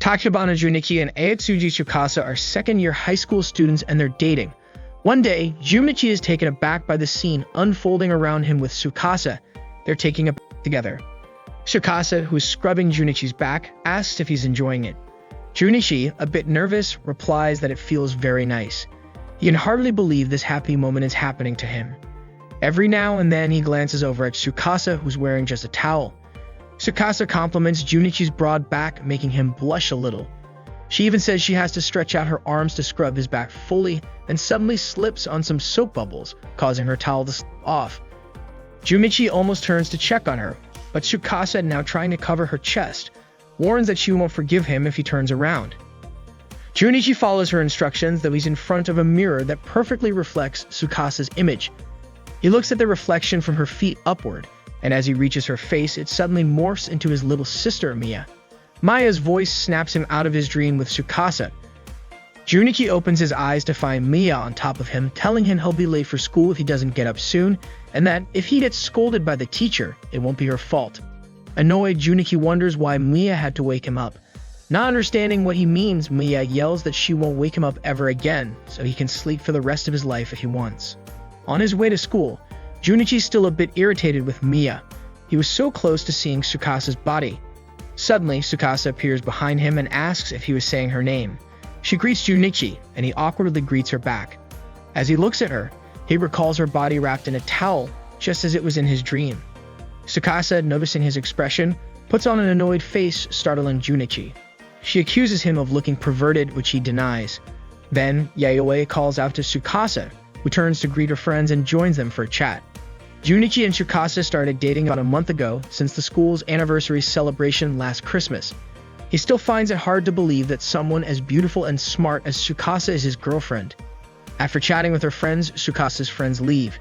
Tachibana Junichi and Ayatsuji Tsukasa are second-year high school students and they're dating. One day, Junichi is taken aback by the scene unfolding around him with Tsukasa. They're taking a bath together. Tsukasa, who is scrubbing Junichi's back, asks if he's enjoying it. Junichi, a bit nervous, replies that it feels very nice. He can hardly believe this happy moment is happening to him. Every now and then he glances over at Tsukasa, who's wearing just a towel. Tsukasa compliments Junichi's broad back, making him blush a little. She even says she has to stretch out her arms to scrub his back fully, then suddenly slips on some soap bubbles, causing her towel to slip off. Junichi almost turns to check on her, but Tsukasa, now trying to cover her chest, warns that she won't forgive him if he turns around. Junichi follows her instructions, though he's in front of a mirror that perfectly reflects Tsukasa's image. He looks at the reflection from her feet upward, and as he reaches her face, it suddenly morphs into his little sister, Mia. Maya's voice snaps him out of his dream with Tsukasa. Junichi opens his eyes to find Mia on top of him, telling him he'll be late for school if he doesn't get up soon, and that if he gets scolded by the teacher, it won't be her fault. Annoyed, Junichi wonders why Mia had to wake him up. Not understanding what he means, Mia yells that she won't wake him up ever again, so he can sleep for the rest of his life if he wants. On his way to school, Junichi's still a bit irritated with Mia. He was so close to seeing Tsukasa's body. Suddenly, Tsukasa appears behind him and asks if he was saying her name. She greets Junichi, and he awkwardly greets her back. As he looks at her, he recalls her body wrapped in a towel, just as it was in his dream. Tsukasa, noticing his expression, puts on an annoyed face, startling Junichi. She accuses him of looking perverted, which he denies. Then, Yayoi calls out to Tsukasa, who turns to greet her friends and joins them for a chat. Junichi and Tsukasa started dating about a month ago, since the school's anniversary celebration last Christmas. He still finds it hard to believe that someone as beautiful and smart as Tsukasa is his girlfriend. After chatting with her friends, Tsukasa's friends leave.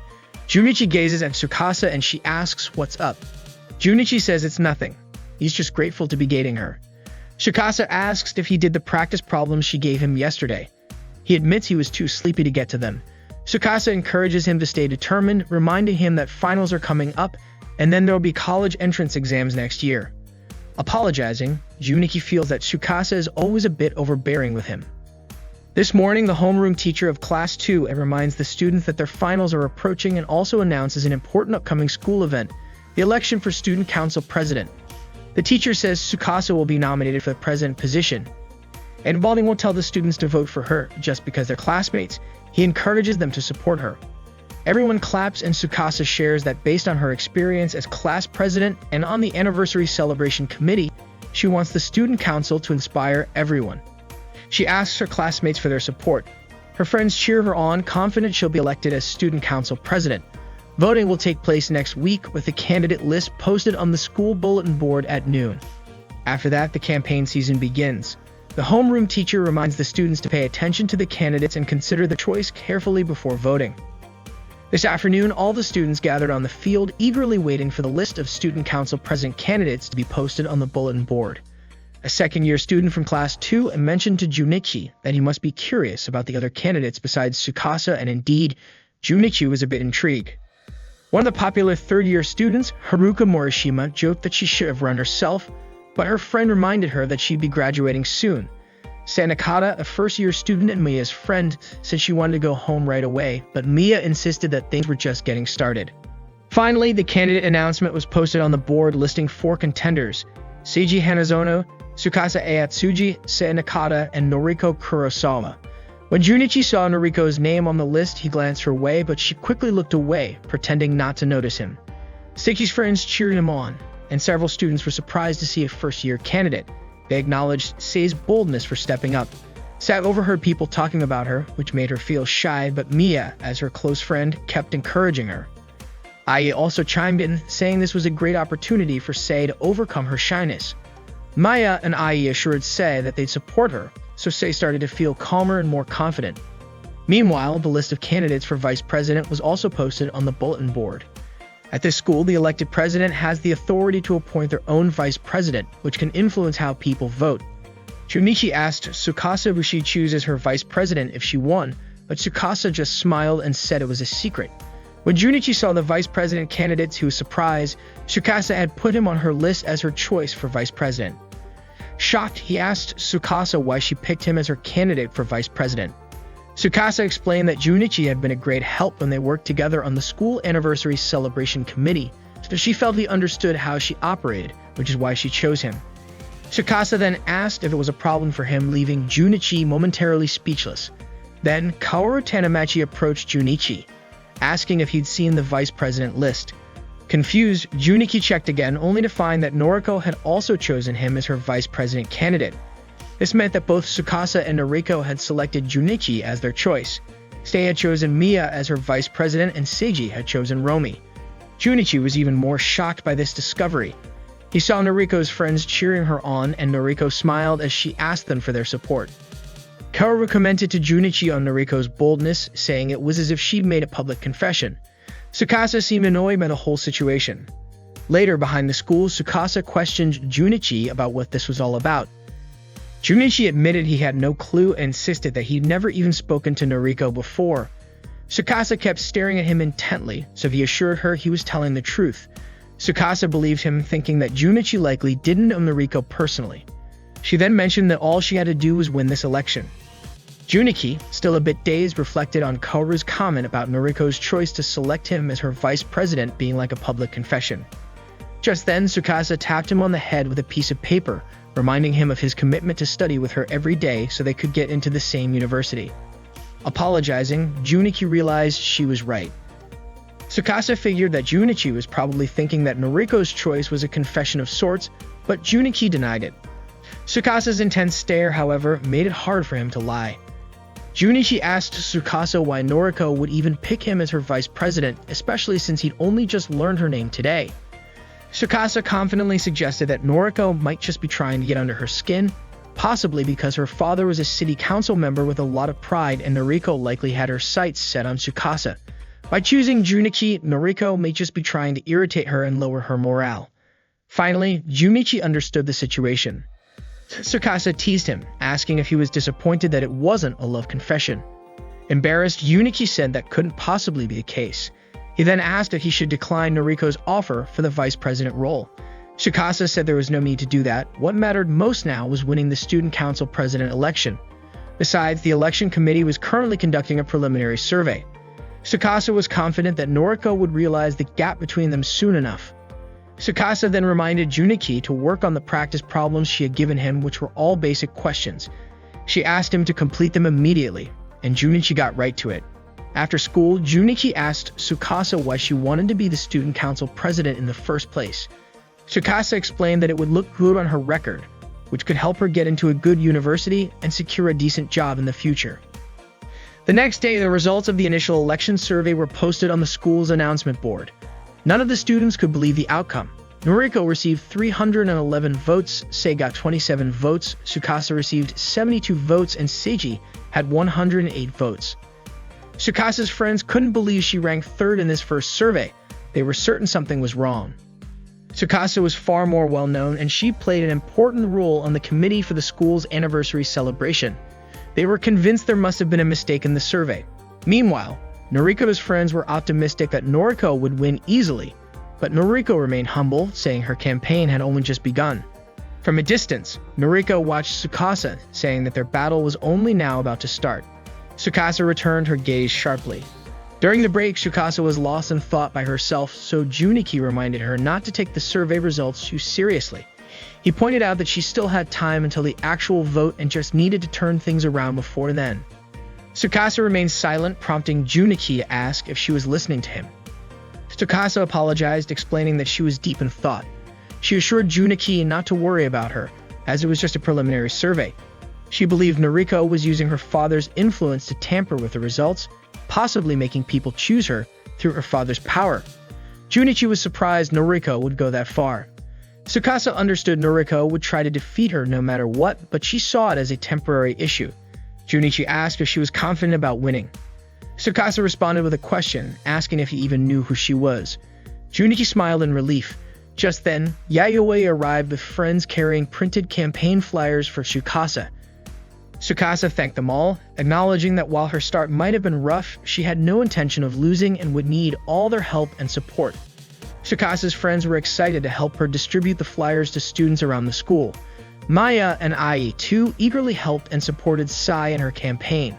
Junichi gazes at Tsukasa and she asks what's up. Junichi says it's nothing. He's just grateful to be dating her. Tsukasa asks if he did the practice problems she gave him yesterday. He admits he was too sleepy to get to them. Tsukasa encourages him to stay determined, reminding him that finals are coming up, and then there will be college entrance exams next year. Apologizing, Junichi feels that Tsukasa is always a bit overbearing with him. This morning, the homeroom teacher of Class 2 reminds the students that their finals are approaching and also announces an important upcoming school event, the election for Student Council President. The teacher says Tsukasa will be nominated for the president position, and while he won't tell the students to vote for her just because they're classmates, he encourages them to support her. Everyone claps and Tsukasa shares that based on her experience as class president and on the anniversary celebration committee, she wants the student council to inspire everyone. She asks her classmates for their support. Her friends cheer her on, confident she'll be elected as student council president. Voting will take place next week with the candidate list posted on the school bulletin board at noon. After that, the campaign season begins. The homeroom teacher reminds the students to pay attention to the candidates and consider the choice carefully before voting. This afternoon, all the students gathered on the field, eagerly waiting for the list of student council president candidates to be posted on the bulletin board. A second-year student from Class 2 mentioned to Junichi that he must be curious about the other candidates besides Tsukasa, and indeed, Junichi was a bit intrigued. One of the popular third-year students, Haruka Morishima, joked that she should have run herself, but her friend reminded her that she'd be graduating soon. Sanakata, a first-year student and Mia's friend, said she wanted to go home right away, but Mia insisted that things were just getting started. Finally, the candidate announcement was posted on the board listing 4 contenders: Seiji Hanazono, Tsukasa Ayatsuji, Sanakata, and Noriko Kurosawa. When Junichi saw Noriko's name on the list, he glanced her way, but she quickly looked away, pretending not to notice him. Seiji's friends cheered him on, and several students were surprised to see a first-year candidate. They acknowledged Sei's boldness for stepping up. Sai overheard people talking about her, which made her feel shy, but Mia, as her close friend, kept encouraging her. Ai also chimed in, saying this was a great opportunity for Sei to overcome her shyness. Maya and Ai assured Sei that they'd support her, so Sei started to feel calmer and more confident. Meanwhile, the list of candidates for vice president was also posted on the bulletin board. At this school, the elected president has the authority to appoint their own vice president, which can influence how people vote. Junichi asked Tsukasa who she'd choose as her vice president if she won, but Tsukasa just smiled and said it was a secret. When Junichi saw the vice president candidates, he was surprised. Tsukasa had put him on her list as her choice for vice president. Shocked, he asked Tsukasa why she picked him as her candidate for vice president. Tsukasa explained that Junichi had been a great help when they worked together on the school anniversary celebration committee, so she felt he understood how she operated, which is why she chose him. Tsukasa then asked if it was a problem for him, leaving Junichi momentarily speechless. Then Kaoru Tanamachi approached Junichi, asking if he'd seen the vice president list. Confused, Junichi checked again, only to find that Noriko had also chosen him as her vice president candidate. This meant that both Tsukasa and Noriko had selected Junichi as their choice. Stei had chosen Miya as her vice president and Seiji had chosen Romi. Junichi was even more shocked by this discovery. He saw Noriko's friends cheering her on, and Noriko smiled as she asked them for their support. Kaoru commented to Junichi on Noriko's boldness, saying it was as if she'd made a public confession. Tsukasa seemed annoyed by the whole situation. Later, behind the school, Tsukasa questioned Junichi about what this was all about. Junichi admitted he had no clue and insisted that he'd never even spoken to Noriko before. Tsukasa kept staring at him intently, so he assured her he was telling the truth. Tsukasa believed him, thinking that Junichi likely didn't know Noriko personally. She then mentioned that all she had to do was win this election. Junichi, still a bit dazed, reflected on Kaoru's comment about Noriko's choice to select him as her vice president being like a public confession. Just then, Tsukasa tapped him on the head with a piece of paper, reminding him of his commitment to study with her every day so they could get into the same university. Apologizing, Junichi realized she was right. Tsukasa figured that Junichi was probably thinking that Noriko's choice was a confession of sorts, but Junichi denied it. Tsukasa's intense stare, however, made it hard for him to lie. Junichi asked Tsukasa why Noriko would even pick him as her vice president, especially since he'd only just learned her name today. Tsukasa confidently suggested that Noriko might just be trying to get under her skin, possibly because her father was a city council member with a lot of pride and Noriko likely had her sights set on Tsukasa. By choosing Junichi, Noriko may just be trying to irritate her and lower her morale. Finally, Junichi understood the situation. Tsukasa teased him, asking if he was disappointed that it wasn't a love confession. Embarrassed, Junichi said that couldn't possibly be the case. He then asked if he should decline Noriko's offer for the vice president role. Tsukasa said there was no need to do that. What mattered most now was winning the student council president election. Besides, the election committee was currently conducting a preliminary survey. Tsukasa was confident that Noriko would realize the gap between them soon enough. Tsukasa then reminded Junichi to work on the practice problems she had given him, which were all basic questions. She asked him to complete them immediately, and Junichi got right to it. After school, Junichi asked Tsukasa why she wanted to be the student council president in the first place. Tsukasa explained that it would look good on her record, which could help her get into a good university and secure a decent job in the future. The next day, the results of the initial election survey were posted on the school's announcement board. None of the students could believe the outcome. Noriko received 311 votes, Sei got 27 votes, Tsukasa received 72 votes, and Seiji had 108 votes. Tsukasa's friends couldn't believe she ranked third in this first survey. They were certain something was wrong. Tsukasa was far more well-known, and she played an important role on the committee for the school's anniversary celebration. They were convinced there must have been a mistake in the survey. Meanwhile, Noriko's friends were optimistic that Noriko would win easily, but Noriko remained humble, saying her campaign had only just begun. From a distance, Noriko watched Tsukasa, saying that their battle was only now about to start. Tsukasa returned her gaze sharply. During the break, Tsukasa was lost in thought by herself, so Junichi reminded her not to take the survey results too seriously. He pointed out that she still had time until the actual vote and just needed to turn things around before then. Tsukasa remained silent, prompting Junichi to ask if she was listening to him. Tsukasa apologized, explaining that she was deep in thought. She assured Junichi not to worry about her, as it was just a preliminary survey. She believed Noriko was using her father's influence to tamper with the results, possibly making people choose her through her father's power. Junichi was surprised Noriko would go that far. Tsukasa understood Noriko would try to defeat her no matter what, but she saw it as a temporary issue. Junichi asked if she was confident about winning. Tsukasa responded with a question, asking if he even knew who she was. Junichi smiled in relief. Just then, Yayoi arrived with friends carrying printed campaign flyers for Tsukasa. Tsukasa thanked them all, acknowledging that while her start might have been rough, she had no intention of losing and would need all their help and support. Tsukasa's friends were excited to help her distribute the flyers to students around the school. Maya and Ai too eagerly helped and supported Sai in her campaign.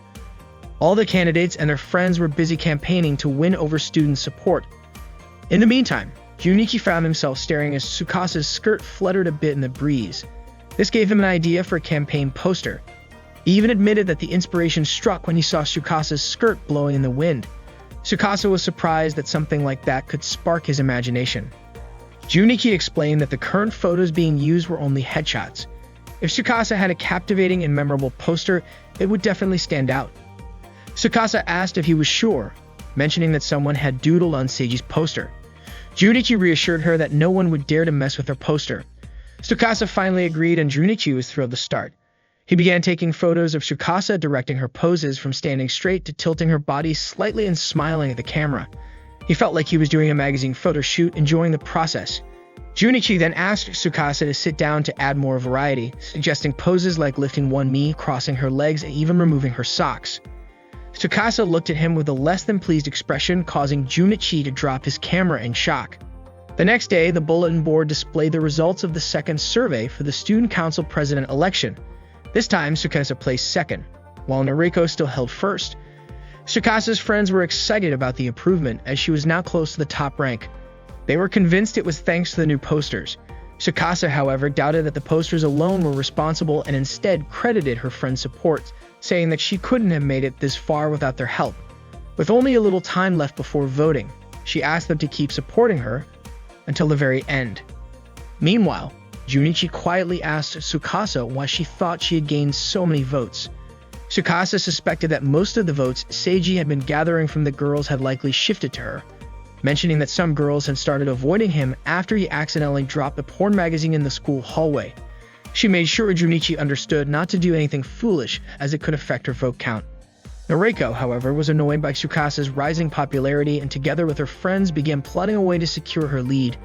All the candidates and their friends were busy campaigning to win over student support. In the meantime, Junichi found himself staring as Tsukasa's skirt fluttered a bit in the breeze. This gave him an idea for a campaign poster. He even admitted that the inspiration struck when he saw Tsukasa's skirt blowing in the wind. Tsukasa was surprised that something like that could spark his imagination. Junichi explained that the current photos being used were only headshots. If Tsukasa had a captivating and memorable poster, it would definitely stand out. Tsukasa asked if he was sure, mentioning that someone had doodled on Seiji's poster. Junichi reassured her that no one would dare to mess with her poster. Tsukasa finally agreed and Junichi was thrilled to start. He began taking photos of Tsukasa, directing her poses from standing straight to tilting her body slightly and smiling at the camera. He felt like he was doing a magazine photo shoot, enjoying the process. Junichi then asked Tsukasa to sit down to add more variety, suggesting poses like lifting one knee, crossing her legs, and even removing her socks. Tsukasa looked at him with a less than pleased expression, causing Junichi to drop his camera in shock. The next day, the bulletin board displayed the results of the second survey for the Student Council President election. This time, Tsukasa placed second, while Noriko still held first. Tsukasa's friends were excited about the improvement, as she was now close to the top rank. They were convinced it was thanks to the new posters. Tsukasa, however, doubted that the posters alone were responsible and instead credited her friends' support, saying that she couldn't have made it this far without their help. With only a little time left before voting, she asked them to keep supporting her until the very end. Meanwhile, Junichi quietly asked Tsukasa why she thought she had gained so many votes. Tsukasa suspected that most of the votes Seiji had been gathering from the girls had likely shifted to her, mentioning that some girls had started avoiding him after he accidentally dropped a porn magazine in the school hallway. She made sure Junichi understood not to do anything foolish, as it could affect her vote count. Noriko, however, was annoyed by Tsukasa's rising popularity and together with her friends began plotting a way to secure her lead.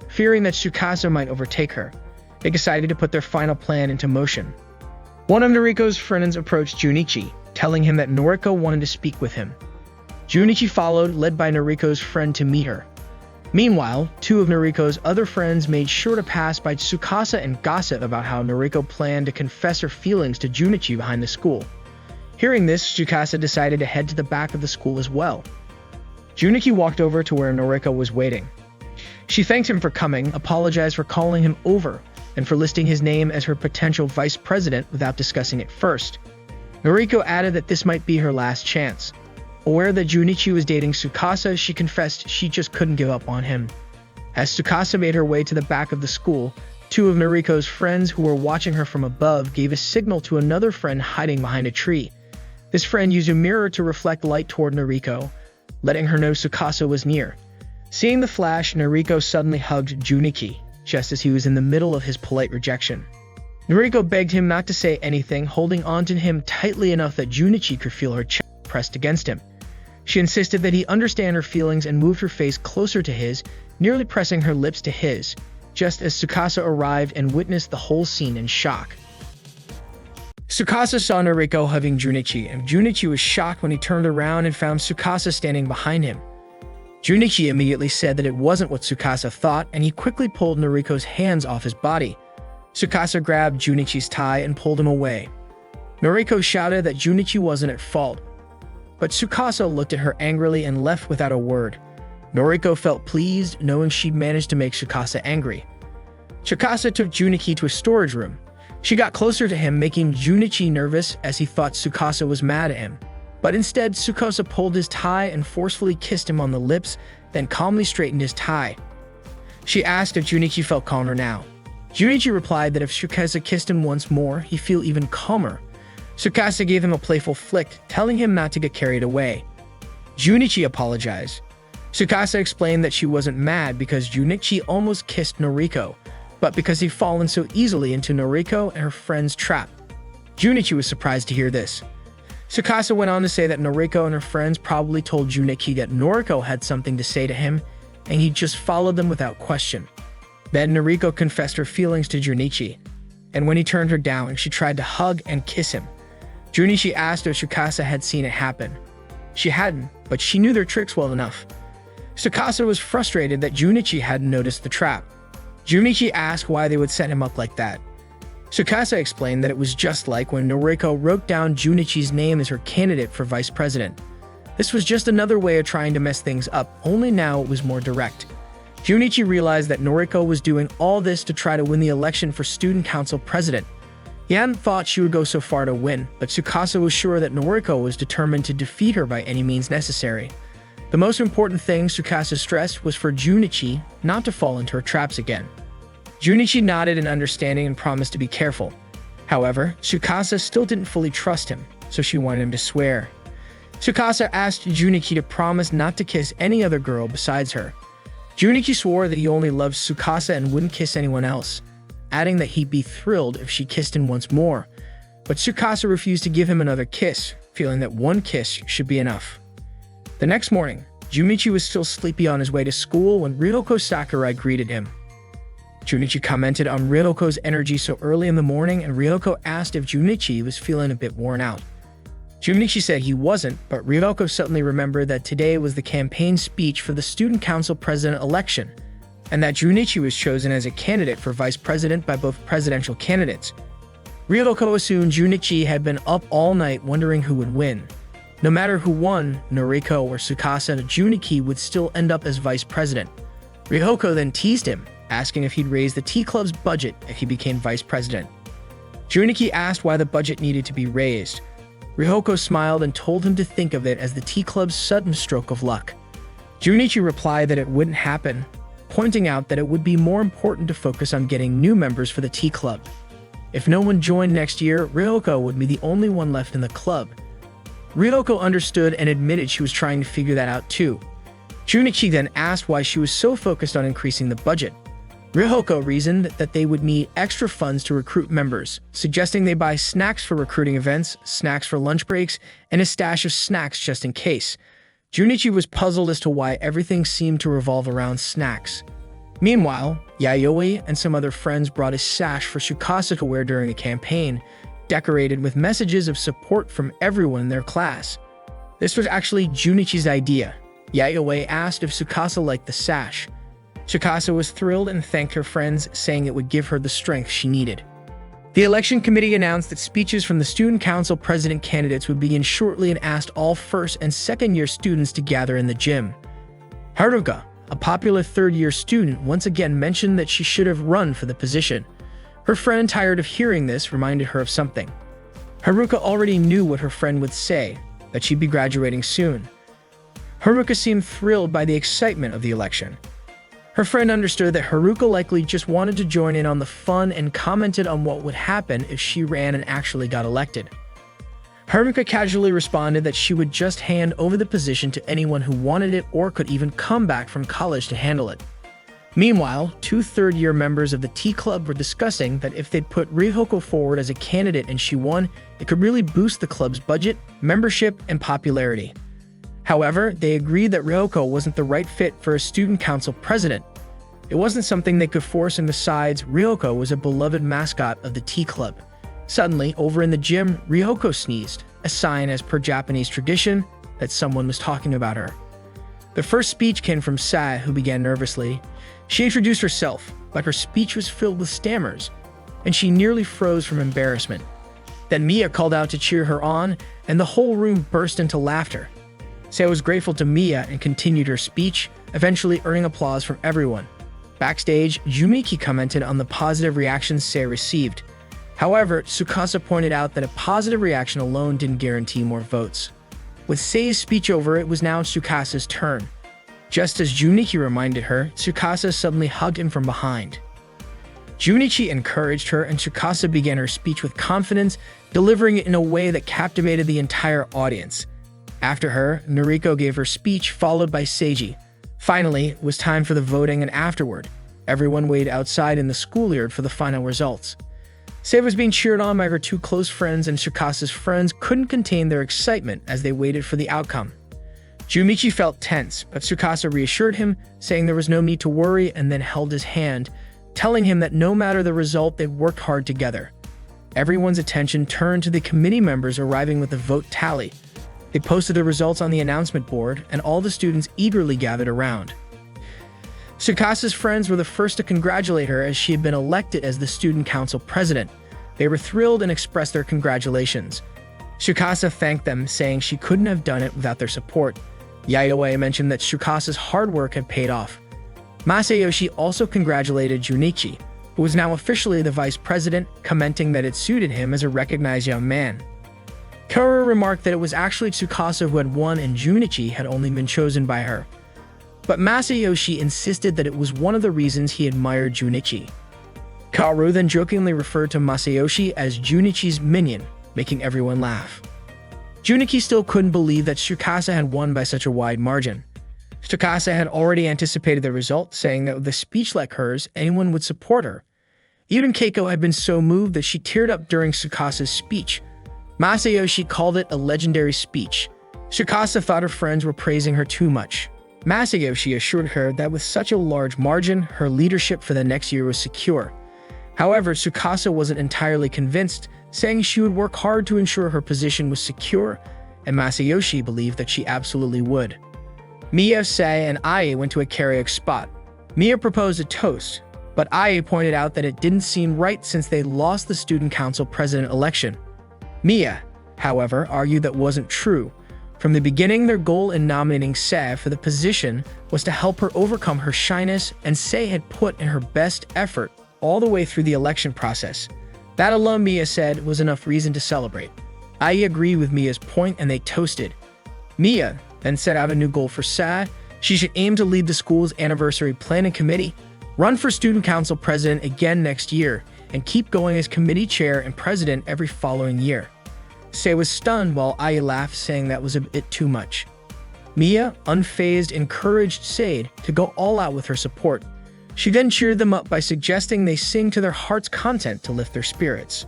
Fearing that Tsukasa might overtake her, they decided to put their final plan into motion. One of Noriko's friends approached Junichi, telling him that Noriko wanted to speak with him. Junichi followed, led by Noriko's friend to meet her. Meanwhile, two of Noriko's other friends made sure to pass by Tsukasa and gossip about how Noriko planned to confess her feelings to Junichi behind the school. Hearing this, Tsukasa decided to head to the back of the school as well. Junichi walked over to where Noriko was waiting. She thanked him for coming, apologized for calling him over, and for listing his name as her potential vice president without discussing it first. Noriko added that this might be her last chance. Aware that Junichi was dating Tsukasa, she confessed she just couldn't give up on him. As Tsukasa made her way to the back of the school, two of Noriko's friends who were watching her from above gave a signal to another friend hiding behind a tree. This friend used a mirror to reflect light toward Noriko, letting her know Tsukasa was near. Seeing the flash, Noriko suddenly hugged Junichi, just as he was in the middle of his polite rejection. Noriko begged him not to say anything, holding onto him tightly enough that Junichi could feel her chest pressed against him. She insisted that he understand her feelings and moved her face closer to his, nearly pressing her lips to his, just as Tsukasa arrived and witnessed the whole scene in shock. Tsukasa saw Noriko hugging Junichi, and Junichi was shocked when he turned around and found Tsukasa standing behind him. Junichi immediately said that it wasn't what Tsukasa thought, and he quickly pulled Noriko's hands off his body. Tsukasa grabbed Junichi's tie and pulled him away. Noriko shouted that Junichi wasn't at fault, but Tsukasa looked at her angrily and left without a word. Noriko felt pleased, knowing she'd managed to make Tsukasa angry. Tsukasa took Junichi to a storage room. She got closer to him, making Junichi nervous as he thought Tsukasa was mad at him. But instead, Tsukasa pulled his tie and forcefully kissed him on the lips, then calmly straightened his tie. She asked if Junichi felt calmer now. Junichi replied that if Tsukasa kissed him once more, he'd feel even calmer. Tsukasa gave him a playful flick, telling him not to get carried away. Junichi apologized. Tsukasa explained that she wasn't mad because Junichi almost kissed Noriko, but because he'd fallen so easily into Noriko and her friend's trap. Junichi was surprised to hear this. Tsukasa went on to say that Noriko and her friends probably told Junichi that Noriko had something to say to him, and he just followed them without question. Then Noriko confessed her feelings to Junichi, and when he turned her down, she tried to hug and kiss him. Junichi asked if Tsukasa had seen it happen. She hadn't, but she knew their tricks well enough. Tsukasa was frustrated that Junichi hadn't noticed the trap. Junichi asked why they would set him up like that. Tsukasa explained that it was just like when Noriko wrote down Junichi's name as her candidate for vice president. This was just another way of trying to mess things up, only now it was more direct. Junichi realized that Noriko was doing all this to try to win the election for student council president. He hadn't thought she would go so far to win, but Tsukasa was sure that Noriko was determined to defeat her by any means necessary. The most important thing Tsukasa stressed was for Junichi not to fall into her traps again. Junichi nodded in understanding and promised to be careful. However, Tsukasa still didn't fully trust him, so she wanted him to swear. Tsukasa asked Junichi to promise not to kiss any other girl besides her. Junichi swore that he only loved Tsukasa and wouldn't kiss anyone else, adding that he'd be thrilled if she kissed him once more. But Tsukasa refused to give him another kiss, feeling that one kiss should be enough. The next morning, Junichi was still sleepy on his way to school when Ryoko Sakurai greeted him. Junichi commented on Ryoko's energy so early in the morning, and Ryoko asked if Junichi was feeling a bit worn out. Junichi said he wasn't, but Ryoko suddenly remembered that today was the campaign speech for the student council president election, and that Junichi was chosen as a candidate for vice president by both presidential candidates. Ryoko assumed Junichi had been up all night wondering who would win. No matter who won, Noriko or Tsukasa, Junichi would still end up as vice president. Ryoko then teased him, asking if he'd raise the tea club's budget if he became vice president. Junichi asked why the budget needed to be raised. Ryoko smiled and told him to think of it as the tea club's sudden stroke of luck. Junichi replied that it wouldn't happen, pointing out that it would be more important to focus on getting new members for the tea club. If no one joined next year, Ryoko would be the only one left in the club. Ryoko understood and admitted she was trying to figure that out too. Junichi then asked why she was so focused on increasing the budget. Ryoko reasoned that they would need extra funds to recruit members, suggesting they buy snacks for recruiting events, snacks for lunch breaks, and a stash of snacks just in case. Junichi was puzzled as to why everything seemed to revolve around snacks. Meanwhile, Yayoi and some other friends brought a sash for Tsukasa to wear during the campaign, decorated with messages of support from everyone in their class. This was actually Junichi's idea. Yayoi asked if Tsukasa liked the sash. Tsukasa was thrilled and thanked her friends, saying it would give her the strength she needed. The election committee announced that speeches from the student council president candidates would begin shortly and asked all first and second year students to gather in the gym. Haruka, a popular third-year student, once again mentioned that she should have run for the position. Her friend, tired of hearing this, reminded her of something. Haruka already knew what her friend would say, that she'd be graduating soon. Haruka seemed thrilled by the excitement of the election. Her friend understood that Haruka likely just wanted to join in on the fun and commented on what would happen if she ran and actually got elected. Haruka casually responded that she would just hand over the position to anyone who wanted it or could even come back from college to handle it. Meanwhile, two third-year members of the tea club were discussing that if they'd put Ryoko forward as a candidate and she won, it could really boost the club's budget, membership, and popularity. However, they agreed that Ryoko wasn't the right fit for a student council president. It wasn't something they could force, and besides, Ryoko was a beloved mascot of the tea club. Suddenly, over in the gym, Ryoko sneezed, a sign, as per Japanese tradition, that someone was talking about her. The first speech came from Sae, who began nervously. She introduced herself, but her speech was filled with stammers, and she nearly froze from embarrassment. Then Mia called out to cheer her on, and the whole room burst into laughter. Sae was grateful to Mia and continued her speech, eventually earning applause from everyone. Backstage, Junichi commented on the positive reactions Sae received. However, Tsukasa pointed out that a positive reaction alone didn't guarantee more votes. With Sae's speech over, it was now Tsukasa's turn. Just as Junichi reminded her, Tsukasa suddenly hugged him from behind. Junichi encouraged her, and Tsukasa began her speech with confidence, delivering it in a way that captivated the entire audience. After her, Noriko gave her speech, followed by Seiji. Finally, it was time for the voting, and afterward, everyone waited outside in the schoolyard for the final results. Sae was being cheered on by her two close friends, and Tsukasa's friends couldn't contain their excitement as they waited for the outcome. Junichi felt tense, but Tsukasa reassured him, saying there was no need to worry, and then held his hand, telling him that no matter the result, they'd worked hard together. Everyone's attention turned to the committee members arriving with the vote tally. They posted the results on the announcement board, and all the students eagerly gathered around. Tsukasa's friends were the first to congratulate her, as she had been elected as the student council president. They were thrilled and expressed their congratulations. Tsukasa thanked them, saying she couldn't have done it without their support. Yayoi mentioned that Tsukasa's hard work had paid off. Masayoshi also congratulated Junichi, who was now officially the vice president, commenting that it suited him as a recognized young man. Kaoru remarked that it was actually Tsukasa who had won and Junichi had only been chosen by her. But Masayoshi insisted that it was one of the reasons he admired Junichi. Kaoru then jokingly referred to Masayoshi as Junichi's minion, making everyone laugh. Junichi still couldn't believe that Tsukasa had won by such a wide margin. Tsukasa had already anticipated the result, saying that with a speech like hers, anyone would support her. Even Keiko had been so moved that she teared up during Tsukasa's speech. Masayoshi called it a legendary speech. Tsukasa thought her friends were praising her too much. Masayoshi assured her that with such a large margin, her leadership for the next year was secure. However, Tsukasa wasn't entirely convinced, saying she would work hard to ensure her position was secure, and Masayoshi believed that she absolutely would. Mia, Sei, and Ai went to a karaoke spot. Mia proposed a toast, but Ai pointed out that it didn't seem right since they lost the student council president election. Mia, however, argued that wasn't true. From the beginning, their goal in nominating Sei for the position was to help her overcome her shyness, and Sei had put in her best effort all the way through the election process. That alone, Mia said, was enough reason to celebrate. Ai agreed with Mia's point and they toasted. Mia then set out a new goal for Sei. She should aim to lead the school's anniversary planning committee, run for student council president again next year, and keep going as committee chair and president every following year. Sei was stunned while Ai laughed, saying that was a bit too much. Mia, unfazed, encouraged Sei to go all out with her support. She then cheered them up by suggesting they sing to their heart's content to lift their spirits.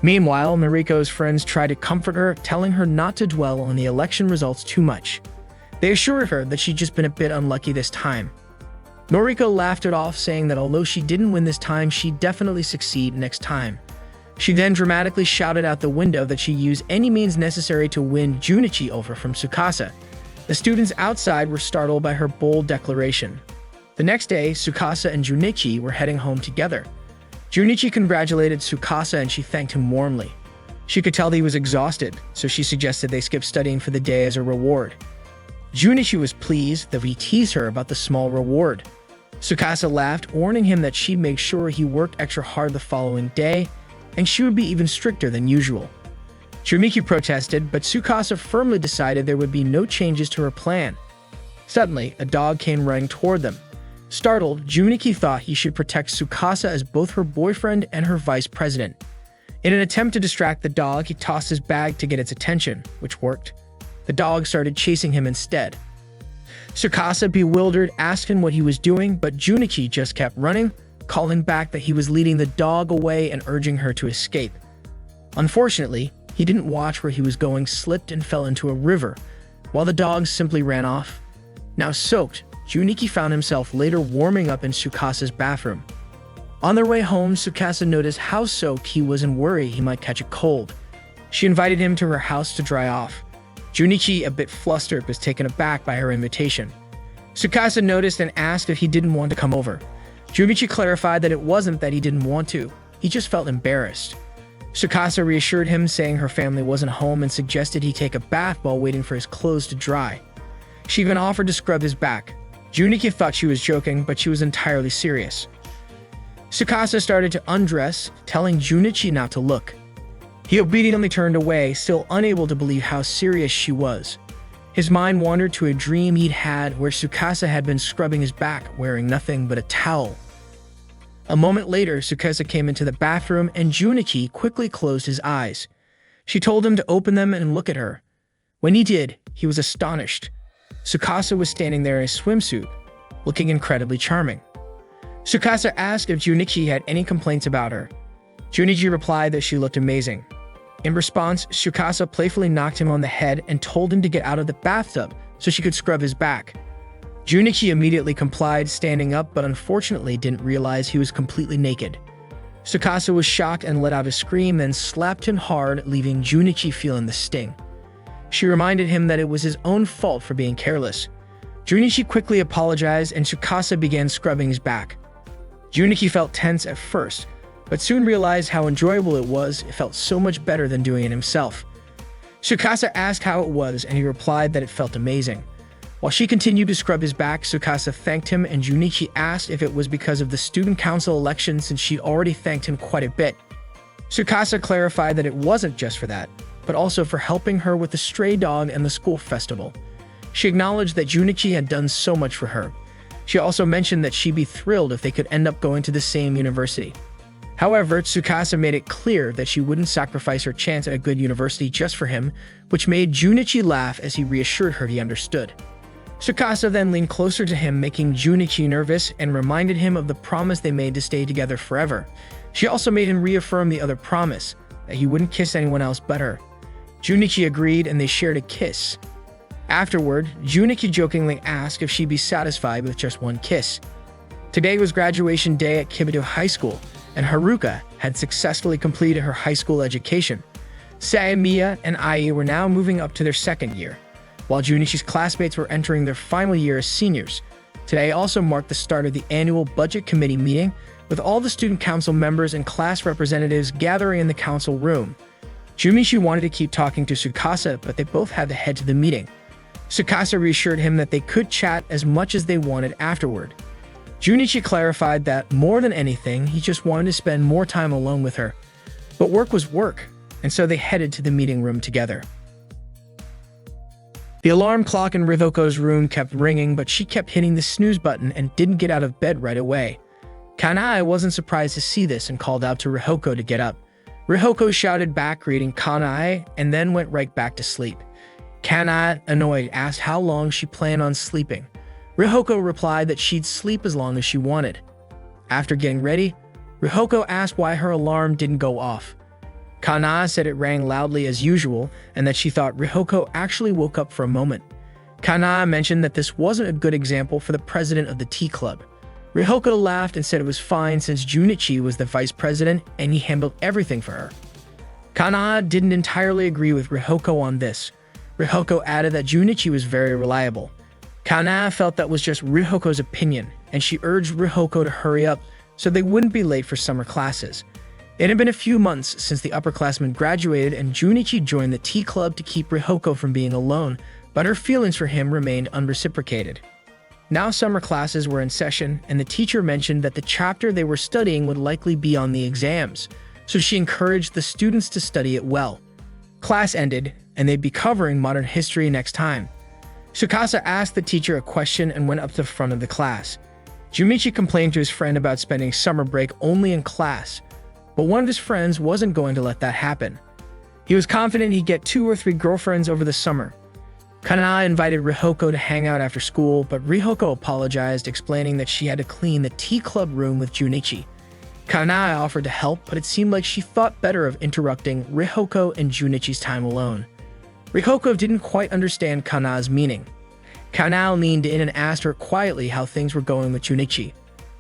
Meanwhile, Noriko's friends tried to comfort her, telling her not to dwell on the election results too much. They assured her that she'd just been a bit unlucky this time. Noriko laughed it off, saying that although she didn't win this time, she'd definitely succeed next time. She then dramatically shouted out the window that she'd use any means necessary to win Junichi over from Tsukasa. The students outside were startled by her bold declaration. The next day, Tsukasa and Junichi were heading home together. Junichi congratulated Tsukasa and she thanked him warmly. She could tell that he was exhausted, so she suggested they skip studying for the day as a reward. Junichi was pleased, though he teased her about the small reward. Tsukasa laughed, warning him that she'd make sure he worked extra hard the following day, and she would be even stricter than usual. Junichi protested, but Tsukasa firmly decided there would be no changes to her plan. Suddenly, a dog came running toward them. Startled, Junichi thought he should protect Tsukasa as both her boyfriend and her vice president. In an attempt to distract the dog, he tossed his bag to get its attention, which worked. The dog started chasing him instead. Tsukasa, bewildered, asked him what he was doing, but Junichi just kept running, calling back that he was leading the dog away and urging her to escape. Unfortunately, he didn't watch where he was going, slipped and fell into a river, while the dog simply ran off. Now soaked, Junichi found himself later warming up in Tsukasa's bathroom. On their way home, Tsukasa noticed how soaked he was and worried he might catch a cold. She invited him to her house to dry off. Junichi, a bit flustered, was taken aback by her invitation. Tsukasa noticed and asked if he didn't want to come over. Junichi clarified that it wasn't that he didn't want to, he just felt embarrassed. Tsukasa reassured him, saying her family wasn't home and suggested he take a bath while waiting for his clothes to dry. She even offered to scrub his back. Junichi thought she was joking, but she was entirely serious. Tsukasa started to undress, telling Junichi not to look. He obediently turned away, still unable to believe how serious she was. His mind wandered to a dream he'd had where Tsukasa had been scrubbing his back, wearing nothing but a towel. A moment later, Tsukasa came into the bathroom and Junichi quickly closed his eyes. She told him to open them and look at her. When he did, he was astonished. Tsukasa was standing there in a swimsuit, looking incredibly charming. Tsukasa asked if Junichi had any complaints about her. Junichi replied that she looked amazing. In response, Tsukasa playfully knocked him on the head and told him to get out of the bathtub so she could scrub his back. Junichi immediately complied, standing up, but unfortunately didn't realize he was completely naked. Tsukasa was shocked and let out a scream, then slapped him hard, leaving Junichi feeling the sting. She reminded him that it was his own fault for being careless. Junichi quickly apologized and Tsukasa began scrubbing his back. Junichi felt tense at first, but soon realized how enjoyable it was. It felt so much better than doing it himself. Tsukasa asked how it was, and he replied that it felt amazing. While she continued to scrub his back, Tsukasa thanked him, and Junichi asked if it was because of the student council election since she'd already thanked him quite a bit. Tsukasa clarified that it wasn't just for that, but also for helping her with the stray dog and the school festival. She acknowledged that Junichi had done so much for her. She also mentioned that she'd be thrilled if they could end up going to the same university. However, Tsukasa made it clear that she wouldn't sacrifice her chance at a good university just for him, which made Junichi laugh as he reassured her he understood. Tsukasa then leaned closer to him, making Junichi nervous, and reminded him of the promise they made to stay together forever. She also made him reaffirm the other promise, that he wouldn't kiss anyone else but her. Junichi agreed, and they shared a kiss. Afterward, Junichi jokingly asked if she'd be satisfied with just one kiss. Today was graduation day at Kibito High School, and Haruka had successfully completed her high school education. Sayamiya and Ai were now moving up to their second year, while Junichi's classmates were entering their final year as seniors. Today also marked the start of the annual budget committee meeting, with all the student council members and class representatives gathering in the council room. Junichi wanted to keep talking to Tsukasa, but they both had to head to the meeting. Tsukasa reassured him that they could chat as much as they wanted afterward. Junichi clarified that, more than anything, he just wanted to spend more time alone with her. But work was work, and so they headed to the meeting room together. The alarm clock in Rihoko's room kept ringing, but she kept hitting the snooze button and didn't get out of bed right away. Kanai wasn't surprised to see this and called out to Rihoko to get up. Rihoko shouted back, greeting Kanai, and then went right back to sleep. Kanai, annoyed, asked how long she planned on sleeping. Rihoko replied that she'd sleep as long as she wanted. After getting ready, Rihoko asked why her alarm didn't go off. Kanai said it rang loudly as usual, and that she thought Rihoko actually woke up for a moment. Kanai mentioned that this wasn't a good example for the president of the tea club. Rihoko laughed and said it was fine since Junichi was the vice president and he handled everything for her. Kanai didn't entirely agree with Rihoko on this. Rihoko added that Junichi was very reliable. Kanai felt that was just Rihoko's opinion, and she urged Rihoko to hurry up so they wouldn't be late for summer classes. It had been a few months since the upperclassmen graduated, and Junichi joined the tea club to keep Rihoko from being alone, but her feelings for him remained unreciprocated. Now summer classes were in session, and the teacher mentioned that the chapter they were studying would likely be on the exams, so she encouraged the students to study it well. Class ended, and they'd be covering modern history next time. Tsukasa asked the teacher a question and went up to the front of the class. Junichi complained to his friend about spending summer break only in class, but one of his friends wasn't going to let that happen. He was confident he'd get 2 or 3 girlfriends over the summer. Kanai invited Rihoko to hang out after school, but Rihoko apologized, explaining that she had to clean the tea club room with Junichi. Kanai offered to help, but it seemed like she thought better of interrupting Rihoko and Junichi's time alone. Rihoko didn't quite understand Kanai's meaning. Kanai leaned in and asked her quietly how things were going with Junichi.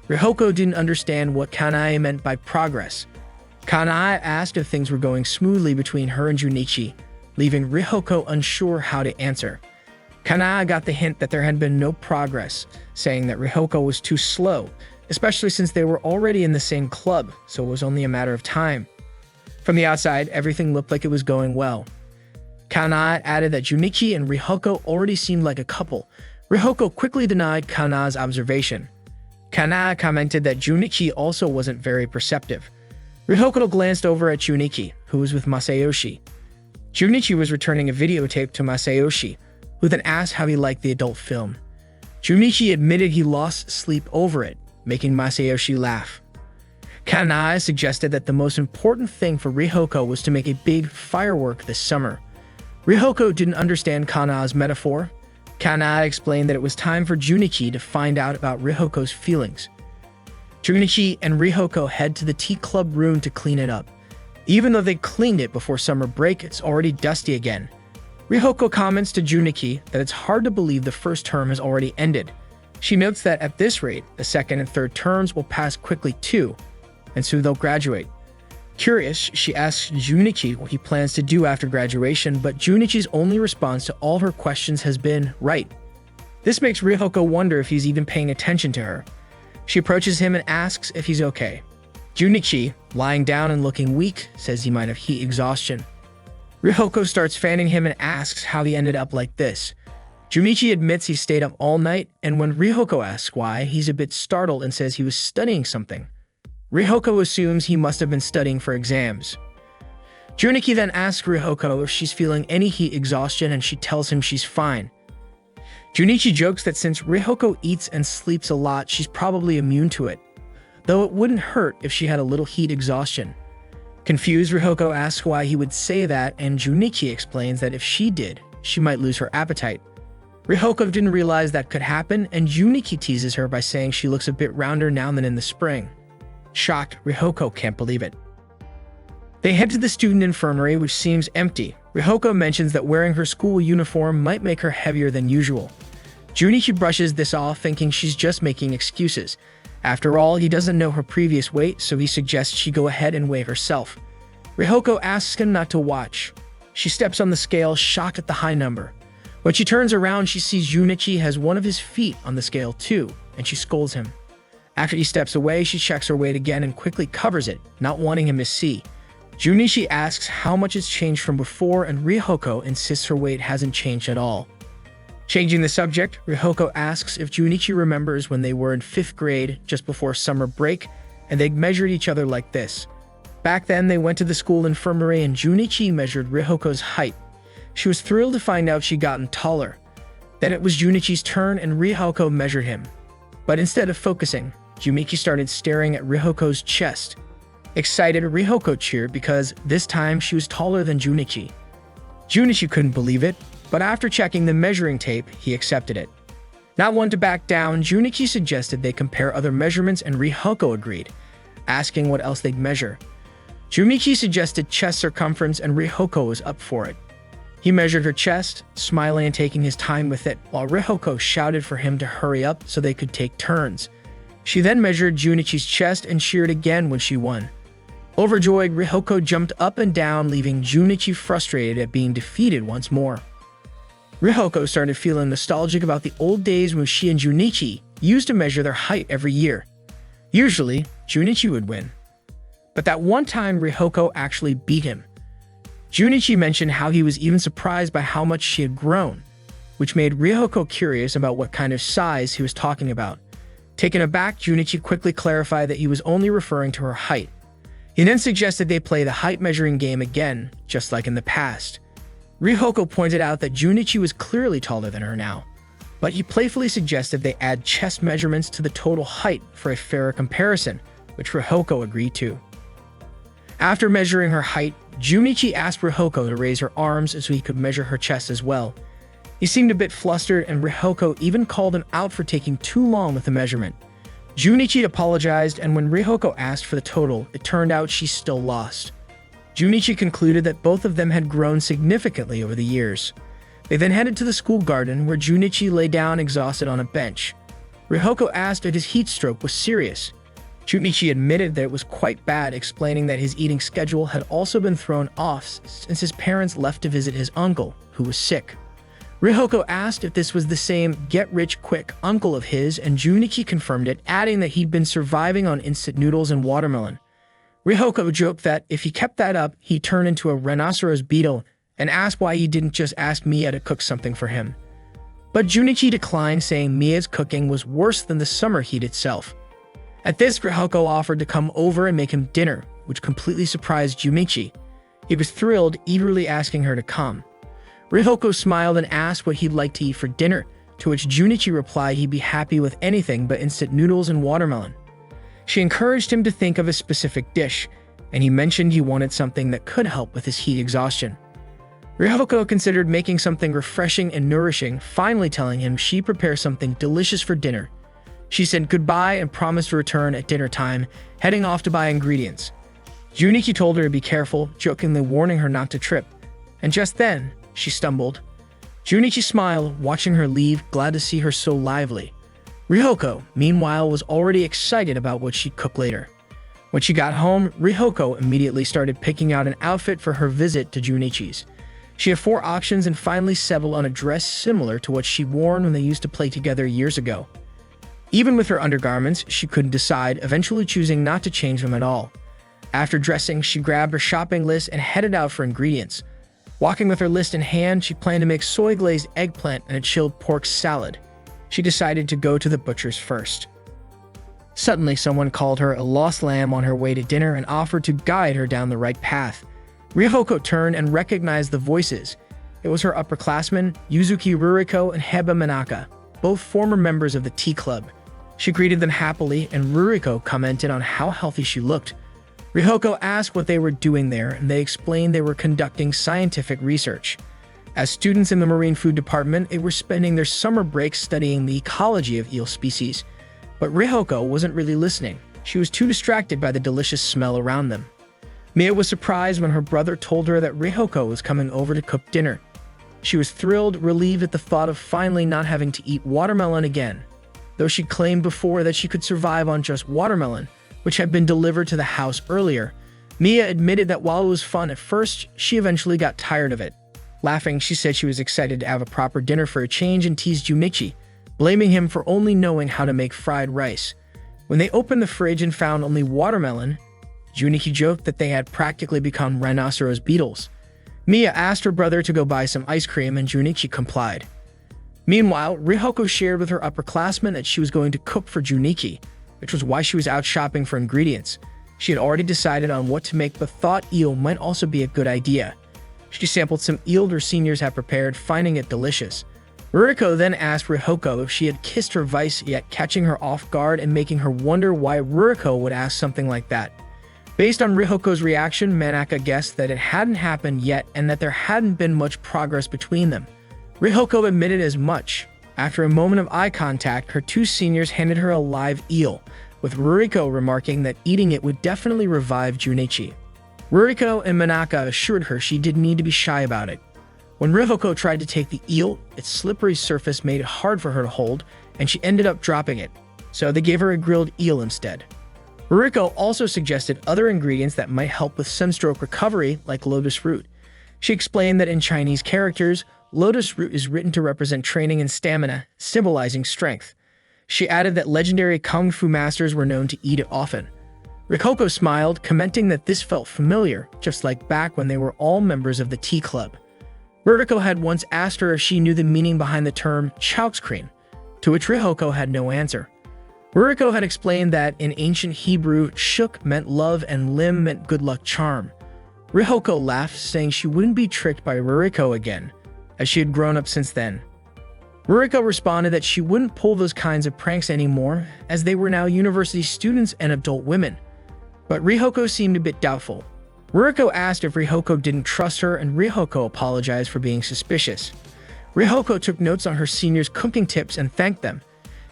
Rihoko didn't understand what Kanai meant by progress. Kanai asked if things were going smoothly between her and Junichi, leaving Rihoko unsure how to answer. Kanai got the hint that there had been no progress, saying that Rihoko was too slow, especially since they were already in the same club, so it was only a matter of time. From the outside, everything looked like it was going well. Kanai added that Junichi and Rihoko already seemed like a couple. Rihoko quickly denied Kanai's observation. Kanai commented that Junichi also wasn't very perceptive. Rihoko glanced over at Junichi, who was with Masayoshi. Junichi was returning a videotape to Masayoshi, who then asked how he liked the adult film. Junichi admitted he lost sleep over it, making Masayoshi laugh. Kanai suggested that the most important thing for Rihoko was to make a big firework this summer. Rihoko didn't understand Kanai's metaphor. Kanai explained that it was time for Junichi to find out about Rihoko's feelings. Junichi and Rihoko head to the tea club room to clean it up. Even though they cleaned it before summer break, it's already dusty again. Rihoko comments to Junichi that it's hard to believe the first term has already ended. She notes that at this rate, the second and third terms will pass quickly too, and soon they'll graduate. Curious, she asks Junichi what he plans to do after graduation, but Junichi's only response to all her questions has been, right. This makes Rihoko wonder if he's even paying attention to her. She approaches him and asks if he's okay. Junichi, lying down and looking weak, says he might have heat exhaustion. Ryoko starts fanning him and asks how he ended up like this. Junichi admits he stayed up all night, and when Ryoko asks why, he's a bit startled and says he was studying something. Ryoko assumes he must have been studying for exams. Junichi then asks Ryoko if she's feeling any heat exhaustion, and she tells him she's fine. Junichi jokes that since Ryoko eats and sleeps a lot, she's probably immune to it, though it wouldn't hurt if she had a little heat exhaustion. Confused, Ryoko asks why he would say that, and Junichi explains that if she did, she might lose her appetite. Ryoko didn't realize that could happen, and Junichi teases her by saying she looks a bit rounder now than in the spring. Shocked, Ryoko can't believe it. They head to the student infirmary, which seems empty. Ryoko mentions that wearing her school uniform might make her heavier than usual. Junichi brushes this off, thinking she's just making excuses. After all, he doesn't know her previous weight, so he suggests she go ahead and weigh herself. Ryoko asks him not to watch. She steps on the scale, shocked at the high number. When she turns around, she sees Junichi has one of his feet on the scale too, and she scolds him. After he steps away, she checks her weight again and quickly covers it, not wanting him to see. Junichi asks how much it's changed from before, and Ryoko insists her weight hasn't changed at all. Changing the subject, Ryoko asks if Junichi remembers when they were in 5th grade, just before summer break, and they measured each other like this. Back then, they went to the school infirmary and Junichi measured Ryoko's height. She was thrilled to find out she'd gotten taller. Then it was Junichi's turn and Ryoko measured him. But instead of focusing, Junichi started staring at Ryoko's chest. Excited, Ryoko cheered because this time she was taller than Junichi. Junichi couldn't believe it, but after checking the measuring tape, he accepted it. Not one to back down, Junichi suggested they compare other measurements and Ryoko agreed, asking what else they'd measure. Junichi suggested chest circumference and Ryoko was up for it. He measured her chest, smiling and taking his time with it, while Ryoko shouted for him to hurry up so they could take turns. She then measured Junichi's chest and cheered again when she won. Overjoyed, Ryoko jumped up and down, leaving Junichi frustrated at being defeated once more. Ryoko started feeling nostalgic about the old days when she and Junichi used to measure their height every year. Usually, Junichi would win. But that one time, Ryoko actually beat him. Junichi mentioned how he was even surprised by how much she had grown, which made Ryoko curious about what kind of size he was talking about. Taken aback, Junichi quickly clarified that he was only referring to her height. He then suggested they play the height measuring game again, just like in the past. Ryoko pointed out that Junichi was clearly taller than her now, but he playfully suggested they add chest measurements to the total height for a fairer comparison, which Ryoko agreed to. After measuring her height, Junichi asked Ryoko to raise her arms so he could measure her chest as well. He seemed a bit flustered, and Ryoko even called him out for taking too long with the measurement. Junichi apologized, and when Ryoko asked for the total, it turned out she still lost. Junichi concluded that both of them had grown significantly over the years. They then headed to the school garden, where Junichi lay down exhausted on a bench. Ryoko asked if his heat stroke was serious. Junichi admitted that it was quite bad, explaining that his eating schedule had also been thrown off since his parents left to visit his uncle, who was sick. Ryoko asked if this was the same get-rich-quick uncle of his, and Junichi confirmed it, adding that he'd been surviving on instant noodles and watermelon. Ryoko joked that if he kept that up, he'd turn into a rhinoceros beetle, and asked why he didn't just ask Mia to cook something for him. But Junichi declined, saying Mia's cooking was worse than the summer heat itself. At this, Ryoko offered to come over and make him dinner, which completely surprised Junichi. He was thrilled, eagerly asking her to come. Ryoko smiled and asked what he'd like to eat for dinner, to which Junichi replied he'd be happy with anything but instant noodles and watermelon. She encouraged him to think of a specific dish, and he mentioned he wanted something that could help with his heat exhaustion. Ryoko considered making something refreshing and nourishing, finally telling him she'd prepare something delicious for dinner. She said goodbye and promised to return at dinner time, heading off to buy ingredients. Junichi told her to be careful, jokingly warning her not to trip. And just then, she stumbled. Junichi smiled, watching her leave, glad to see her so lively. Ryoko, meanwhile, was already excited about what she'd cook later. When she got home, Ryoko immediately started picking out an outfit for her visit to Junichi's. She had 4 options and finally settled on a dress similar to what she'd worn when they used to play together years ago. Even with her undergarments, she couldn't decide, eventually choosing not to change them at all. After dressing, she grabbed her shopping list and headed out for ingredients. Walking with her list in hand, she planned to make soy-glazed eggplant and a chilled pork salad. She decided to go to the butcher's first. Suddenly, someone called her a lost lamb on her way to dinner and offered to guide her down the right path. Ryuhoko turned and recognized the voices. It was her upperclassmen, Yuzuki Ruriko and Heba Manaka, both former members of the tea club. She greeted them happily, and Ruriko commented on how healthy she looked. Ryuhoko asked what they were doing there, and they explained they were conducting scientific research. As students in the marine food department, they were spending their summer breaks studying the ecology of eel species. But Ryuhoko wasn't really listening. She was too distracted by the delicious smell around them. Mia was surprised when her brother told her that Ryuhoko was coming over to cook dinner. She was thrilled, relieved at the thought of finally not having to eat watermelon again. Though she claimed before that she could survive on just watermelon, which had been delivered to the house earlier, Mia admitted that while it was fun at first, she eventually got tired of it. Laughing, she said she was excited to have a proper dinner for a change and teased Junichi, blaming him for only knowing how to make fried rice. When they opened the fridge and found only watermelon, Junichi joked that they had practically become rhinoceros beetles. Mia asked her brother to go buy some ice cream and Junichi complied. Meanwhile, Ryuhoko shared with her upperclassmen that she was going to cook for Junichi, which was why she was out shopping for ingredients. She had already decided on what to make but thought eel might also be a good idea. She sampled some eel her seniors had prepared, finding it delicious. Ruriko then asked Ryuhoko if she had kissed her vice yet, catching her off guard and making her wonder why Ruriko would ask something like that. Based on Ryuhoko's reaction, Manaka guessed that it hadn't happened yet and that there hadn't been much progress between them. Ryuhoko admitted as much. After a moment of eye contact, her two seniors handed her a live eel, with Ruriko remarking that eating it would definitely revive Junichi. Ruriko and Manaka assured her she didn't need to be shy about it. When Ryuhoko tried to take the eel, its slippery surface made it hard for her to hold, and she ended up dropping it, so they gave her a grilled eel instead. Ruriko also suggested other ingredients that might help with sunstroke recovery, like lotus root. She explained that in Chinese characters, lotus root is written to represent training and stamina, symbolizing strength. She added that legendary kung fu masters were known to eat it often. Ryuhoko smiled, commenting that this felt familiar, just like back when they were all members of the tea club. Ruriko had once asked her if she knew the meaning behind the term "chowkscreen," to which Ryuhoko had no answer. Ruriko had explained that in ancient Hebrew, shuk meant love and lim meant good luck charm. Ryuhoko laughed, saying she wouldn't be tricked by Ruriko again, as she had grown up since then. Ruriko responded that she wouldn't pull those kinds of pranks anymore, as they were now university students and adult women. But Ryuhoko seemed a bit doubtful. Ruriko asked if Ryuhoko didn't trust her, and Ryuhoko apologized for being suspicious. Ryuhoko took notes on her seniors' cooking tips and thanked them.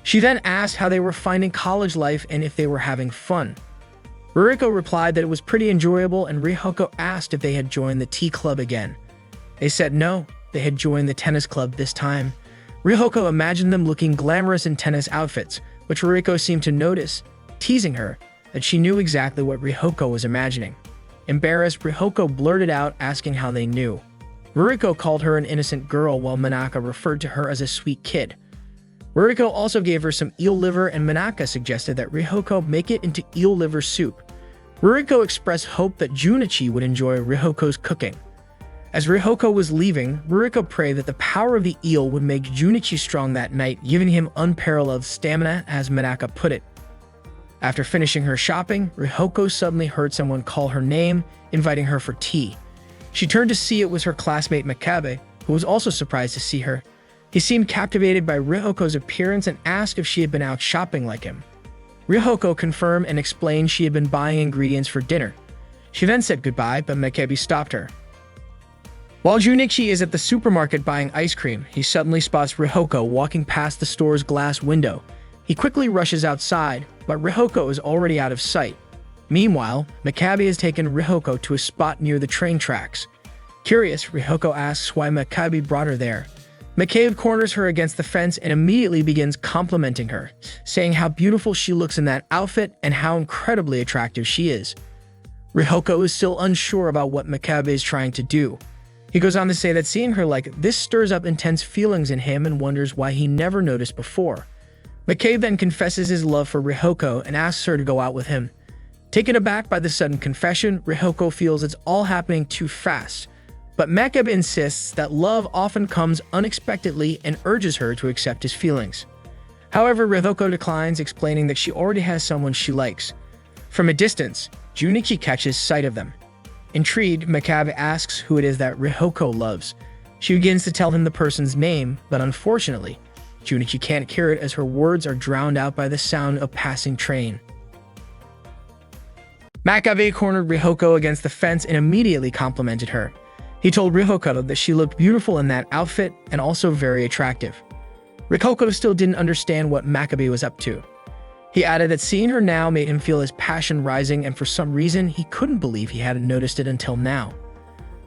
She then asked how they were finding college life and if they were having fun. Ruriko replied that it was pretty enjoyable, and Ryuhoko asked if they had joined the tea club again. They said no, they had joined the tennis club this time. Ryuhoko imagined them looking glamorous in tennis outfits, which Ruriko seemed to notice, teasing her that she knew exactly what Ryuhoko was imagining. Embarrassed, Ryuhoko blurted out, asking how they knew. Ruriko called her an innocent girl, while Manaka referred to her as a sweet kid. Ruriko also gave her some eel liver, and Manaka suggested that Ryuhoko make it into eel liver soup. Ruriko expressed hope that Junichi would enjoy Ryuhoko's cooking. As Ryuhoko was leaving, Ruriko prayed that the power of the eel would make Junichi strong that night, giving him unparalleled stamina, as Manaka put it. After finishing her shopping, Ryuhoko suddenly heard someone call her name, inviting her for tea. She turned to see it was her classmate Makabe, who was also surprised to see her. He seemed captivated by Ryuhoko's appearance and asked if she had been out shopping like him. Ryuhoko confirmed and explained she had been buying ingredients for dinner. She then said goodbye, but Makabe stopped her. While Junichi is at the supermarket buying ice cream, he suddenly spots Ryuhoko walking past the store's glass window. He quickly rushes outside, but Ryuhoko is already out of sight. Meanwhile, Makabe has taken Ryuhoko to a spot near the train tracks. Curious, Ryuhoko asks why Makabe brought her there. Makabe corners her against the fence and immediately begins complimenting her, saying how beautiful she looks in that outfit and how incredibly attractive she is. Ryuhoko is still unsure about what Makabe is trying to do. He goes on to say that seeing her like this stirs up intense feelings in him and wonders why he never noticed before. McCabe then confesses his love for Rihoko and asks her to go out with him. Taken aback by the sudden confession, Rihoko feels it's all happening too fast. But Makabe insists that love often comes unexpectedly and urges her to accept his feelings. However, Rihoko declines, explaining that she already has someone she likes. From a distance, Junichi catches sight of them. Intrigued, Makabe asks who it is that Rihoko loves. She begins to tell him the person's name, but unfortunately, Junichi can't hear it as her words are drowned out by the sound of a passing train. Makabe cornered Rihoko against the fence and immediately complimented her. He told Rihoko that she looked beautiful in that outfit and also very attractive. Rihoko still didn't understand what Makabe was up to. He added that seeing her now made him feel his passion rising, and for some reason he couldn't believe he hadn't noticed it until now.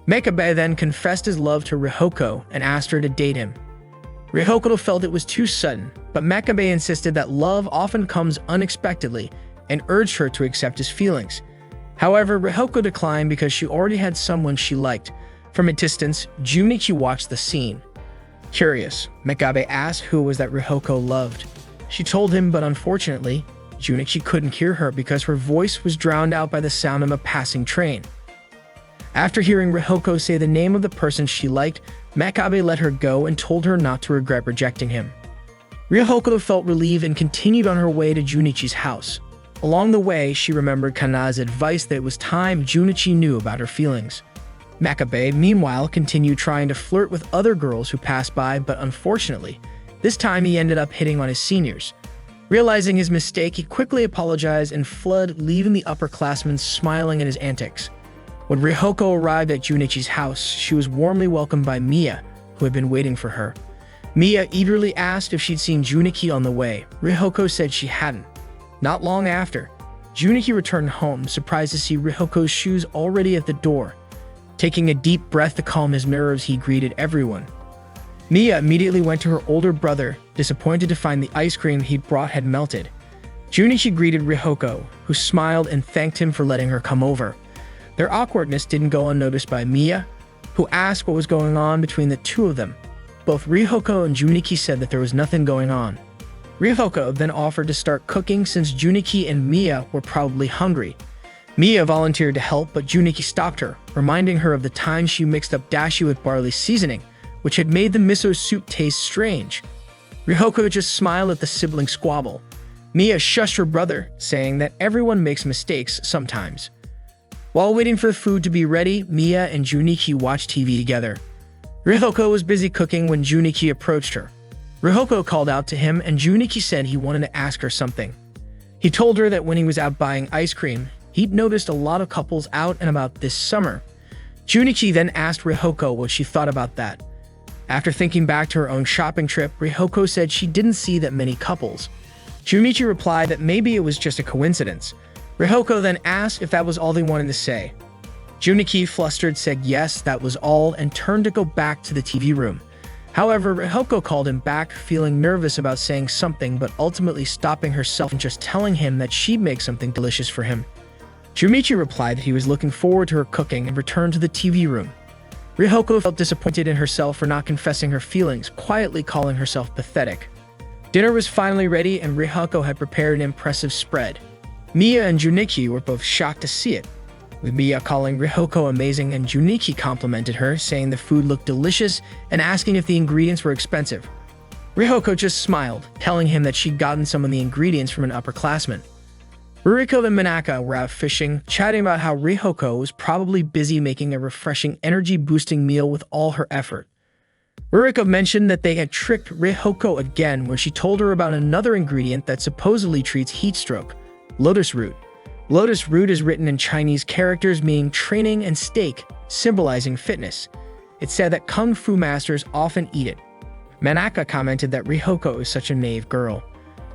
Makabe then confessed his love to Rihoko and asked her to date him. Rihoko felt it was too sudden, but Makabe insisted that love often comes unexpectedly and urged her to accept his feelings. However, Rihoko declined because she already had someone she liked. From a distance, Junichi watched the scene. Curious, Makabe asked who it was that Rihoko loved. She told him, but unfortunately, Junichi couldn't hear her because her voice was drowned out by the sound of a passing train. After hearing Rihoko say the name of the person she liked, Makabe let her go and told her not to regret rejecting him. Rihoko felt relieved and continued on her way to Junichi's house. Along the way, she remembered Kana's advice that it was time Junichi knew about her feelings. Makabe, meanwhile, continued trying to flirt with other girls who passed by, but unfortunately, this time he ended up hitting on his seniors. Realizing his mistake, he quickly apologized and fled, leaving the upperclassmen smiling at his antics. When Rihoko arrived at Junichi's house, she was warmly welcomed by Miya, who had been waiting for her. Miya eagerly asked if she'd seen Junichi on the way. Rihoko said she hadn't. Not long after, Junichi returned home, surprised to see Rihoko's shoes already at the door. Taking a deep breath to calm his nerves, he greeted everyone. Miya immediately went to her older brother, disappointed to find the ice cream he'd brought had melted. Junichi greeted Rihoko, who smiled and thanked him for letting her come over. Their awkwardness didn't go unnoticed by Miya, who asked what was going on between the two of them. Both Rihoko and Junichi said that there was nothing going on. Rihoko then offered to start cooking since Junichi and Miya were probably hungry. Miya volunteered to help, but Junichi stopped her, reminding her of the time she mixed up dashi with barley seasoning, which had made the miso soup taste strange. Rihoko just smiled at the sibling squabble. Miya shushed her brother, saying that everyone makes mistakes sometimes. While waiting for the food to be ready, Miya and Junichi watched TV together. Rihoko was busy cooking when Junichi approached her. Rihoko called out to him, and Junichi said he wanted to ask her something. He told her that when he was out buying ice cream, he'd noticed a lot of couples out and about this summer. Junichi then asked Rihoko what she thought about that. After thinking back to her own shopping trip, Rihoko said she didn't see that many couples. Junichi replied that maybe it was just a coincidence. Rihoko then asked if that was all they wanted to say. Junichi, flustered, said yes, that was all, and turned to go back to the TV room. However, Rihoko called him back, feeling nervous about saying something, but ultimately stopping herself and just telling him that she'd make something delicious for him. Junichi replied that he was looking forward to her cooking and returned to the TV room. Rihoko felt disappointed in herself for not confessing her feelings, quietly calling herself pathetic. Dinner was finally ready, and Rihoko had prepared an impressive spread. Miya and Junichi were both shocked to see it, with Miya calling Rihoko amazing and Junichi complimented her, saying the food looked delicious and asking if the ingredients were expensive. Rihoko just smiled, telling him that she'd gotten some of the ingredients from an upperclassman. Ruriko and Minaka were out fishing, chatting about how Rihoko was probably busy making a refreshing, energy-boosting meal with all her effort. Ruriko mentioned that they had tricked Rihoko again when she told her about another ingredient that supposedly treats heat stroke, lotus root. Lotus root is written in Chinese characters meaning training and steak, symbolizing fitness. It said that kung fu masters often eat it. Minaka commented that Rihoko is such a naive girl.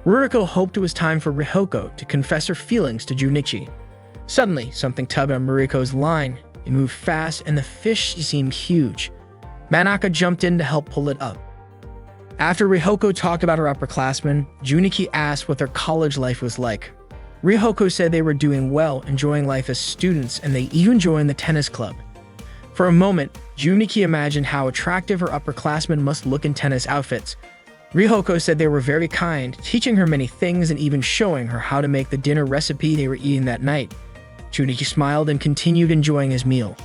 Ruriko hoped it was time for Rihoko to confess her feelings to Junichi. Suddenly, something tugged on Ruriko's line. It moved fast, and the fish seemed huge. Minaka jumped in to help pull it up. After Rihoko talked about her upperclassmen, Junichi asked what their college life was like. Rihoko said they were doing well, enjoying life as students, and they even joined the tennis club. For a moment, Junichi imagined how attractive her upperclassmen must look in tennis outfits. Rihoko said they were very kind, teaching her many things and even showing her how to make the dinner recipe they were eating that night. Junichi smiled and continued enjoying his meal.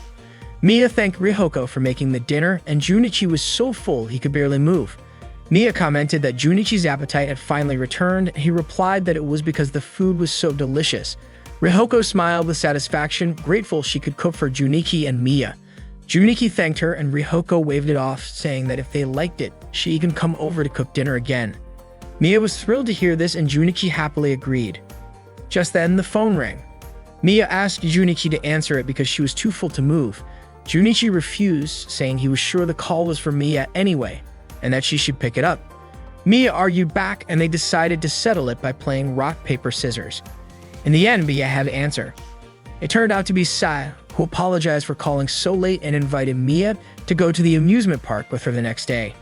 Mia thanked Rihoko for making the dinner, and Junichi was so full he could barely move. Mia commented that Junichi's appetite had finally returned, and he replied that it was because the food was so delicious. Rihoko smiled with satisfaction, grateful she could cook for Junichi and Mia. Junichi thanked her, and Rihoko waved it off, saying that if they liked it, she can come over to cook dinner again. Mia was thrilled to hear this, and Junichi happily agreed. Just then, the phone rang. Mia asked Junichi to answer it because she was too full to move. Junichi refused, saying he was sure the call was for Mia anyway, and that she should pick it up. Mia argued back, and they decided to settle it by playing rock, paper, scissors. In the end, Mia had to answer. It turned out to be Sai, who apologized for calling so late and invited Mia to go to the amusement park with her the next day.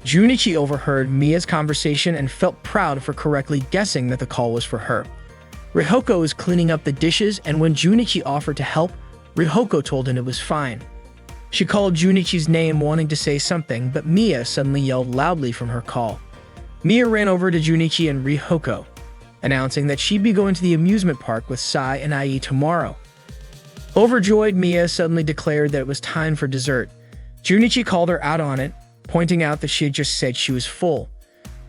Junichi overheard Mia's conversation and felt proud for correctly guessing that the call was for her. Rihoko was cleaning up the dishes, and when Junichi offered to help, Rihoko told him it was fine. She called Junichi's name, wanting to say something, but Mia suddenly yelled loudly from her call. Mia ran over to Junichi and Rihoko, announcing that she'd be going to the amusement park with Sai and Ai tomorrow. Overjoyed, Mia suddenly declared that it was time for dessert. Junichi called her out on it, pointing out that she had just said she was full.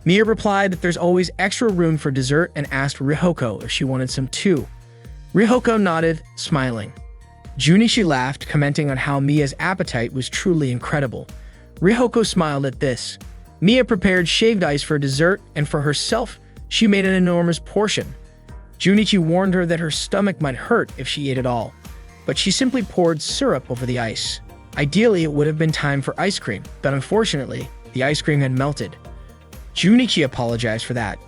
Mia replied that there's always extra room for dessert and asked Rihoko if she wanted some too. Rihoko nodded, smiling. Junichi laughed, commenting on how Mia's appetite was truly incredible. Rihoko smiled at this. Mia prepared shaved ice for dessert, and for herself, she made an enormous portion. Junichi warned her that her stomach might hurt if she ate it all, but she simply poured syrup over the ice. Ideally, it would have been time for ice cream, but unfortunately, the ice cream had melted. Junichi apologized for that.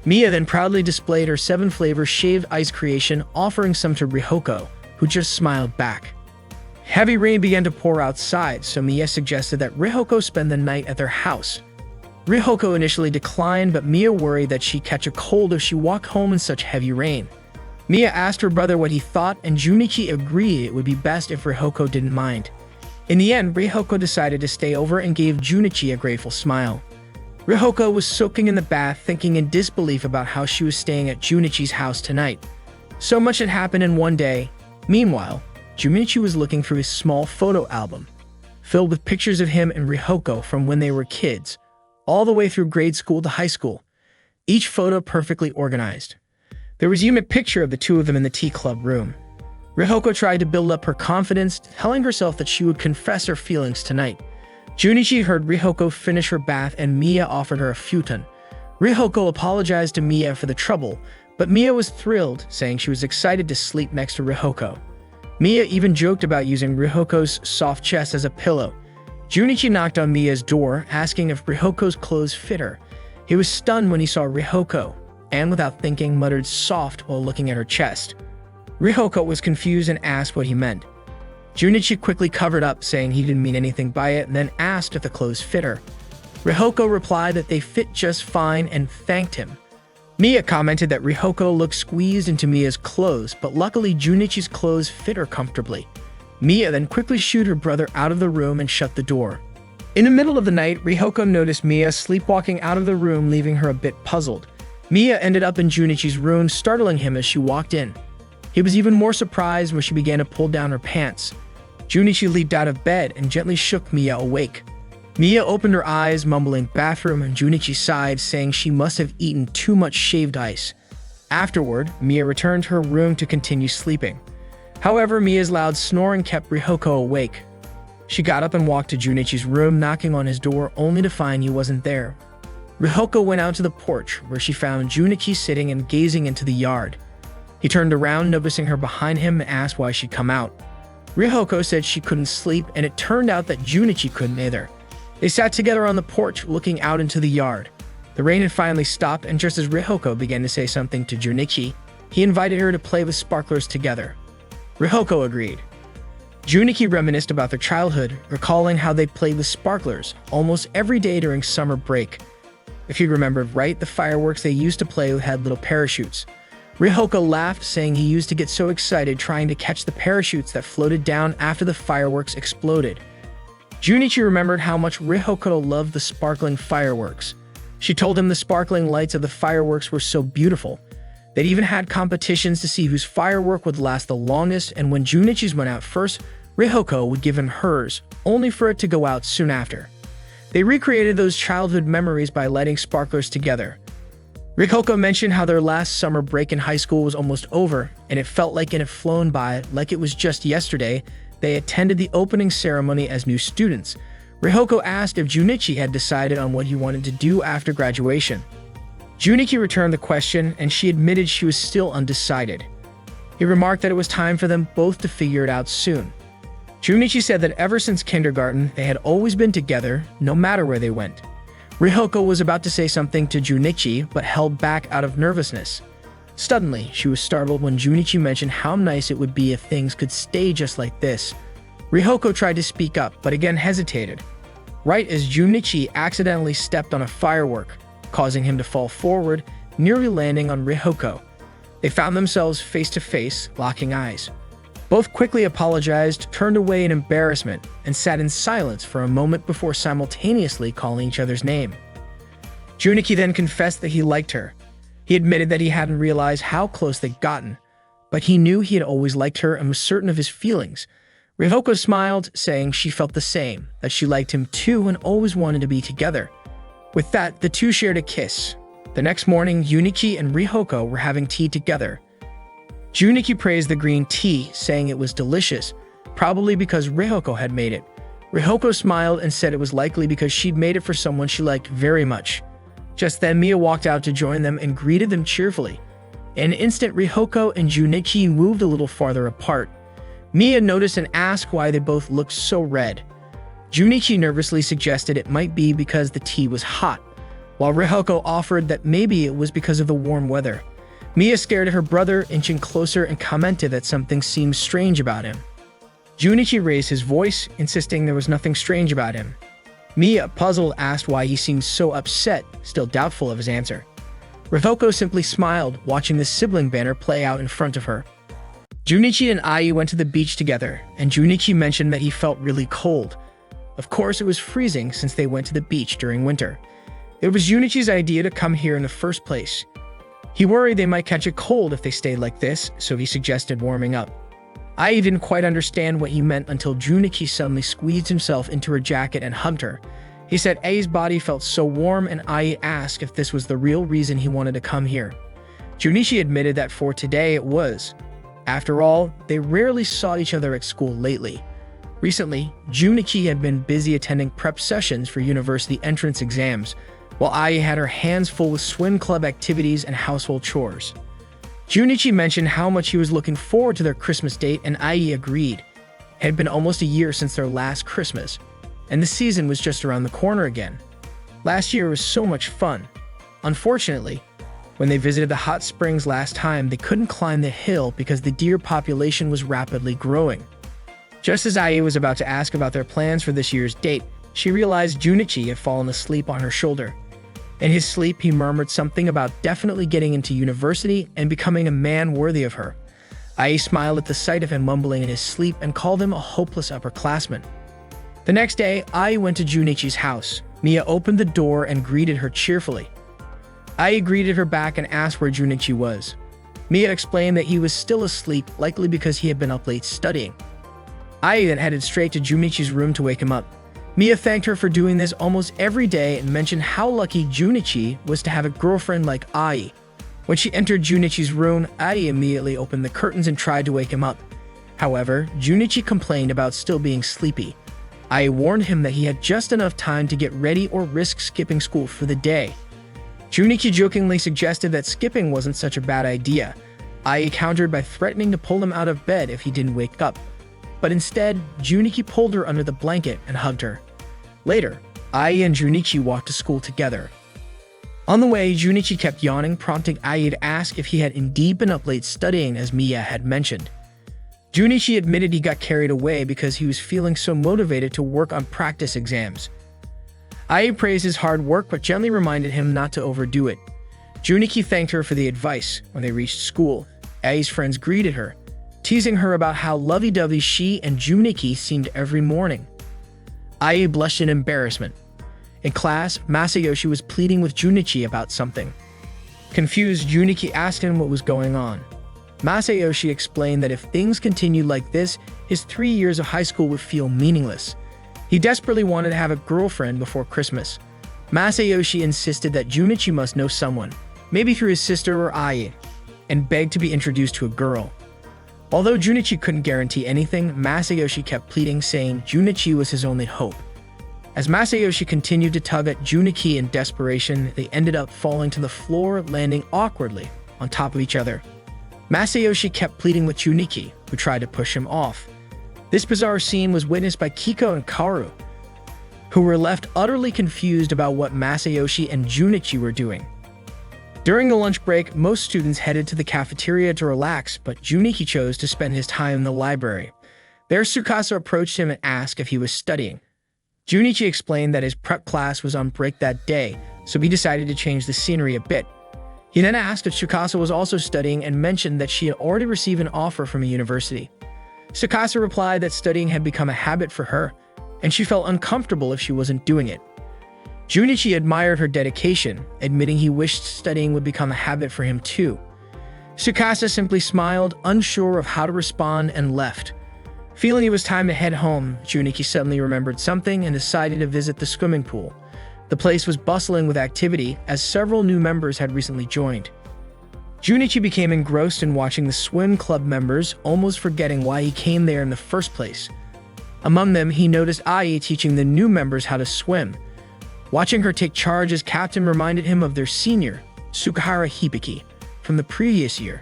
Mia then proudly displayed her 7-flavor shaved ice creation, offering some to Rihoko, who just smiled back. Heavy rain began to pour outside, so Mia suggested that Rihoko spend the night at their house. Rihoko initially declined, but Mia worried that she'd catch a cold if she walked home in such heavy rain. Mia asked her brother what he thought, and Junichi agreed it would be best if Rihoko didn't mind. In the end, Rihoko decided to stay over and gave Junichi a grateful smile. Rihoko was soaking in the bath, thinking in disbelief about how she was staying at Junichi's house tonight. So much had happened in one day. Meanwhile, Junichi was looking through his small photo album, filled with pictures of him and Rihoko from when they were kids, all the way through grade school to high school, each photo perfectly organized. There was even a picture of the two of them in the tea club room. Rihoko tried to build up her confidence, telling herself that she would confess her feelings tonight. Junichi heard Rihoko finish her bath, and Mia offered her a futon. Rihoko apologized to Mia for the trouble, but Mia was thrilled, saying she was excited to sleep next to Rihoko. Mia even joked about using Rihoko's soft chest as a pillow. Junichi knocked on Mia's door, asking if Rihoko's clothes fit her. He was stunned when he saw Rihoko, and without thinking, muttered soft while looking at her chest. Rihoko was confused and asked what he meant. Junichi quickly covered up, saying he didn't mean anything by it, and then asked if the clothes fit her. Rihoko replied that they fit just fine and thanked him. Mia commented that Rihoko looked squeezed into Mia's clothes, but luckily Junichi's clothes fit her comfortably. Mia then quickly shooed her brother out of the room and shut the door. In the middle of the night, Rihoko noticed Mia sleepwalking out of the room, leaving her a bit puzzled. Mia ended up in Junichi's room, startling him as she walked in. He was even more surprised when she began to pull down her pants. Junichi leaped out of bed and gently shook Mia awake. Mia opened her eyes, mumbling bathroom, and Junichi sighed, saying she must have eaten too much shaved ice. Afterward, Mia returned to her room to continue sleeping. However, Mia's loud snoring kept Rihoko awake. She got up and walked to Junichi's room, knocking on his door only to find he wasn't there. Rihoko went out to the porch, where she found Junichi sitting and gazing into the yard. He turned around, noticing her behind him, and asked why she'd come out. Rihoko said she couldn't sleep, and it turned out that Junichi couldn't either. They sat together on the porch, looking out into the yard. The rain had finally stopped, and just as Rihoko began to say something to Junichi, he invited her to play with sparklers together. Rihoko agreed. Junichi reminisced about their childhood, recalling how they played with sparklers almost every day during summer break. If you remembered right, the fireworks they used to play with had little parachutes. Rihoko laughed, saying he used to get so excited trying to catch the parachutes that floated down after the fireworks exploded. Junichi remembered how much Rihoko loved the sparkling fireworks. She told him the sparkling lights of the fireworks were so beautiful. They'd even had competitions to see whose firework would last the longest, and when Junichi's went out first, Rihoko would give him hers, only for it to go out soon after. They recreated those childhood memories by lighting sparklers together. Rihoko mentioned how their last summer break in high school was almost over, and it felt like it had flown by, like it was just yesterday. They attended the opening ceremony as new students. Rihoko asked if Junichi had decided on what he wanted to do after graduation. Junichi returned the question, and she admitted she was still undecided. He remarked that it was time for them both to figure it out soon. Junichi said that ever since kindergarten, they had always been together, no matter where they went. Rihoko was about to say something to Junichi, but held back out of nervousness. Suddenly, she was startled when Junichi mentioned how nice it would be if things could stay just like this. Rihoko tried to speak up, but again hesitated. Right as Junichi accidentally stepped on a firework, causing him to fall forward, nearly landing on Rihoko. They found themselves face to face, locking eyes. Both quickly apologized, turned away in embarrassment, and sat in silence for a moment before simultaneously calling each other's name. Junichi then confessed that he liked her. He admitted that he hadn't realized how close they'd gotten, but he knew he had always liked her and was certain of his feelings. Rihoko smiled, saying she felt the same, that she liked him too and always wanted to be together. With that, the two shared a kiss. The next morning, Junichi and Rihoko were having tea together. Junichi praised the green tea, saying it was delicious, probably because Rihoko had made it. Rihoko smiled and said it was likely because she'd made it for someone she liked very much. Just then, Mia walked out to join them and greeted them cheerfully. In an instant, Rihoko and Junichi moved a little farther apart. Mia noticed and asked why they both looked so red. Junichi nervously suggested it might be because the tea was hot, while Rihoko offered that maybe it was because of the warm weather. Mia stared at her brother, inching closer, and commented that something seemed strange about him. Junichi raised his voice, insisting there was nothing strange about him. Mia, puzzled, asked why he seemed so upset, still doubtful of his answer. Rihoko simply smiled, watching the sibling banner play out in front of her. Junichi and Ai went to the beach together, and Junichi mentioned that he felt really cold. Of course, it was freezing since they went to the beach during winter. It was Junichi's idea to come here in the first place. He worried they might catch a cold if they stayed like this, so he suggested warming up. Ai didn't quite understand what he meant until Junichi suddenly squeezed himself into her jacket and hugged her. He said Ai's body felt so warm, and Ai asked if this was the real reason he wanted to come here. Junichi admitted that for today it was. After all, they rarely saw each other at school lately. Recently, Junichi had been busy attending prep sessions for university entrance exams, while Ai had her hands full with swim club activities and household chores. Junichi mentioned how much he was looking forward to their Christmas date, and Ai agreed. It had been almost a year since their last Christmas, and the season was just around the corner again. Last year was so much fun. Unfortunately, when they visited the hot springs last time, they couldn't climb the hill because the deer population was rapidly growing. Just as Ai was about to ask about their plans for this year's date, she realized Junichi had fallen asleep on her shoulder. In his sleep, he murmured something about definitely getting into university and becoming a man worthy of her. Ai smiled at the sight of him mumbling in his sleep and called him a hopeless upperclassman. The next day, Ai went to Junichi's house. Mia opened the door and greeted her cheerfully. Ai greeted her back and asked where Junichi was. Mia explained that he was still asleep, likely because he had been up late studying. Ai then headed straight to Junichi's room to wake him up. Mia thanked her for doing this almost every day and mentioned how lucky Junichi was to have a girlfriend like Ai. When she entered Junichi's room, Ai immediately opened the curtains and tried to wake him up. However, Junichi complained about still being sleepy. Ai warned him that he had just enough time to get ready or risk skipping school for the day. Junichi jokingly suggested that skipping wasn't such a bad idea. Ai countered by threatening to pull him out of bed if he didn't wake up. But instead, Junichi pulled her under the blanket and hugged her. Later, Ai and Junichi walked to school together. On the way, Junichi kept yawning, prompting Ai to ask if he had indeed been up late studying as Mia had mentioned. Junichi admitted he got carried away because he was feeling so motivated to work on practice exams. Ai praised his hard work but gently reminded him not to overdo it. Junichi thanked her for the advice. When they reached school, Ai's friends greeted her, teasing her about how lovey-dovey she and Junichi seemed every morning. Ai blushed in embarrassment. In class, Masayoshi was pleading with Junichi about something. Confused, Junichi asked him what was going on. Masayoshi explained that if things continued like this, his 3 years of high school would feel meaningless. He desperately wanted to have a girlfriend before Christmas. Masayoshi insisted that Junichi must know someone, maybe through his sister or Ai, and begged to be introduced to a girl. Although Junichi couldn't guarantee anything, Masayoshi kept pleading, saying Junichi was his only hope. As Masayoshi continued to tug at Junichi in desperation, they ended up falling to the floor, landing awkwardly on top of each other. Masayoshi kept pleading with Junichi, who tried to push him off. This bizarre scene was witnessed by Kiko and Kaoru, who were left utterly confused about what Masayoshi and Junichi were doing. During the lunch break, most students headed to the cafeteria to relax, but Junichi chose to spend his time in the library. There, Tsukasa approached him and asked if he was studying. Junichi explained that his prep class was on break that day, so he decided to change the scenery a bit. He then asked if Tsukasa was also studying and mentioned that she had already received an offer from a university. Tsukasa replied that studying had become a habit for her, and she felt uncomfortable if she wasn't doing it. Junichi admired her dedication, admitting he wished studying would become a habit for him too. Tsukasa simply smiled, unsure of how to respond, and left. Feeling it was time to head home, Junichi suddenly remembered something and decided to visit the swimming pool. The place was bustling with activity, as several new members had recently joined. Junichi became engrossed in watching the swim club members, almost forgetting why he came there in the first place. Among them, he noticed Ai teaching the new members how to swim. Watching her take charge as captain reminded him of their senior, Sukahara Hibiki, from the previous year.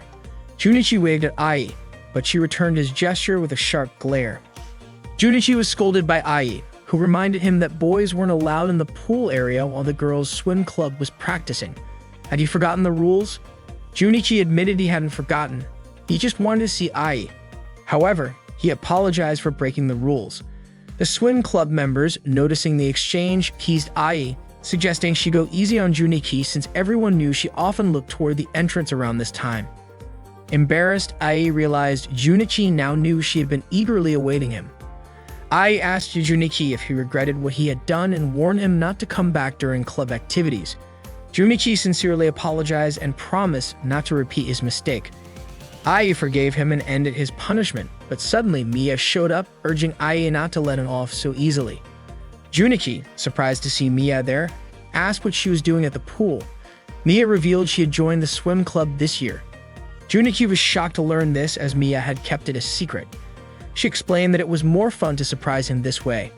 Junichi waved at Ai, but she returned his gesture with a sharp glare. Junichi was scolded by Ai, who reminded him that boys weren't allowed in the pool area while the girls' swim club was practicing. Had he forgotten the rules? Junichi admitted he hadn't forgotten. He just wanted to see Ai. However, he apologized for breaking the rules. The swim club members, noticing the exchange, teased Ai, suggesting she go easy on Junichi since everyone knew she often looked toward the entrance around this time. Embarrassed, Ai realized Junichi now knew she had been eagerly awaiting him. Ai asked Junichi if he regretted what he had done and warned him not to come back during club activities. Junichi sincerely apologized and promised not to repeat his mistake. Ai forgave him and ended his punishment, but suddenly Mia showed up, urging Ai not to let him off so easily. Junichi, surprised to see Mia there, asked what she was doing at the pool. Mia revealed she had joined the swim club this year. Junichi was shocked to learn this, as Mia had kept it a secret. She explained that it was more fun to surprise him this way.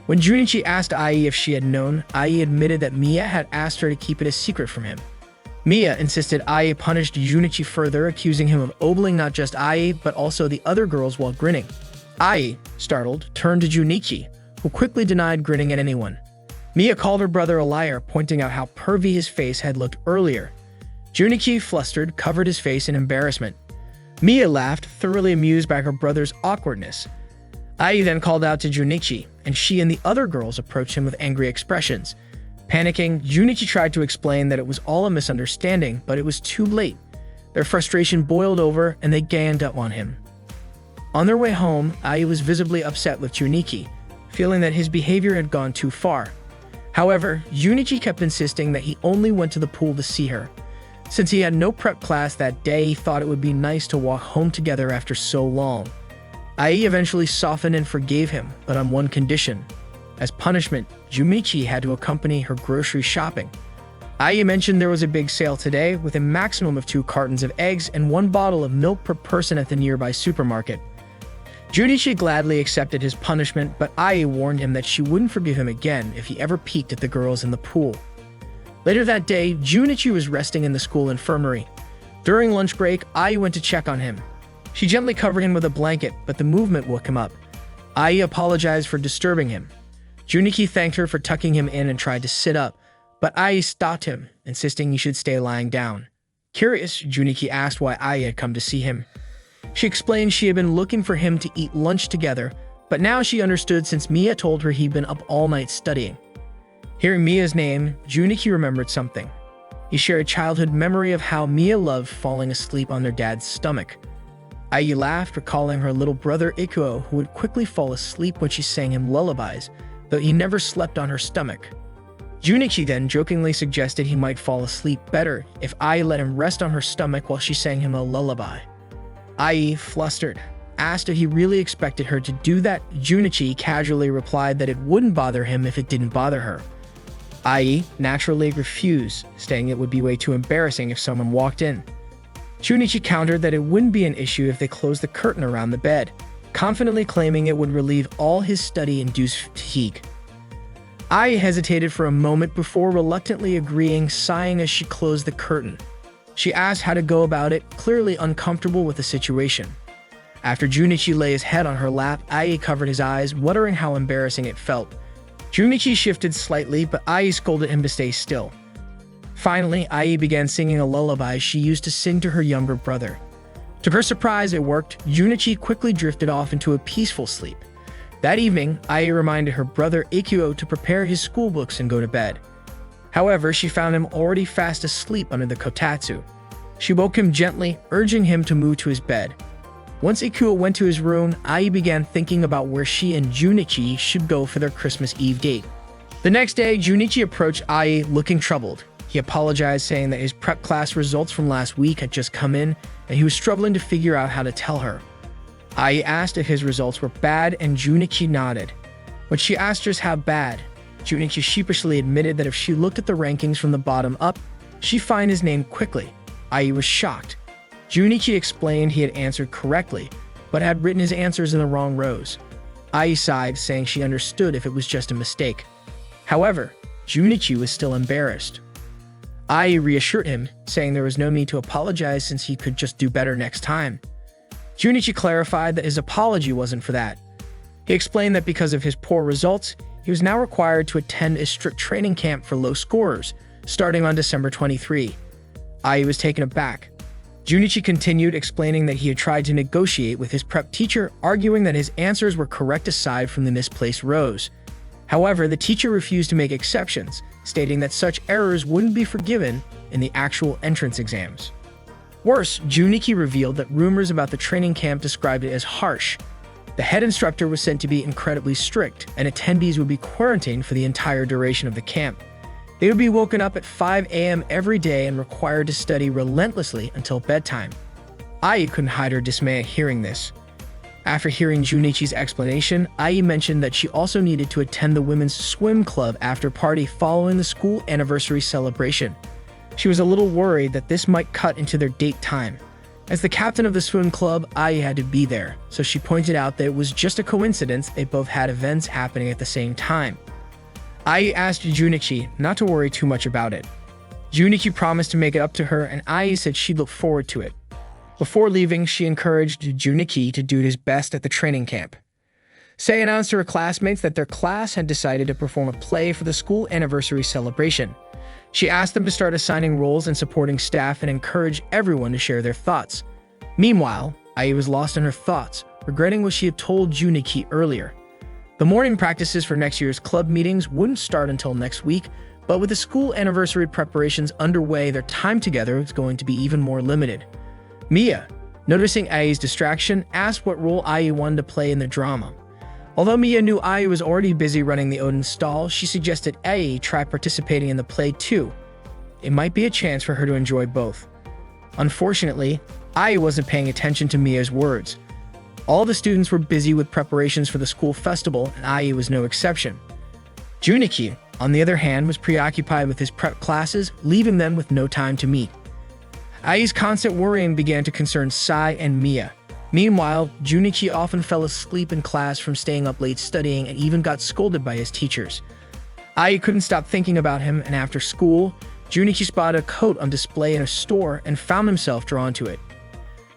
When Junichi asked Ai if she had known, Ai admitted that Mia had asked her to keep it a secret from him. Mia insisted Ai punished Junichi further, accusing him of ogling not just Ai, but also the other girls while grinning. Ai, startled, turned to Junichi, who quickly denied grinning at anyone. Mia called her brother a liar, pointing out how pervy his face had looked earlier. Junichi, flustered, covered his face in embarrassment. Mia laughed, thoroughly amused by her brother's awkwardness. Ai then called out to Junichi, and she and the other girls approached him with angry expressions. Panicking, Junichi tried to explain that it was all a misunderstanding, but it was too late. Their frustration boiled over, and they ganged up on him. On their way home, Ai was visibly upset with Junichi, feeling that his behavior had gone too far. However, Junichi kept insisting that he only went to the pool to see her. Since he had no prep class that day, he thought it would be nice to walk home together after so long. Ai eventually softened and forgave him, but on one condition. As punishment, Junichi had to accompany her grocery shopping. Ai mentioned there was a big sale today, with a maximum of 2 cartons of eggs and 1 bottle of milk per person at the nearby supermarket. Junichi gladly accepted his punishment, but Ai warned him that she wouldn't forgive him again if he ever peeked at the girls in the pool. Later that day, Junichi was resting in the school infirmary. During lunch break, Ai went to check on him. She gently covered him with a blanket, but the movement woke him up. Ai apologized for disturbing him. Junichi thanked her for tucking him in and tried to sit up, but Ai stopped him, insisting he should stay lying down. Curious, Junichi asked why Ai had come to see him. She explained she had been looking for him to eat lunch together, but now she understood since Mia told her he'd been up all night studying. Hearing Mia's name, Junichi remembered something. He shared a childhood memory of how Mia loved falling asleep on their dad's stomach. Ai laughed, recalling her little brother Ikuo, who would quickly fall asleep when she sang him lullabies, though he never slept on her stomach. Junichi then jokingly suggested he might fall asleep better if Ai let him rest on her stomach while she sang him a lullaby. Ai, flustered, asked if he really expected her to do that. Junichi casually replied that it wouldn't bother him if it didn't bother her. Ai naturally refused, saying it would be way too embarrassing if someone walked in. Junichi countered that it wouldn't be an issue if they closed the curtain around the bed, confidently claiming it would relieve all his study-induced fatigue. Ai hesitated for a moment before reluctantly agreeing, sighing as she closed the curtain. She asked how to go about it, clearly uncomfortable with the situation. After Junichi lay his head on her lap, Ai covered his eyes, muttering how embarrassing it felt. Junichi shifted slightly, but Ai scolded him to stay still. Finally, Ai began singing a lullaby she used to sing to her younger brother. To her surprise, it worked. Junichi quickly drifted off into a peaceful sleep. That evening, Ai reminded her brother Ikuo to prepare his school books and go to bed. However, she found him already fast asleep under the kotatsu. She woke him gently, urging him to move to his bed. Once Ikuo went to his room, Ai began thinking about where she and Junichi should go for their Christmas Eve date. The next day, Junichi approached Ai looking troubled. He apologized, saying that his prep class results from last week had just come in, and he was struggling to figure out how to tell her. Ai asked if his results were bad, and Junichi nodded. When she asked just how bad, Junichi sheepishly admitted that if she looked at the rankings from the bottom up, she'd find his name quickly. Ai was shocked. Junichi explained he had answered correctly, but had written his answers in the wrong rows. Ai sighed, saying she understood if it was just a mistake. However, Junichi was still embarrassed. Ai reassured him, saying there was no need to apologize since he could just do better next time. Junichi clarified that his apology wasn't for that. He explained that because of his poor results, he was now required to attend a strict training camp for low scorers, starting on December 23. Ai was taken aback. Junichi continued, explaining that he had tried to negotiate with his prep teacher, arguing that his answers were correct aside from the misplaced rows. However, the teacher refused to make exceptions, stating that such errors wouldn't be forgiven in the actual entrance exams. Worse, Junichi revealed that rumors about the training camp described it as harsh. The head instructor was said to be incredibly strict, and attendees would be quarantined for the entire duration of the camp. They would be woken up at 5 a.m. every day and required to study relentlessly until bedtime. Ai couldn't hide her dismay at hearing this. After hearing Junichi's explanation, Ai mentioned that she also needed to attend the women's swim club after party following the school anniversary celebration. She was a little worried that this might cut into their date time. As the captain of the swim club, Ai had to be there, so she pointed out that it was just a coincidence they both had events happening at the same time. Ai asked Junichi not to worry too much about it. Junichi promised to make it up to her, and Ai said she'd look forward to it. Before leaving, she encouraged Junichi to do his best at the training camp. Sei announced to her classmates that their class had decided to perform a play for the school anniversary celebration. She asked them to start assigning roles and supporting staff and encourage everyone to share their thoughts. Meanwhile, Ai was lost in her thoughts, regretting what she had told Junichi earlier. The morning practices for next year's club meetings wouldn't start until next week, but with the school anniversary preparations underway, their time together was going to be even more limited. Mia, noticing Ai's distraction, asked what role Ai wanted to play in the drama. Although Mia knew Ai was already busy running the Odin stall, she suggested Ai try participating in the play too. It might be a chance for her to enjoy both. Unfortunately, Ai wasn't paying attention to Mia's words. All the students were busy with preparations for the school festival, and Ai was no exception. Junichi, on the other hand, was preoccupied with his prep classes, leaving them with no time to meet. Ai's constant worrying began to concern Sai and Mia. Meanwhile, Junichi often fell asleep in class from staying up late studying and even got scolded by his teachers. Ai couldn't stop thinking about him, and after school, Junichi spotted a coat on display in a store and found himself drawn to it.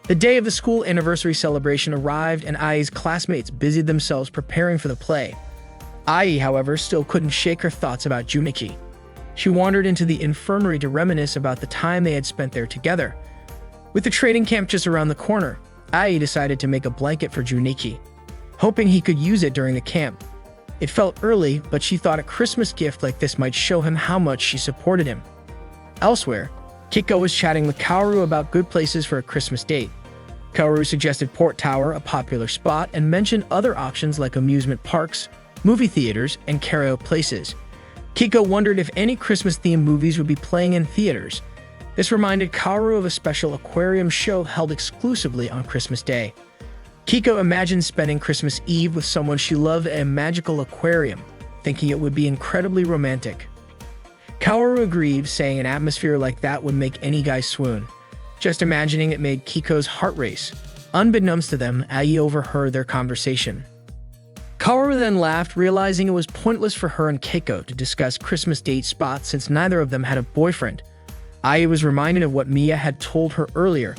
The day of the school anniversary celebration arrived, and Ai's classmates busied themselves preparing for the play. Ai, however, still couldn't shake her thoughts about Junichi. She wandered into the infirmary to reminisce about the time they had spent there together. With the training camp just around the corner, Ai decided to make a blanket for Junichi, hoping he could use it during the camp. It felt early, but she thought a Christmas gift like this might show him how much she supported him. Elsewhere, Kiko was chatting with Kaoru about good places for a Christmas date. Kaoru suggested Port Tower, a popular spot, and mentioned other options like amusement parks, movie theaters, and karaoke places. Kiko wondered if any Christmas-themed movies would be playing in theaters. This reminded Kaoru of a special aquarium show held exclusively on Christmas Day. Kiko imagined spending Christmas Eve with someone she loved at a magical aquarium, thinking it would be incredibly romantic. Kaoru agreed, saying an atmosphere like that would make any guy swoon. Just imagining it made Kiko's heart race. Unbeknownst to them, Ai overheard their conversation. Kaoru then laughed, realizing it was pointless for her and Keiko to discuss Christmas date spots since neither of them had a boyfriend. Ai was reminded of what Mia had told her earlier,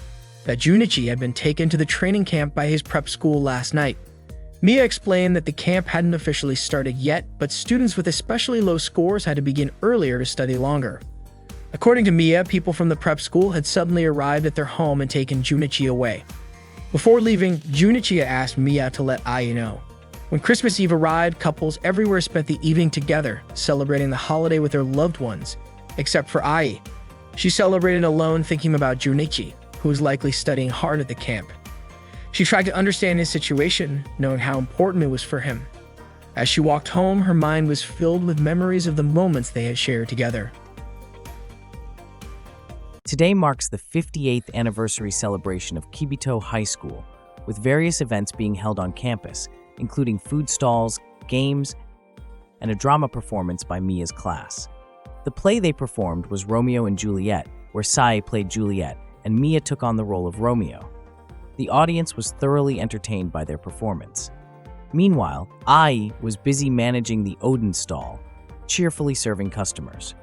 that Junichi had been taken to the training camp by his prep school last night. Mia explained that the camp hadn't officially started yet, but students with especially low scores had to begin earlier to study longer. According to Mia, people from the prep school had suddenly arrived at their home and taken Junichi away. Before leaving, Junichi asked Mia to let Ai know. When Christmas Eve arrived, couples everywhere spent the evening together, celebrating the holiday with their loved ones, except for Ai. She celebrated alone, thinking about Junichi, who was likely studying hard at the camp. She tried to understand his situation, knowing how important it was for him. As she walked home, her mind was filled with memories of the moments they had shared together. Today marks the 58th anniversary celebration of Kibito High School, with various events being held on campus, including food stalls, games, and a drama performance by Mia's class. The play they performed was Romeo and Juliet, where Sae played Juliet and Mia took on the role of Romeo. The audience was thoroughly entertained by their performance. Meanwhile, Ai was busy managing the Odin stall, cheerfully serving customers.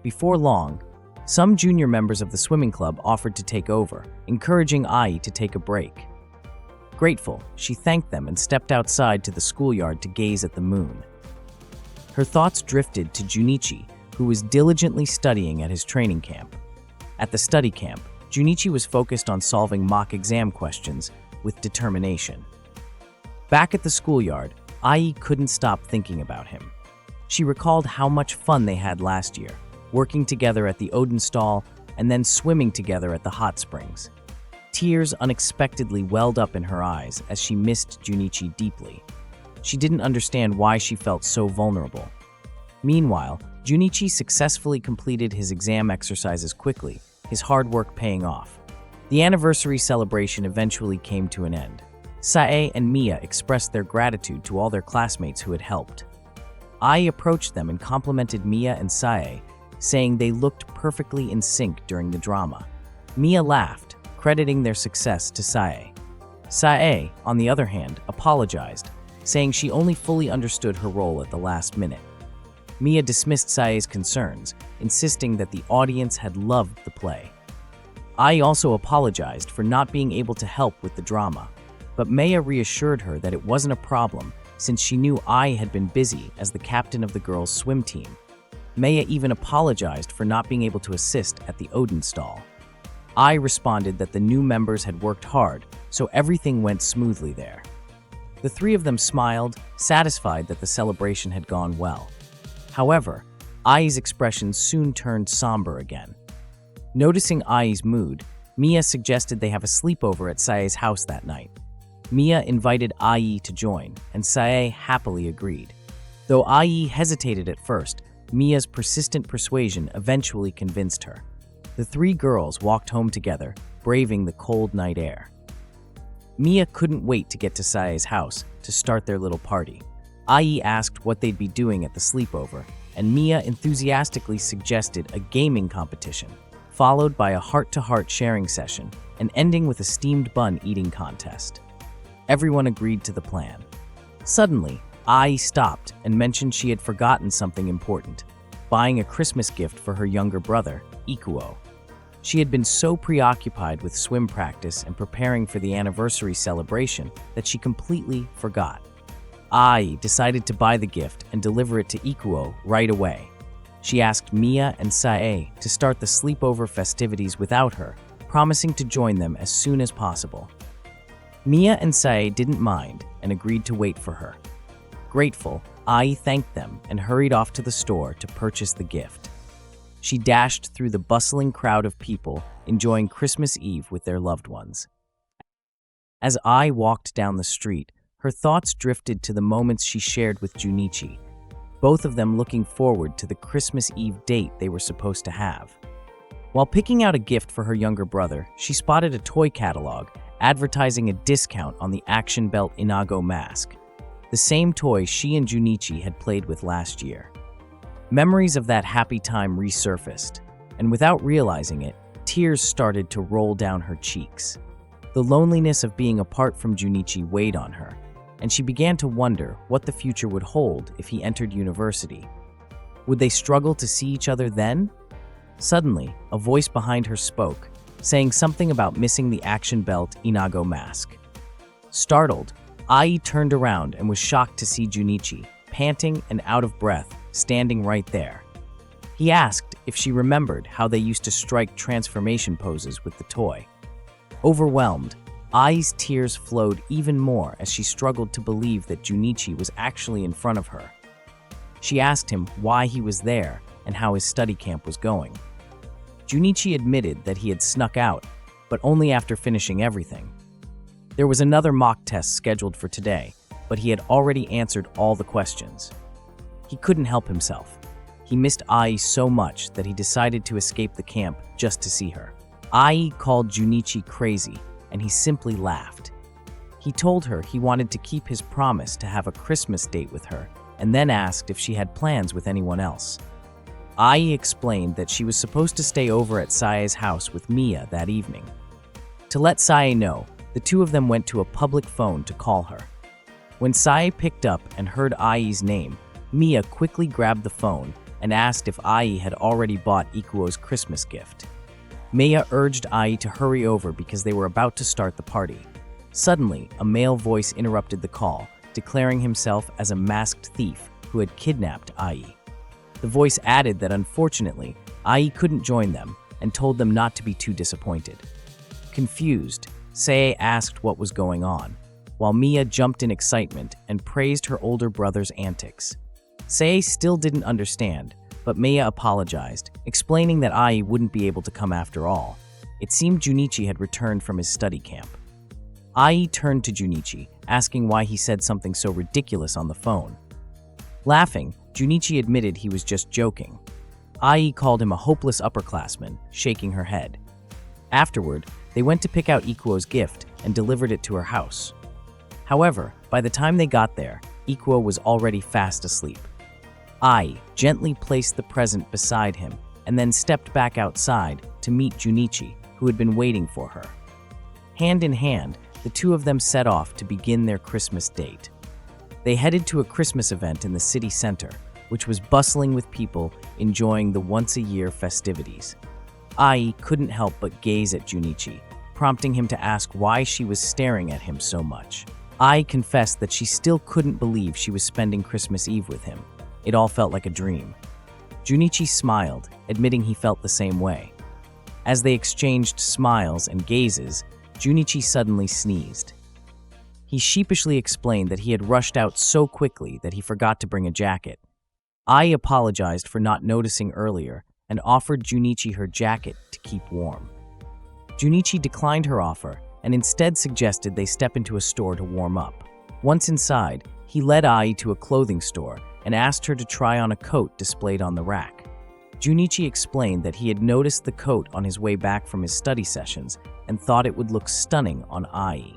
Before long, some junior members of the swimming club offered to take over, encouraging Ai to take a break. Grateful, she thanked them and stepped outside to the schoolyard to gaze at the moon. Her thoughts drifted to Junichi, who was diligently studying at his training camp. At the study camp, Junichi was focused on solving mock exam questions with determination. Back at the schoolyard, Ai couldn't stop thinking about him. She recalled how much fun they had last year, working together at the Odin stall and then swimming together at the hot springs. Tears unexpectedly welled up in her eyes as she missed Junichi deeply. She didn't understand why she felt so vulnerable. Meanwhile, Junichi successfully completed his exam exercises quickly, his hard work paying off. The anniversary celebration eventually came to an end. Sae and Mia expressed their gratitude to all their classmates who had helped. Ai approached them and complimented Mia and Sae, saying they looked perfectly in sync during the drama. Mia laughed, crediting their success to Sae. Sae, on the other hand, apologized, saying she only fully understood her role at the last minute. Mia dismissed Sae's concerns, insisting that the audience had loved the play. Ai also apologized for not being able to help with the drama, but Maya reassured her that it wasn't a problem since she knew Ai had been busy as the captain of the girls' swim team. Maya even apologized for not being able to assist at the Odin stall. Ai responded that the new members had worked hard, so everything went smoothly there. The three of them smiled, satisfied that the celebration had gone well. However, Ai's expression soon turned somber again. Noticing Ai's mood, Mia suggested they have a sleepover at Sae's house that night. Mia invited Ai to join, and Sae happily agreed. Though Ai hesitated at first, Mia's persistent persuasion eventually convinced her. The three girls walked home together, braving the cold night air. Mia couldn't wait to get to Sae's house to start their little party. Ai asked what they'd be doing at the sleepover, and Mia enthusiastically suggested a gaming competition, followed by a heart-to-heart sharing session, and ending with a steamed bun eating contest. Everyone agreed to the plan. Suddenly, Ai stopped and mentioned she had forgotten something important, buying a Christmas gift for her younger brother, Ikuo. She had been so preoccupied with swim practice and preparing for the anniversary celebration that she completely forgot. Ai decided to buy the gift and deliver it to Ikuo right away. She asked Mia and Sae to start the sleepover festivities without her, promising to join them as soon as possible. Mia and Sae didn't mind and agreed to wait for her. Grateful, Ai thanked them and hurried off to the store to purchase the gift. She dashed through the bustling crowd of people enjoying Christmas Eve with their loved ones. As Ai walked down the street, her thoughts drifted to the moments she shared with Junichi. both of them looking forward to the Christmas Eve date they were supposed to have. While picking out a gift for her younger brother, she spotted a toy catalog advertising a discount on the action belt Inago mask, the same toy she and Junichi had played with last year. Memories of that happy time resurfaced, and without realizing it, tears started to roll down her cheeks. The loneliness of being apart from Junichi weighed on her, and she began to wonder what the future would hold if he entered university. Would they struggle to see each other then? Suddenly, a voice behind her spoke, saying something about missing the action belt Inago mask. Startled, Ai turned around and was shocked to see Junichi, panting and out of breath, standing right there. He asked if she remembered how they used to strike transformation poses with the toy. Overwhelmed, Ai's tears flowed even more as she struggled to believe that Junichi was actually in front of her. She asked him why he was there and how his study camp was going. Junichi admitted that he had snuck out, but only after finishing everything. There was another mock test scheduled for today, but he had already answered all the questions. He couldn't help himself. He missed Ai so much that he decided to escape the camp just to see her. Ai called Junichi crazy, and he simply laughed. He told her he wanted to keep his promise to have a Christmas date with her, and then asked if she had plans with anyone else. Ai explained that she was supposed to stay over at Sae's house with Mia that evening. To let Sae know, the two of them went to a public phone to call her. When Sae picked up and heard Ai's name, Mia quickly grabbed the phone and asked if Ai had already bought Ikuo's Christmas gift. Mia urged Ai to hurry over because they were about to start the party. Suddenly, a male voice interrupted the call, declaring himself as a masked thief who had kidnapped Ai. The voice added that unfortunately, Ai couldn't join them and told them not to be too disappointed. Confused, Sae asked what was going on, while Mia jumped in excitement and praised her older brother's antics. Sae still didn't understand, but Mia apologized, explaining that Ai wouldn't be able to come after all. It seemed Junichi had returned from his study camp. Ai turned to Junichi, asking why he said something so ridiculous on the phone. Laughing, Junichi admitted he was just joking. Ai called him a hopeless upperclassman, shaking her head. Afterward, they went to pick out Ikuo's gift and delivered it to her house. However, by the time they got there, Ikuo was already fast asleep. Ai gently placed the present beside him and then stepped back outside to meet Junichi, who had been waiting for her. Hand in hand, the two of them set off to begin their Christmas date. They headed to a Christmas event in the city center, which was bustling with people enjoying the once-a-year festivities. Ai couldn't help but gaze at Junichi, prompting him to ask why she was staring at him so much. Ai confessed that she still couldn't believe she was spending Christmas Eve with him. It all felt like a dream. Junichi smiled, admitting he felt the same way. As they exchanged smiles and gazes, Junichi suddenly sneezed. He sheepishly explained that he had rushed out so quickly that he forgot to bring a jacket. Ai apologized for not noticing earlier and offered Junichi her jacket to keep warm. Junichi declined her offer and instead suggested they step into a store to warm up. Once inside, he led Ai to a clothing store and asked her to try on a coat displayed on the rack. Junichi explained that he had noticed the coat on his way back from his study sessions and thought it would look stunning on Ai.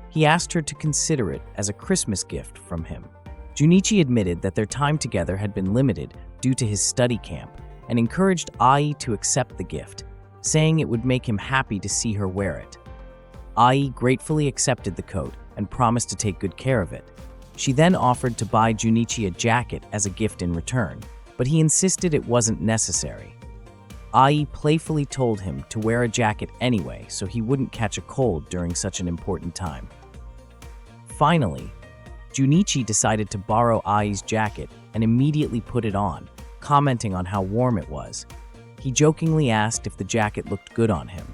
He asked her to consider it as a Christmas gift from him. Junichi admitted that their time together had been limited due to his study camp and encouraged Ai to accept the gift, saying it would make him happy to see her wear it. Ai gratefully accepted the coat and promised to take good care of it. She then offered to buy Junichi a jacket as a gift in return, but he insisted it wasn't necessary. Ai playfully told him to wear a jacket anyway so he wouldn't catch a cold during such an important time. Finally, Junichi decided to borrow Ai's jacket and immediately put it on, commenting on how warm it was. He jokingly asked if the jacket looked good on him.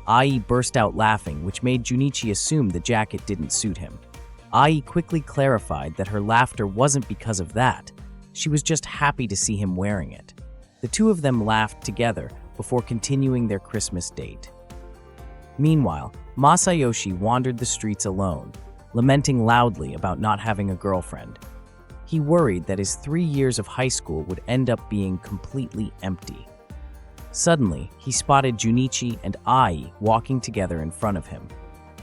Ai burst out laughing, which made Junichi assume the jacket didn't suit him. Ai quickly clarified that her laughter wasn't because of that. She was just happy to see him wearing it. The two of them laughed together before continuing their Christmas date. Meanwhile, Masayoshi wandered the streets alone, lamenting loudly about not having a girlfriend. He worried that his 3 years of high school would end up being completely empty. Suddenly, he spotted Junichi and Ai walking together in front of him.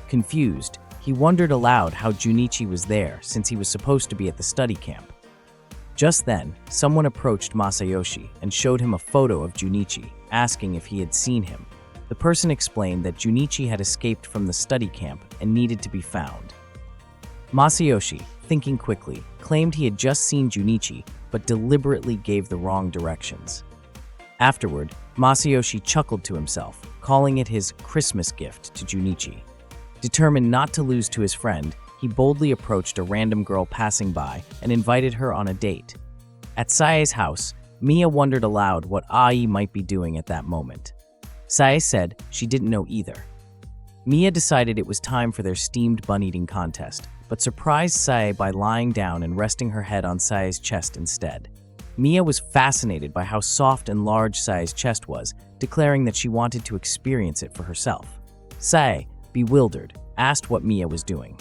Confused, he wondered aloud how Junichi was there since he was supposed to be at the study camp. Just then, someone approached Masayoshi and showed him a photo of Junichi, asking if he had seen him. The person explained that Junichi had escaped from the study camp and needed to be found. Masayoshi, thinking quickly, claimed he had just seen Junichi but deliberately gave the wrong directions. Afterward, Masayoshi chuckled to himself, calling it his Christmas gift to Junichi. Determined not to lose to his friend, he boldly approached a random girl passing by and invited her on a date. At Sae's house, Mia wondered aloud what Ai might be doing at that moment. Sae said she didn't know either. Mia decided it was time for their steamed bun-eating contest, but surprised Sae by lying down and resting her head on Sae's chest instead. Mia was fascinated by how soft and large Sae's chest was, declaring that she wanted to experience it for herself. Sae, bewildered, asked what Mia was doing.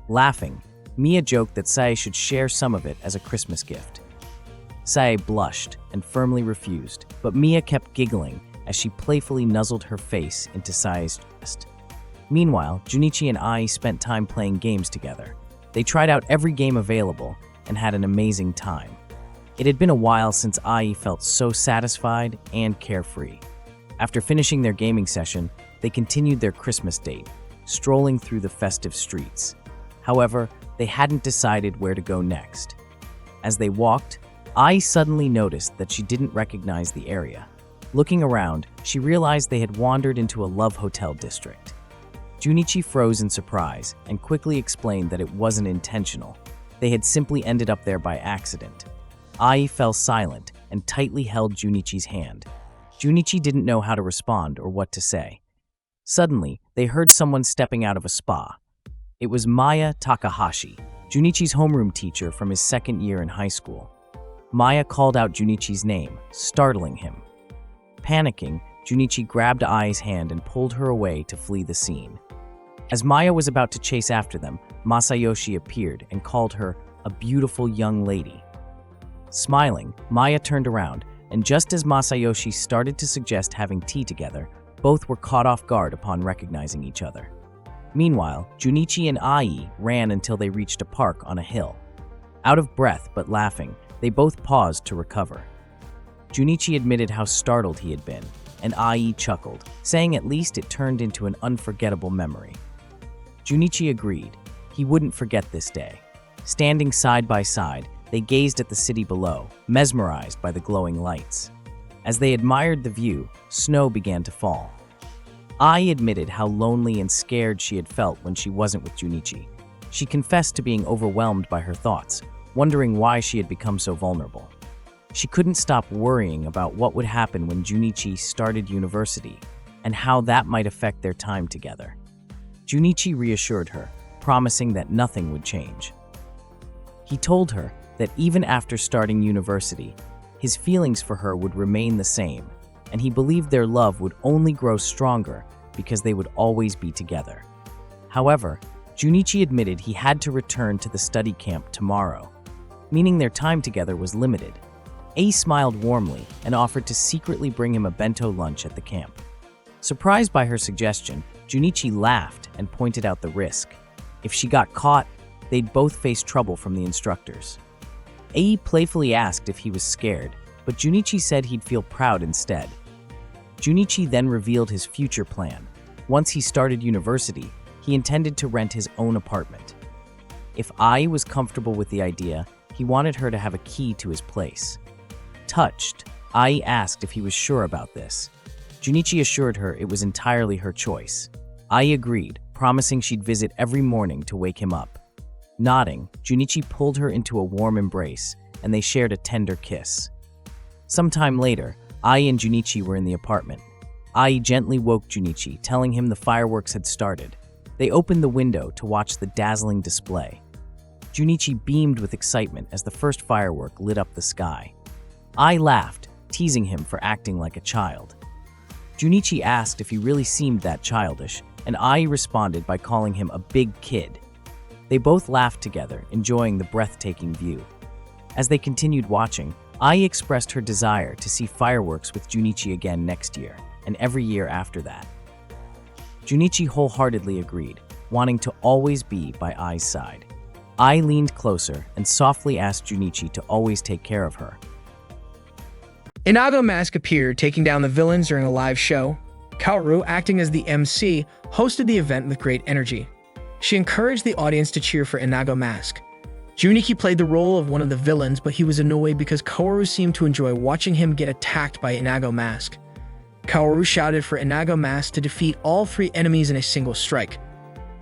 Laughing, Mia joked that Sae should share some of it as a Christmas gift. Sae blushed and firmly refused, but Mia kept giggling as she playfully nuzzled her face into Sae's chest. Meanwhile, Junichi and Ai spent time playing games together. They tried out every game available and had an amazing time. It had been a while since Ai felt so satisfied and carefree. After finishing their gaming session, they continued their Christmas date, strolling through the festive streets. However, they hadn't decided where to go next. As they walked, Ai suddenly noticed that she didn't recognize the area. Looking around, she realized they had wandered into a love hotel district. Junichi froze in surprise and quickly explained that it wasn't intentional. They had simply ended up there by accident. Ai fell silent and tightly held Junichi's hand. Junichi didn't know how to respond or what to say. Suddenly, they heard someone stepping out of a spa. It was Maya Takahashi, Junichi's homeroom teacher from his second year in high school. Maya called out Junichi's name, startling him. Panicking, Junichi grabbed Ai's hand and pulled her away to flee the scene. As Maya was about to chase after them, Masayoshi appeared and called her a beautiful young lady. Smiling, Maya turned around, and just as Masayoshi started to suggest having tea together, both were caught off guard upon recognizing each other. Meanwhile, Junichi and Ai ran until they reached a park on a hill. Out of breath but laughing, they both paused to recover. Junichi admitted how startled he had been, and Ai chuckled, saying at least it turned into an unforgettable memory. Junichi agreed. He wouldn't forget this day. Standing side by side, they gazed at the city below, mesmerized by the glowing lights. As they admired the view, snow began to fall. Ai admitted how lonely and scared she had felt when she wasn't with Junichi. She confessed to being overwhelmed by her thoughts, wondering why she had become so vulnerable. She couldn't stop worrying about what would happen when Junichi started university and how that might affect their time together. Junichi reassured her, promising that nothing would change. He told her that even after starting university, his feelings for her would remain the same, and he believed their love would only grow stronger because they would always be together. However, Junichi admitted he had to return to the study camp tomorrow, meaning their time together was limited. Ai smiled warmly and offered to secretly bring him a bento lunch at the camp. Surprised by her suggestion, Junichi laughed and pointed out the risk. If she got caught, they'd both face trouble from the instructors. Ai playfully asked if he was scared, but Junichi said he'd feel proud instead. Junichi then revealed his future plan. Once he started university, he intended to rent his own apartment. If Ai was comfortable with the idea, he wanted her to have a key to his place. Touched, Ai asked if he was sure about this. Junichi assured her it was entirely her choice. Ai agreed, promising she'd visit every morning to wake him up. Nodding, Junichi pulled her into a warm embrace, and they shared a tender kiss. Sometime later, Ai and Junichi were in the apartment. Ai gently woke Junichi, telling him the fireworks had started. They opened the window to watch the dazzling display. Junichi beamed with excitement as the first firework lit up the sky. Ai laughed, teasing him for acting like a child. Junichi asked if he really seemed that childish, and Ai responded by calling him a big kid. They both laughed together, enjoying the breathtaking view. As they continued watching, Ai expressed her desire to see fireworks with Junichi again next year, and every year after that. Junichi wholeheartedly agreed, wanting to always be by Ai's side. Ai leaned closer and softly asked Junichi to always take care of her. Inago Mask appeared, taking down the villains during a live show. Kaoru, acting as the MC, hosted the event with great energy. She encouraged the audience to cheer for Inago Mask. Junichi played the role of one of the villains, but he was annoyed because Kaoru seemed to enjoy watching him get attacked by Inago Mask. Kaoru shouted for Inago Mask to defeat all 3 enemies in a single strike.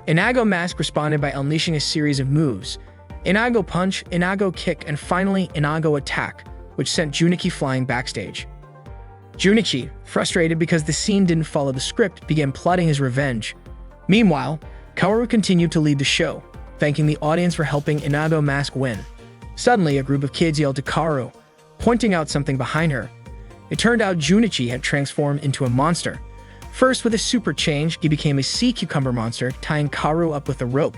Inago Mask responded by unleashing a series of moves: Inago Punch, Inago Kick, and finally Inago Attack, which sent Junichi flying backstage. Junichi, frustrated because the scene didn't follow the script, began plotting his revenge. Meanwhile, Kaoru continued to lead the show, thanking the audience for helping Inago Mask win. Suddenly, a group of kids yelled to Kaoru, pointing out something behind her. It turned out Junichi had transformed into a monster. First, with a super change, he became a sea cucumber monster, tying Kaoru up with a rope.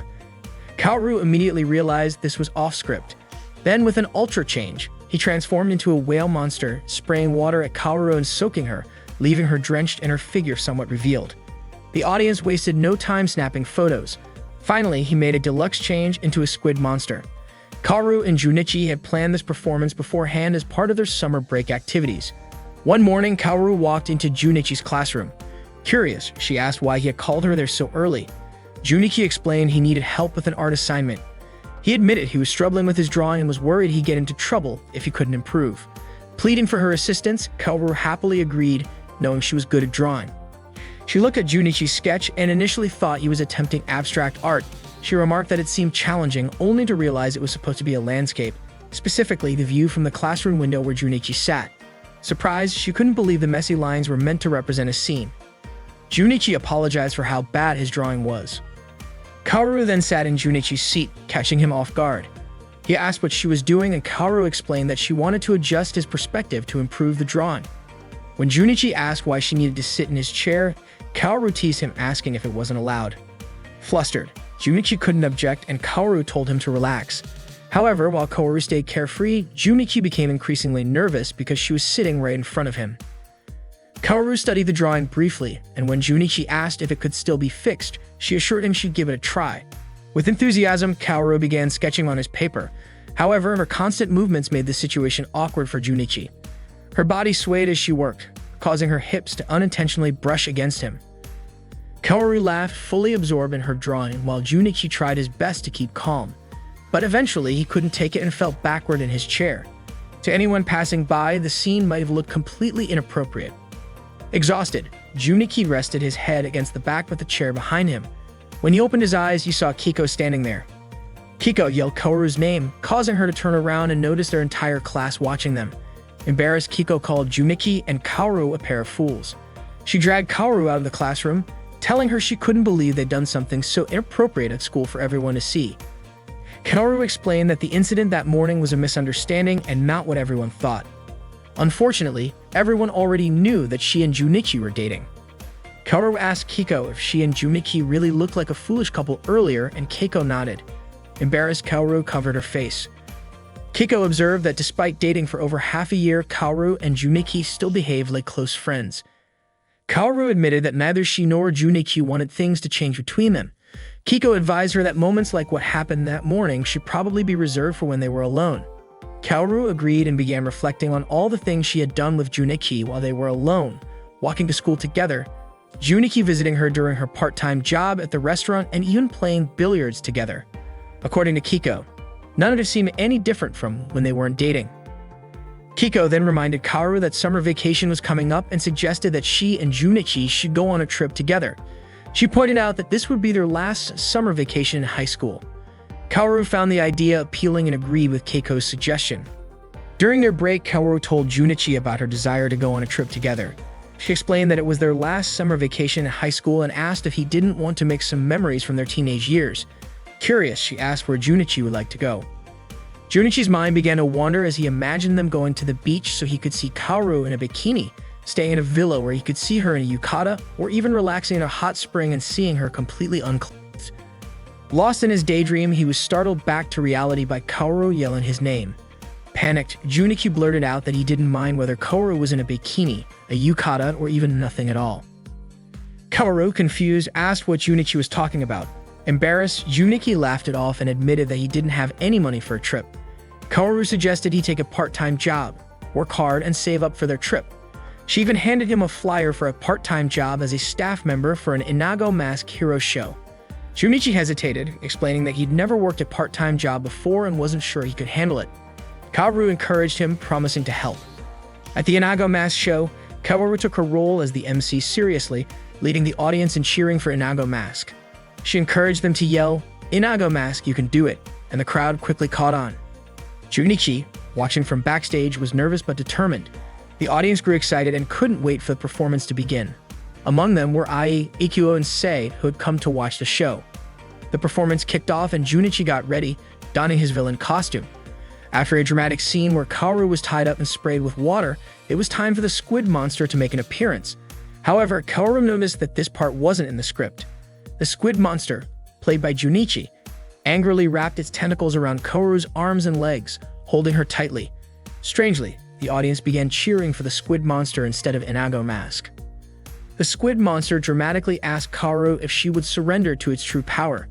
Kaoru immediately realized this was off-script. Then, with an ultra change, he transformed into a whale monster, spraying water at Kaoru and soaking her, leaving her drenched and her figure somewhat revealed. The audience wasted no time snapping photos. Finally, he made a deluxe change into a squid monster. Kaoru and Junichi had planned this performance beforehand as part of their summer break activities. One morning, Kaoru walked into Junichi's classroom. Curious, she asked why he had called her there so early. Junichi explained he needed help with an art assignment. He admitted he was struggling with his drawing and was worried he'd get into trouble if he couldn't improve. Pleading for her assistance, Kaoru happily agreed, knowing she was good at drawing. She looked at Junichi's sketch and initially thought he was attempting abstract art. She remarked that it seemed challenging, only to realize it was supposed to be a landscape, specifically the view from the classroom window where Junichi sat. Surprised, she couldn't believe the messy lines were meant to represent a scene. Junichi apologized for how bad his drawing was. Kaoru then sat in Junichi's seat, catching him off guard. He asked what she was doing, and Kaoru explained that she wanted to adjust his perspective to improve the drawing. When Junichi asked why she needed to sit in his chair, Kaoru teased him, asking if it wasn't allowed. Flustered, Junichi couldn't object, and Kaoru told him to relax. However, while Kaoru stayed carefree, Junichi became increasingly nervous because she was sitting right in front of him. Kaoru studied the drawing briefly, and when Junichi asked if it could still be fixed, she assured him she'd give it a try. With enthusiasm, Kaoru began sketching on his paper. However, her constant movements made the situation awkward for Junichi. Her body swayed as she worked, causing her hips to unintentionally brush against him. Kaoru laughed, fully absorbed in her drawing, while Junichi tried his best to keep calm. But eventually, he couldn't take it and fell backward in his chair. To anyone passing by, the scene might have looked completely inappropriate. Exhausted, Junichi rested his head against the back of the chair behind him. When he opened his eyes, he saw Kiko standing there. Kiko yelled Kaoru's name, causing her to turn around and notice their entire class watching them. Embarrassed, Kiko called Junichi and Kaoru a pair of fools. She dragged Kaoru out of the classroom, telling her she couldn't believe they'd done something so inappropriate at school for everyone to see. Kaoru explained that the incident that morning was a misunderstanding and not what everyone thought. Unfortunately, everyone already knew that she and Junichi were dating. Kaoru asked Kiko if she and Junichi really looked like a foolish couple earlier, and Kiko nodded. Embarrassed, Kaoru covered her face. Kiko observed that despite dating for over half a year, Kaoru and Junichi still behaved like close friends. Kaoru admitted that neither she nor Junichi wanted things to change between them. Kiko advised her that moments like what happened that morning should probably be reserved for when they were alone. Kaoru agreed and began reflecting on all the things she had done with Junichi while they were alone, walking to school together, Junichi visiting her during her part-time job at the restaurant, and even playing billiards together. According to Kiko, none of it seemed any different from when they weren't dating. Kiko then reminded Kaoru that summer vacation was coming up and suggested that she and Junichi should go on a trip together. She pointed out that this would be their last summer vacation in high school. Kaoru found the idea appealing and agreed with Keiko's suggestion. During their break, Kaoru told Junichi about her desire to go on a trip together. She explained that it was their last summer vacation in high school and asked if he didn't want to make some memories from their teenage years. Curious, she asked where Junichi would like to go. Junichi's mind began to wander as he imagined them going to the beach so he could see Kaoru in a bikini, staying in a villa where he could see her in a yukata, or even relaxing in a hot spring and seeing her completely unclothed. Lost in his daydream, he was startled back to reality by Kaoru yelling his name. Panicked, Junichi blurted out that he didn't mind whether Kaoru was in a bikini, a yukata, or even nothing at all. Kaoru, confused, asked what Junichi was talking about. Embarrassed, Junichi laughed it off and admitted that he didn't have any money for a trip. Kaoru suggested he take a part-time job, work hard, and save up for their trip. She even handed him a flyer for a part-time job as a staff member for an Inago Mask Hero show. Junichi hesitated, explaining that he'd never worked a part-time job before and wasn't sure he could handle it. Kaoru encouraged him, promising to help. At the Inago Mask show, Kaoru took her role as the MC seriously, leading the audience in cheering for Inago Mask. She encouraged them to yell, "Inago Mask, you can do it," and the crowd quickly caught on. Junichi, watching from backstage, was nervous but determined. The audience grew excited and couldn't wait for the performance to begin. Among them were Ai, Ikuo, and Sei, who had come to watch the show. The performance kicked off and Junichi got ready, donning his villain costume. After a dramatic scene where Kaoru was tied up and sprayed with water, it was time for the squid monster to make an appearance. However, Kaoru noticed that this part wasn't in the script. The squid monster, played by Junichi, angrily wrapped its tentacles around Kaoru's arms and legs, holding her tightly. Strangely, the audience began cheering for the squid monster instead of Inago Mask. The squid monster dramatically asked Kaoru if she would surrender to its true power.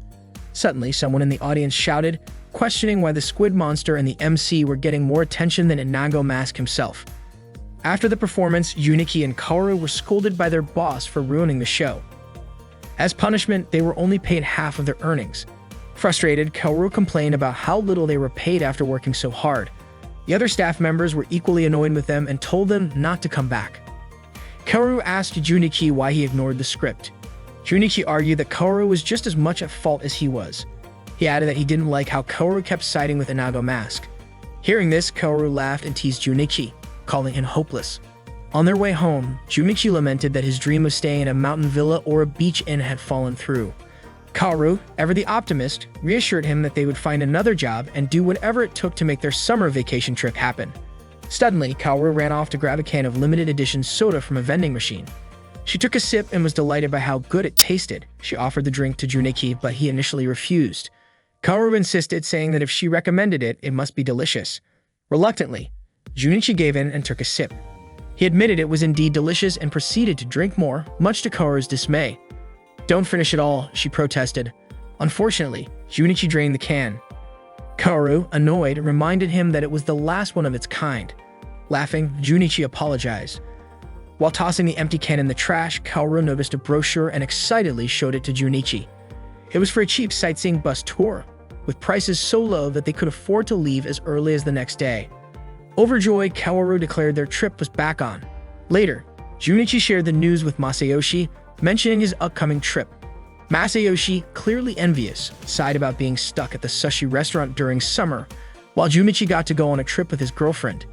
Suddenly, someone in the audience shouted, questioning why the squid monster and the MC were getting more attention than Inago Mask himself. After the performance, Junichi and Kaoru were scolded by their boss for ruining the show. As punishment, they were only paid half of their earnings. Frustrated, Kaoru complained about how little they were paid after working so hard. The other staff members were equally annoyed with them and told them not to come back. Kaoru asked Junichi why he ignored the script. Junichi argued that Kaoru was just as much at fault as he was. He added that he didn't like how Kaoru kept siding with Inago Mask. Hearing this, Kaoru laughed and teased Junichi, calling him hopeless. On their way home, Junichi lamented that his dream of staying in a mountain villa or a beach inn had fallen through. Kaoru, ever the optimist, reassured him that they would find another job and do whatever it took to make their summer vacation trip happen. Suddenly, Kaoru ran off to grab a can of limited edition soda from a vending machine. She took a sip and was delighted by how good it tasted. She offered the drink to Junichi, but he initially refused. Kaoru insisted, saying that if she recommended it, it must be delicious. Reluctantly, Junichi gave in and took a sip. He admitted it was indeed delicious and proceeded to drink more, much to Kaoru's dismay. "Don't finish it all," she protested. Unfortunately, Junichi drained the can. Kaoru, annoyed, reminded him that it was the last one of its kind. Laughing, Junichi apologized. While tossing the empty can in the trash, Kaoru noticed a brochure and excitedly showed it to Junichi. It was for a cheap sightseeing bus tour, with prices so low that they could afford to leave as early as the next day. Overjoyed, Kaoru declared their trip was back on. Later, Junichi shared the news with Masayoshi, mentioning his upcoming trip. Masayoshi, clearly envious, sighed about being stuck at the sushi restaurant during summer, while Junichi got to go on a trip with his girlfriend.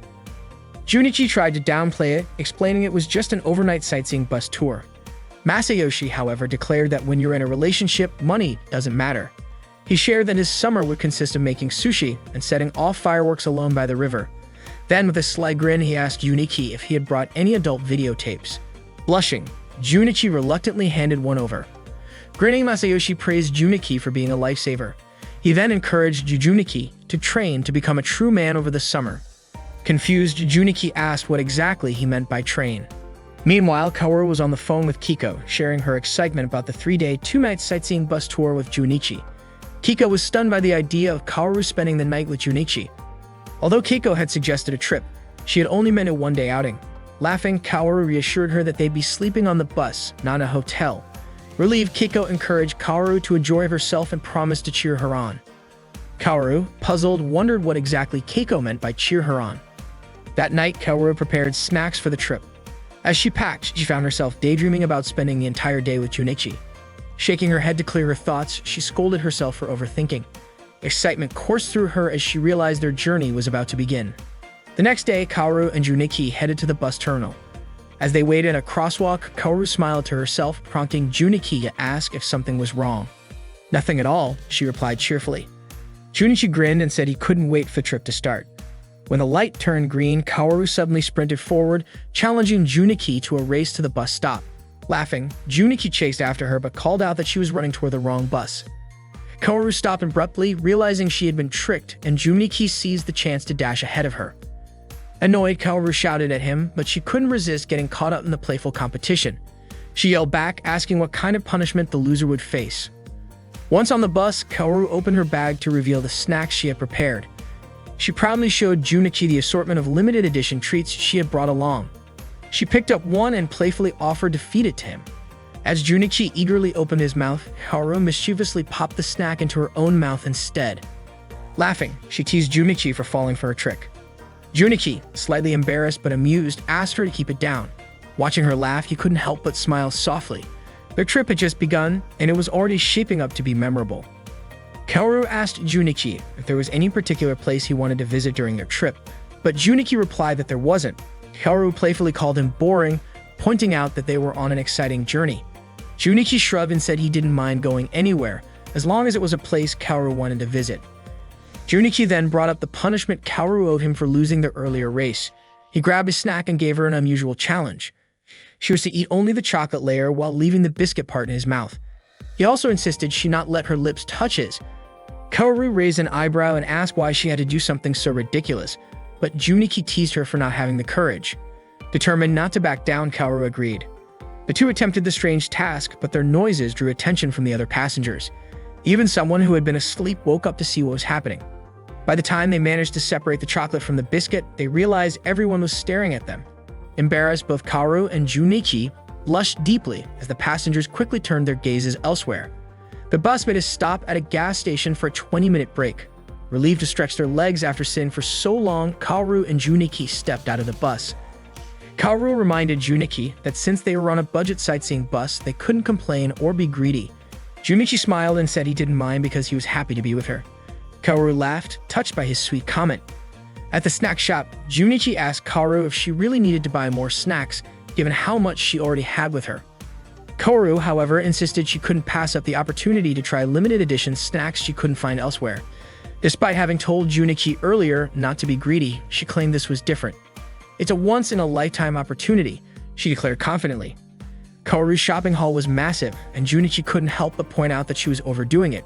Junichi tried to downplay it, explaining it was just an overnight sightseeing bus tour. Masayoshi, however, declared that when you're in a relationship, money doesn't matter. He shared that his summer would consist of making sushi and setting off fireworks alone by the river. Then, with a sly grin, he asked Junichi if he had brought any adult videotapes. Blushing, Junichi reluctantly handed one over. Grinning, Masayoshi praised Junichi for being a lifesaver. He then encouraged Junichi to train to become a true man over the summer. Confused, Junichi asked what exactly he meant by train. Meanwhile, Kaoru was on the phone with Kiko, sharing her excitement about the 3-day, 2-night sightseeing bus tour with Junichi. Kiko was stunned by the idea of Kaoru spending the night with Junichi. Although Kiko had suggested a trip, she had only meant a 1-day outing. Laughing, Kaoru reassured her that they'd be sleeping on the bus, not in a hotel. Relieved, Kiko encouraged Kaoru to enjoy herself and promised to cheer her on. Kaoru, puzzled, wondered what exactly Kiko meant by cheer her on. That night, Kaoru prepared snacks for the trip. As she packed, she found herself daydreaming about spending the entire day with Junichi. Shaking her head to clear her thoughts, she scolded herself for overthinking. Excitement coursed through her as she realized their journey was about to begin. The next day, Kaoru and Junichi headed to the bus terminal. As they waited at a crosswalk, Kaoru smiled to herself, prompting Junichi to ask if something was wrong. "Nothing at all," she replied cheerfully. Junichi grinned and said he couldn't wait for the trip to start. When the light turned green, Kaoru suddenly sprinted forward, challenging Junichi to a race to the bus stop. Laughing, Junichi chased after her but called out that she was running toward the wrong bus. Kaoru stopped abruptly, realizing she had been tricked, and Junichi seized the chance to dash ahead of her. Annoyed, Kaoru shouted at him, but she couldn't resist getting caught up in the playful competition. She yelled back, asking what kind of punishment the loser would face. Once on the bus, Kaoru opened her bag to reveal the snacks she had prepared. She proudly showed Junichi the assortment of limited edition treats she had brought along. She picked up one and playfully offered to feed it to him. As Junichi eagerly opened his mouth, Kaoru mischievously popped the snack into her own mouth instead. Laughing, she teased Junichi for falling for her trick. Junichi, slightly embarrassed but amused, asked her to keep it down. Watching her laugh, he couldn't help but smile softly. Their trip had just begun, and it was already shaping up to be memorable. Kaoru asked Junichi if there was any particular place he wanted to visit during their trip, but Junichi replied that there wasn't. Kaoru playfully called him boring, pointing out that they were on an exciting journey. Junichi shrugged and said he didn't mind going anywhere, as long as it was a place Kaoru wanted to visit. Junichi then brought up the punishment Kaoru owed him for losing the earlier race. He grabbed his snack and gave her an unusual challenge. She was to eat only the chocolate layer while leaving the biscuit part in his mouth. He also insisted she not let her lips touch his. Kaoru raised an eyebrow and asked why she had to do something so ridiculous, but Junichi teased her for not having the courage. Determined not to back down, Kaoru agreed. The two attempted the strange task, but their noises drew attention from the other passengers. Even someone who had been asleep woke up to see what was happening. By the time they managed to separate the chocolate from the biscuit, they realized everyone was staring at them. Embarrassed, both Kaoru and Junichi blushed deeply as the passengers quickly turned their gazes elsewhere. The bus made a stop at a gas station for a 20-minute break. Relieved to stretch their legs after sitting for so long, Kaoru and Junichi stepped out of the bus. Kaoru reminded Junichi that since they were on a budget sightseeing bus, they couldn't complain or be greedy. Junichi smiled and said he didn't mind because he was happy to be with her. Kaoru laughed, touched by his sweet comment. At the snack shop, Junichi asked Kaoru if she really needed to buy more snacks, given how much she already had with her. Kaoru, however, insisted she couldn't pass up the opportunity to try limited edition snacks she couldn't find elsewhere. Despite having told Junichi earlier not to be greedy, she claimed this was different. It's a once-in-a-lifetime opportunity, she declared confidently. Kaoru's shopping haul was massive, and Junichi couldn't help but point out that she was overdoing it.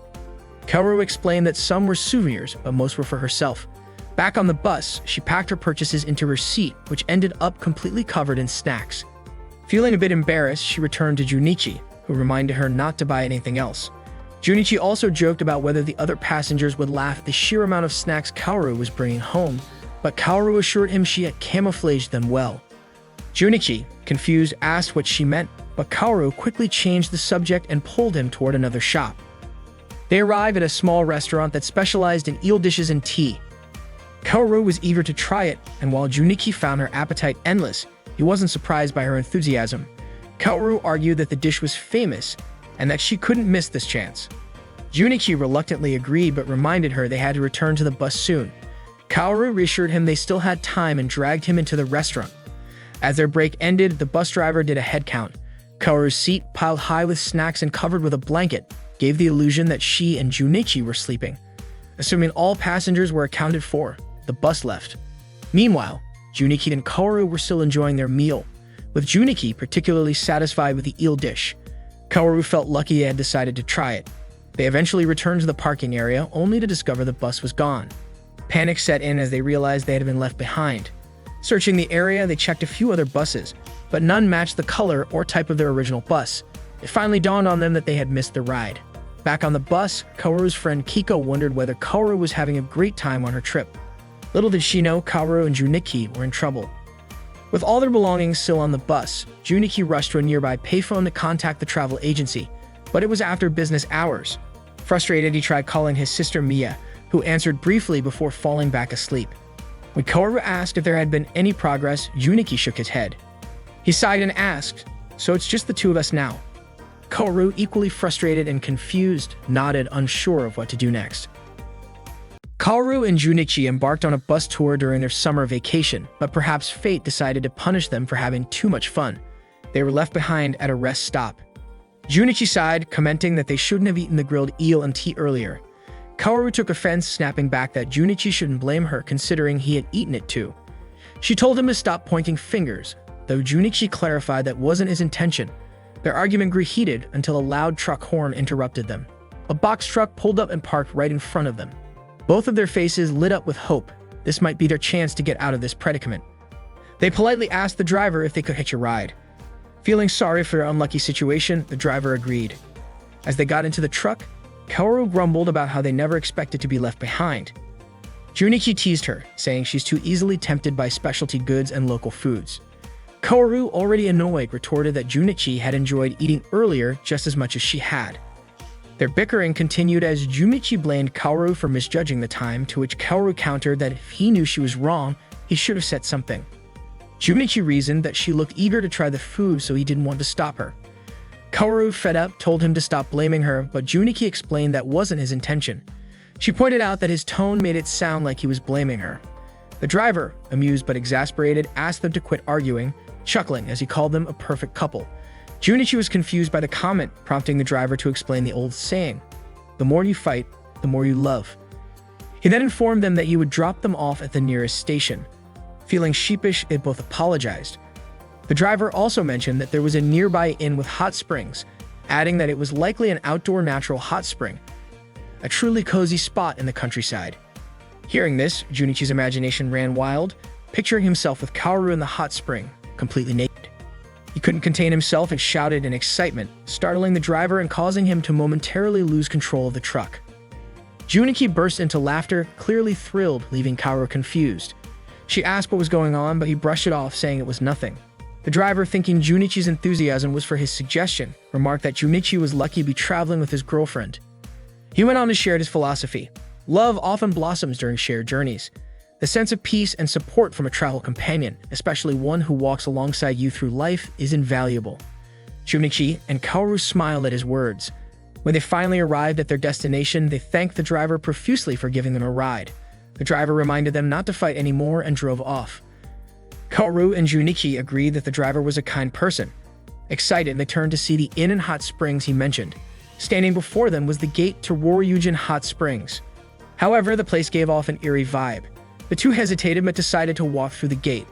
Kaoru explained that some were souvenirs, but most were for herself. Back on the bus, she packed her purchases into her seat, which ended up completely covered in snacks. Feeling a bit embarrassed, she returned to Junichi, who reminded her not to buy anything else. Junichi also joked about whether the other passengers would laugh at the sheer amount of snacks Kaoru was bringing home, but Kaoru assured him she had camouflaged them well. Junichi, confused, asked what she meant, but Kaoru quickly changed the subject and pulled him toward another shop. They arrived at a small restaurant that specialized in eel dishes and tea. Kaoru was eager to try it, and while Junichi found her appetite endless, he wasn't surprised by her enthusiasm. Kaoru argued that the dish was famous and that she couldn't miss this chance. Junichi reluctantly agreed but reminded her they had to return to the bus soon. Kaoru reassured him they still had time and dragged him into the restaurant. As their break ended, the bus driver did a head count. Kaoru's seat, piled high with snacks and covered with a blanket, gave the illusion that she and Junichi were sleeping. Assuming all passengers were accounted for, the bus left. Meanwhile, Junichi and Kaoru were still enjoying their meal, with Junichi particularly satisfied with the eel dish. Kaoru felt lucky they had decided to try it. They eventually returned to the parking area, only to discover the bus was gone. Panic set in as they realized they had been left behind. Searching the area, they checked a few other buses, but none matched the color or type of their original bus. It finally dawned on them that they had missed the ride. Back on the bus, Kaoru's friend Kiko wondered whether Kaoru was having a great time on her trip. Little did she know Kaoru and Junichi were in trouble. With all their belongings still on the bus, Junichi rushed to a nearby payphone to contact the travel agency, but it was after business hours. Frustrated, he tried calling his sister Mia, who answered briefly before falling back asleep. When Kaoru asked if there had been any progress, Junichi shook his head. He sighed and asked, "So it's just the two of us now?" Kaoru, equally frustrated and confused, nodded, unsure of what to do next. Kaoru and Junichi embarked on a bus tour during their summer vacation, but perhaps fate decided to punish them for having too much fun. They were left behind at a rest stop. Junichi sighed, commenting that they shouldn't have eaten the grilled eel and tea earlier. Kaoru took offense, snapping back that Junichi shouldn't blame her considering he had eaten it too. She told him to stop pointing fingers, though Junichi clarified that wasn't his intention. Their argument grew heated until a loud truck horn interrupted them. A box truck pulled up and parked right in front of them. Both of their faces lit up with hope. This might be their chance to get out of this predicament. They politely asked the driver if they could hitch a ride. Feeling sorry for their unlucky situation, the driver agreed. As they got into the truck, Kaoru grumbled about how they never expected to be left behind. Junichi teased her, saying she's too easily tempted by specialty goods and local foods. Kaoru, already annoyed, retorted that Junichi had enjoyed eating earlier just as much as she had. Their bickering continued as Junichi blamed Kaoru for misjudging the time, to which Kaoru countered that if he knew she was wrong, he should have said something. Junichi reasoned that she looked eager to try the food, so he didn't want to stop her. Kaoru, fed up, told him to stop blaming her, but Junichi explained that wasn't his intention. She pointed out that his tone made it sound like he was blaming her. The driver, amused but exasperated, asked them to quit arguing, chuckling as he called them a perfect couple. Junichi was confused by the comment, prompting the driver to explain the old saying, "The more you fight, the more you love." He then informed them that he would drop them off at the nearest station. Feeling sheepish, they both apologized. The driver also mentioned that there was a nearby inn with hot springs, adding that it was likely an outdoor natural hot spring, a truly cozy spot in the countryside. Hearing this, Junichi's imagination ran wild, picturing himself with Kaoru in the hot spring, completely naked. He couldn't contain himself and shouted in excitement, startling the driver and causing him to momentarily lose control of the truck. Junichi burst into laughter, clearly thrilled, leaving Kaoru confused. She asked what was going on, but he brushed it off, saying it was nothing. The driver, thinking Junichi's enthusiasm was for his suggestion, remarked that Junichi was lucky to be traveling with his girlfriend. He went on to share his philosophy. Love often blossoms during shared journeys. The sense of peace and support from a travel companion, especially one who walks alongside you through life, is invaluable. Junichi and Kaoru smiled at his words. When they finally arrived at their destination, they thanked the driver profusely for giving them a ride. The driver reminded them not to fight anymore and drove off. Kaoru and Junichi agreed that the driver was a kind person. Excited, they turned to see the inn and hot springs he mentioned. Standing before them was the gate to Roryujin Hot Springs. However, the place gave off an eerie vibe. The two hesitated but decided to walk through the gate.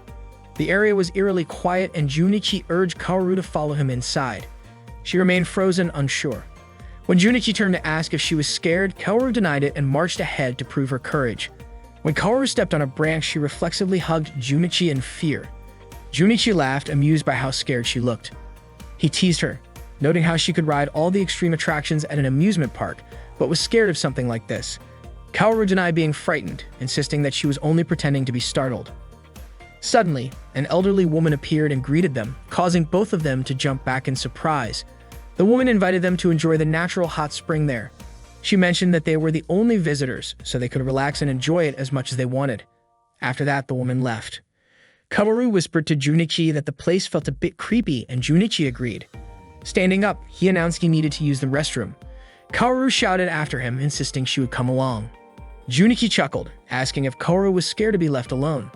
The area was eerily quiet and Junichi urged Kaoru to follow him inside. She remained frozen, unsure. When Junichi turned to ask if she was scared, Kaoru denied it and marched ahead to prove her courage. When Kaoru stepped on a branch, she reflexively hugged Junichi in fear. Junichi laughed, amused by how scared she looked. He teased her, noting how she could ride all the extreme attractions at an amusement park, but was scared of something like this. Kaoru denied being frightened, insisting that she was only pretending to be startled. Suddenly, an elderly woman appeared and greeted them, causing both of them to jump back in surprise. The woman invited them to enjoy the natural hot spring there. She mentioned that they were the only visitors, so they could relax and enjoy it as much as they wanted. After that, the woman left. Kaoru whispered to Junichi that the place felt a bit creepy, and Junichi agreed. Standing up, he announced he needed to use the restroom. Kaoru shouted after him, insisting she would come along. Junichi chuckled, asking if Kaoru was scared to be left alone.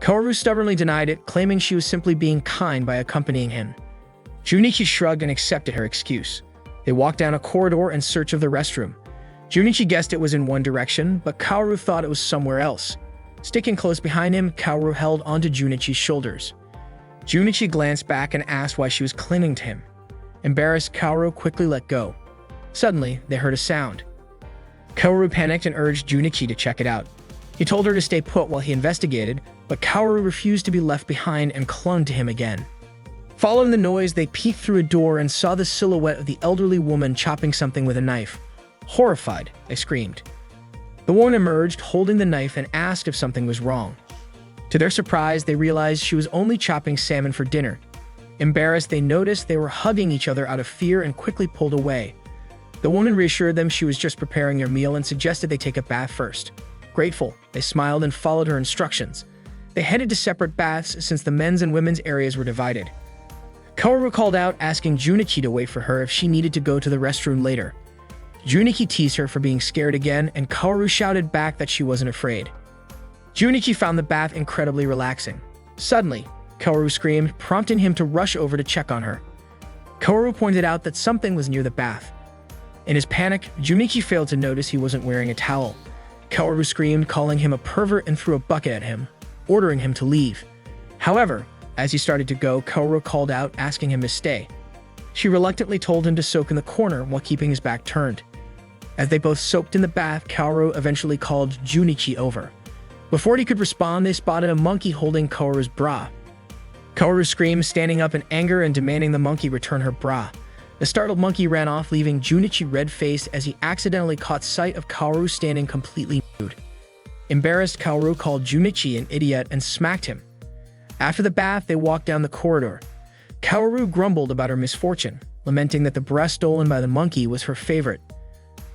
Kaoru stubbornly denied it, claiming she was simply being kind by accompanying him. Junichi shrugged and accepted her excuse. They walked down a corridor in search of the restroom. Junichi guessed it was in one direction, but Kaoru thought it was somewhere else. Sticking close behind him, Kaoru held onto Junichi's shoulders. Junichi glanced back and asked why she was clinging to him. Embarrassed, Kaoru quickly let go. Suddenly, they heard a sound. Kaoru panicked and urged Junichi to check it out. He told her to stay put while he investigated, but Kaoru refused to be left behind and clung to him again. Following the noise, they peeked through a door and saw the silhouette of the elderly woman chopping something with a knife. Horrified, they screamed. The woman emerged, holding the knife, and asked if something was wrong. To their surprise, they realized she was only chopping salmon for dinner. Embarrassed, they noticed they were hugging each other out of fear and quickly pulled away. The woman reassured them she was just preparing their meal and suggested they take a bath first. Grateful, they smiled and followed her instructions. They headed to separate baths since the men's and women's areas were divided. Kaoru called out, asking Junichi to wait for her if she needed to go to the restroom later. Junichi teased her for being scared again, and Kaoru shouted back that she wasn't afraid. Junichi found the bath incredibly relaxing. Suddenly, Kaoru screamed, prompting him to rush over to check on her. Kaoru pointed out that something was near the bath. In his panic, Junichi failed to notice he wasn't wearing a towel. Kaoru screamed, calling him a pervert, and threw a bucket at him, ordering him to leave. However, as he started to go, Kaoru called out, asking him to stay. She reluctantly told him to soak in the corner while keeping his back turned. As they both soaked in the bath, Kaoru eventually called Junichi over. Before he could respond, they spotted a monkey holding Kaoru's bra. Kaoru screamed, standing up in anger and demanding the monkey return her bra. The startled monkey ran off, leaving Junichi red-faced as he accidentally caught sight of Kaoru standing completely nude. Embarrassed, Kaoru called Junichi an idiot and smacked him. After the bath, they walked down the corridor. Kaoru grumbled about her misfortune, lamenting that the breast stolen by the monkey was her favorite.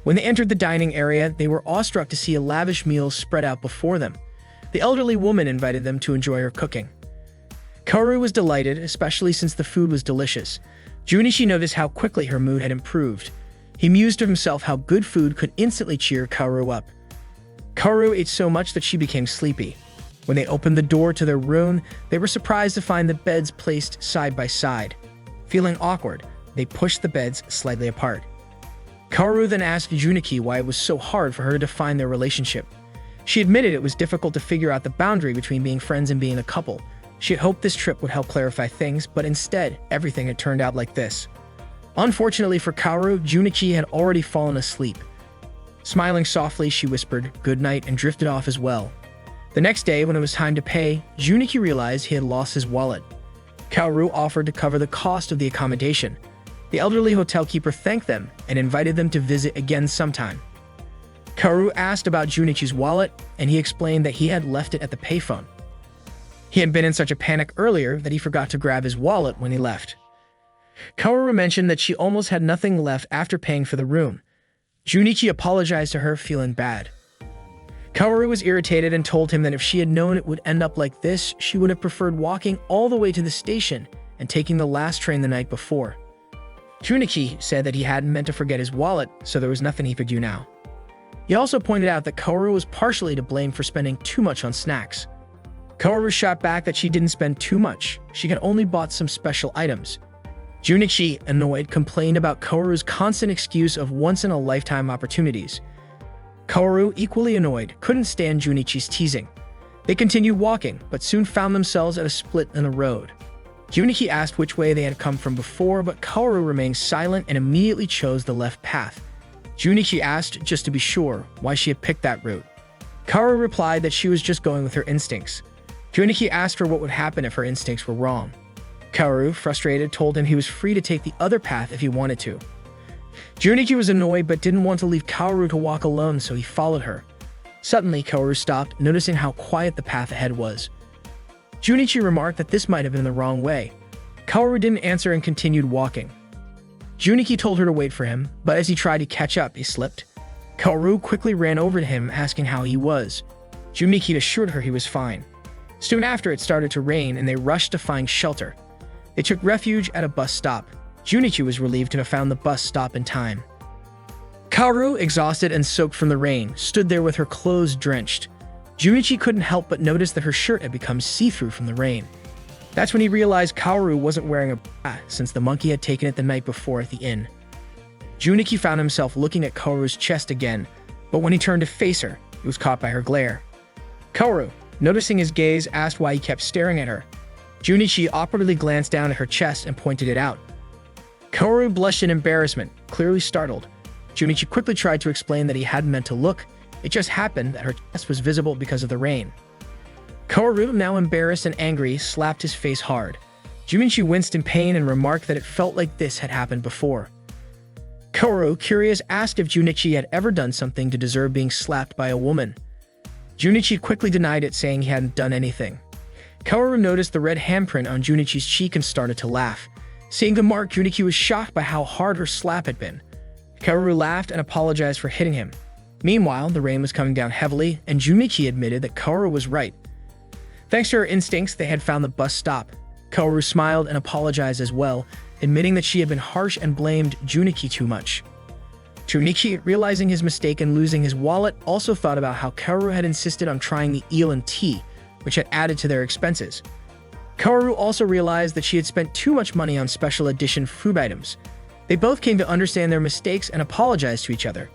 When they entered the dining area, they were awestruck to see a lavish meal spread out before them. The elderly woman invited them to enjoy her cooking. Kaoru was delighted, especially since the food was delicious. Junichi noticed how quickly her mood had improved. He mused to himself how good food could instantly cheer Kaoru up. Kaoru ate so much that she became sleepy. When they opened the door to their room, they were surprised to find the beds placed side by side. Feeling awkward, they pushed the beds slightly apart. Kaoru then asked Junichi why it was so hard for her to define their relationship. She admitted it was difficult to figure out the boundary between being friends and being a couple. She had hoped this trip would help clarify things, but instead, everything had turned out like this. Unfortunately for Kaoru, Junichi had already fallen asleep. Smiling softly, she whispered "good night" and drifted off as well. The next day, when it was time to pay, Junichi realized he had lost his wallet. Kaoru offered to cover the cost of the accommodation. The elderly hotel keeper thanked them and invited them to visit again sometime. Kaoru asked about Junichi's wallet, and he explained that he had left it at the payphone. He had been in such a panic earlier that he forgot to grab his wallet when he left. Kaoru mentioned that she almost had nothing left after paying for the room. Junichi apologized to her, feeling bad. Kaoru was irritated and told him that if she had known it would end up like this, she would have preferred walking all the way to the station and taking the last train the night before. Junichi said that he hadn't meant to forget his wallet, so there was nothing he could do now. He also pointed out that Kaoru was partially to blame for spending too much on snacks. Kaoru shot back that she didn't spend too much. She had only bought some special items. Junichi, annoyed, complained about Kaoru's constant excuse of once-in-a-lifetime opportunities. Kaoru, equally annoyed, couldn't stand Junichi's teasing. They continued walking, but soon found themselves at a split in the road. Junichi asked which way they had come from before, but Kaoru remained silent and immediately chose the left path. Junichi asked, just to be sure, why she had picked that route. Kaoru replied that she was just going with her instincts. Junichi asked her what would happen if her instincts were wrong. Kaoru, frustrated, told him he was free to take the other path if he wanted to. Junichi was annoyed but didn't want to leave Kaoru to walk alone, so he followed her. Suddenly, Kaoru stopped, noticing how quiet the path ahead was. Junichi remarked that this might have been the wrong way. Kaoru didn't answer and continued walking. Junichi told her to wait for him, but as he tried to catch up, he slipped. Kaoru quickly ran over to him, asking how he was. Junichi assured her he was fine. Soon after, it started to rain, and they rushed to find shelter. They took refuge at a bus stop. Junichi was relieved to have found the bus stop in time. Kaoru, exhausted and soaked from the rain, stood there with her clothes drenched. Junichi couldn't help but notice that her shirt had become see-through from the rain. That's when he realized Kaoru wasn't wearing a bra since the monkey had taken it the night before at the inn. Junichi found himself looking at Kaoru's chest again, but when he turned to face her, he was caught by her glare. Kaoru, noticing his gaze, asked why he kept staring at her. Junichi awkwardly glanced down at her chest and pointed it out. Kaoru blushed in embarrassment, clearly startled. Junichi quickly tried to explain that he hadn't meant to look. It just happened that her chest was visible because of the rain. Kaoru, now embarrassed and angry, slapped his face hard. Junichi winced in pain and remarked that it felt like this had happened before. Kaoru, curious, asked if Junichi had ever done something to deserve being slapped by a woman. Junichi quickly denied it, saying he hadn't done anything. Kaoru noticed the red handprint on Junichi's cheek and started to laugh. Seeing the mark, Junichi was shocked by how hard her slap had been. Kaoru laughed and apologized for hitting him. Meanwhile, the rain was coming down heavily, and Junichi admitted that Kaoru was right. Thanks to her instincts, they had found the bus stop. Kaoru smiled and apologized as well, admitting that she had been harsh and blamed Junichi too much. Junichi, realizing his mistake and losing his wallet, also thought about how Kaoru had insisted on trying the eel and tea, which had added to their expenses. Kaoru also realized that she had spent too much money on special edition food items. They both came to understand their mistakes and apologized to each other.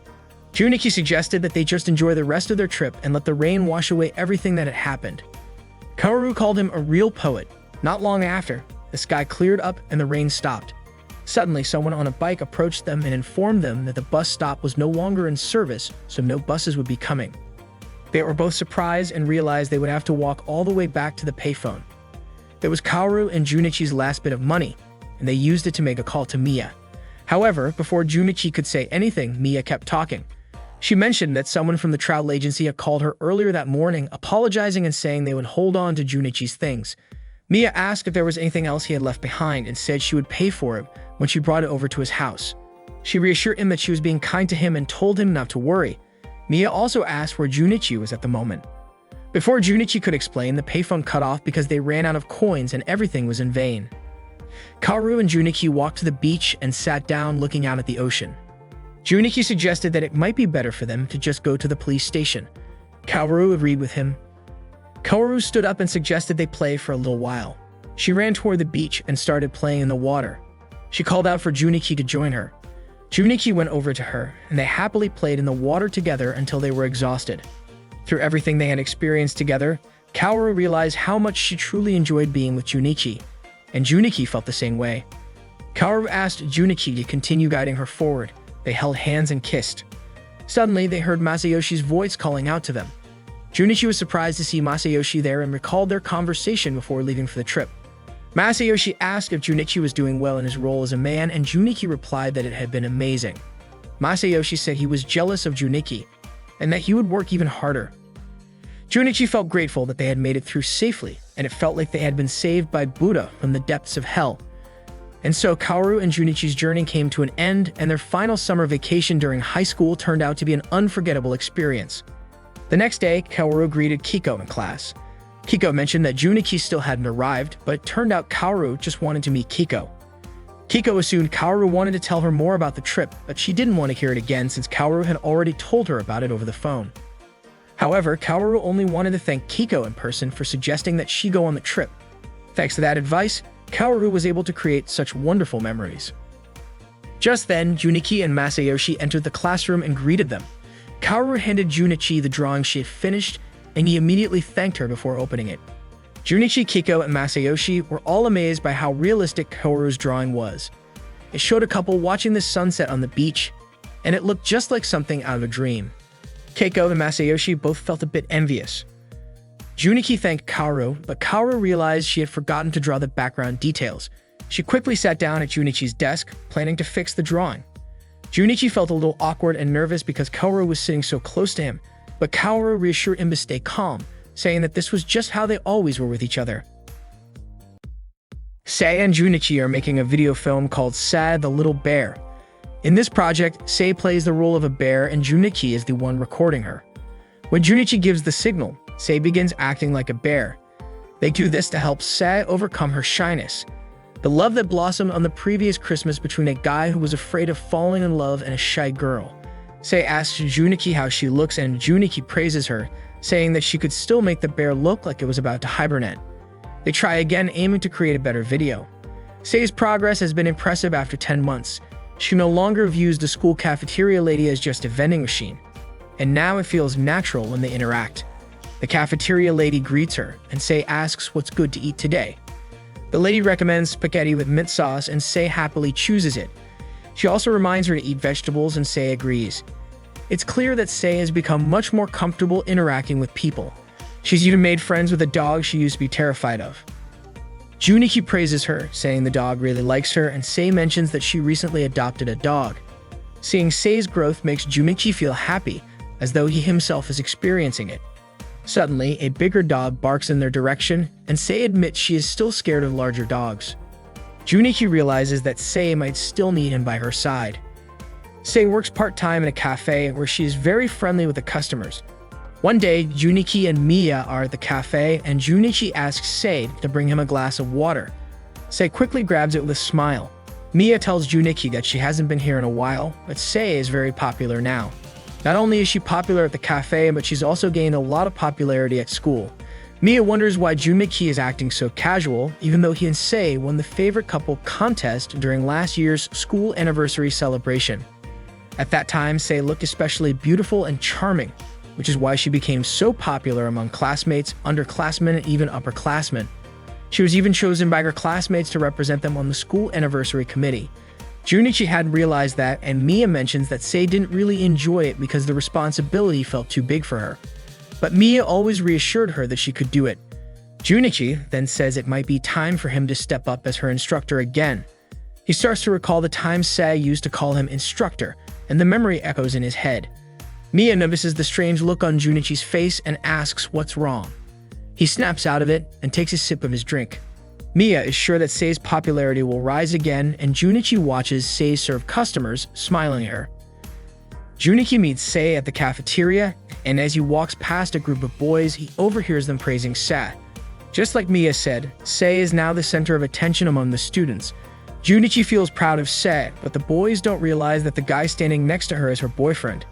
Junichi suggested that they just enjoy the rest of their trip and let the rain wash away everything that had happened. Kaoru called him a real poet. Not long after, the sky cleared up and the rain stopped. Suddenly, someone on a bike approached them and informed them that the bus stop was no longer in service, so no buses would be coming. They were both surprised and realized they would have to walk all the way back to the payphone. It was Kaoru and Junichi's last bit of money, and they used it to make a call to Mia. However, before Junichi could say anything, Mia kept talking. She mentioned that someone from the travel agency had called her earlier that morning, apologizing and saying they would hold on to Junichi's things. Mia asked if there was anything else he had left behind and said she would pay for it when she brought it over to his house. She reassured him that she was being kind to him and told him not to worry. Mia also asked where Junichi was at the moment. Before Junichi could explain, the payphone cut off because they ran out of coins and everything was in vain. Kaoru and Junichi walked to the beach and sat down looking out at the ocean. Junichi suggested that it might be better for them to just go to the police station. Kaoru agreed with him. Kaoru stood up and suggested they play for a little while. She ran toward the beach and started playing in the water. She called out for Junichi to join her. Junichi went over to her, and they happily played in the water together until they were exhausted. Through everything they had experienced together, Kaoru realized how much she truly enjoyed being with Junichi, and Junichi felt the same way. Kaoru asked Junichi to continue guiding her forward. They held hands and kissed. Suddenly, they heard Masayoshi's voice calling out to them. Junichi was surprised to see Masayoshi there and recalled their conversation before leaving for the trip. Masayoshi asked if Junichi was doing well in his role as a man, and Junichi replied that it had been amazing. Masayoshi said he was jealous of Junichi and that he would work even harder. Junichi felt grateful that they had made it through safely, and it felt like they had been saved by Buddha from the depths of hell. And so Kaoru and Junichi's journey came to an end, and their final summer vacation during high school turned out to be an unforgettable experience. The next day, Kaoru greeted Kiko in class. Kiko mentioned that Junichi still hadn't arrived, but it turned out Kaoru just wanted to meet Kiko. Kiko assumed Kaoru wanted to tell her more about the trip, but she didn't want to hear it again since Kaoru had already told her about it over the phone. However, Kaoru only wanted to thank Kiko in person for suggesting that she go on the trip. Thanks to that advice, Kaoru was able to create such wonderful memories. Just then, Junichi and Masayoshi entered the classroom and greeted them. Kaoru handed Junichi the drawing she had finished, and he immediately thanked her before opening it. Junichi, Kiko, and Masayoshi were all amazed by how realistic Kaoru's drawing was. It showed a couple watching the sunset on the beach, and it looked just like something out of a dream. Keiko and Masayoshi both felt a bit envious. Junichi thanked Kaoru, but Kaoru realized she had forgotten to draw the background details. She quickly sat down at Junichi's desk, planning to fix the drawing. Junichi felt a little awkward and nervous because Kaoru was sitting so close to him, but Kaoru reassured him to stay calm, saying that this was just how they always were with each other. Sei and Junichi are making a video film called Sad the Little Bear. In this project, Sei plays the role of a bear and Junichi is the one recording her. When Junichi gives the signal, Sei begins acting like a bear. They do this to help Sei overcome her shyness. The love that blossomed on the previous Christmas between a guy who was afraid of falling in love and a shy girl. Sei asks Junichi how she looks and Junichi praises her, saying that she could still make the bear look like it was about to hibernate. They try again, aiming to create a better video. Sei's progress has been impressive after 10 months. She no longer views the school cafeteria lady as just a vending machine, and now it feels natural when they interact. The cafeteria lady greets her, and Sei asks what's good to eat today. The lady recommends spaghetti with mint sauce, and Sei happily chooses it. She also reminds her to eat vegetables, and Sei agrees. It's clear that Sei has become much more comfortable interacting with people. She's even made friends with a dog she used to be terrified of. Junichi praises her, saying the dog really likes her, and Sei mentions that she recently adopted a dog. Seeing Sei's growth makes Junichi feel happy, as though he himself is experiencing it. Suddenly, a bigger dog barks in their direction, and Sei admits she is still scared of larger dogs. Junichi realizes that Sei might still need him by her side. Sei works part-time in a cafe where she is very friendly with the customers. One day, Junichi and Mia are at the cafe, and Junichi asks Sei to bring him a glass of water. Sei quickly grabs it with a smile. Mia tells Junichi that she hasn't been here in a while, but Sei is very popular now. Not only is she popular at the cafe, but she's also gained a lot of popularity at school. Mia wonders why Junichi is acting so casual, even though he and Sei won the favorite couple contest during last year's school anniversary celebration. At that time, Sei looked especially beautiful and charming, which is why she became so popular among classmates, underclassmen, and even upperclassmen. She was even chosen by her classmates to represent them on the school anniversary committee. Junichi hadn't realized that, and Mia mentions that Sei didn't really enjoy it because the responsibility felt too big for her. But Mia always reassured her that she could do it. Junichi then says it might be time for him to step up as her instructor again. He starts to recall the time Sei used to call him instructor, and the memory echoes in his head. Mia notices the strange look on Junichi's face and asks what's wrong. He snaps out of it and takes a sip of his drink. Mia is sure that Sei's popularity will rise again, and Junichi watches Sei serve customers, smiling at her. Junichi meets Sei at the cafeteria, and as he walks past a group of boys, he overhears them praising Sei. Just like Mia said, Sei is now the center of attention among the students. Junichi feels proud of Sei, but the boys don't realize that the guy standing next to her is her boyfriend.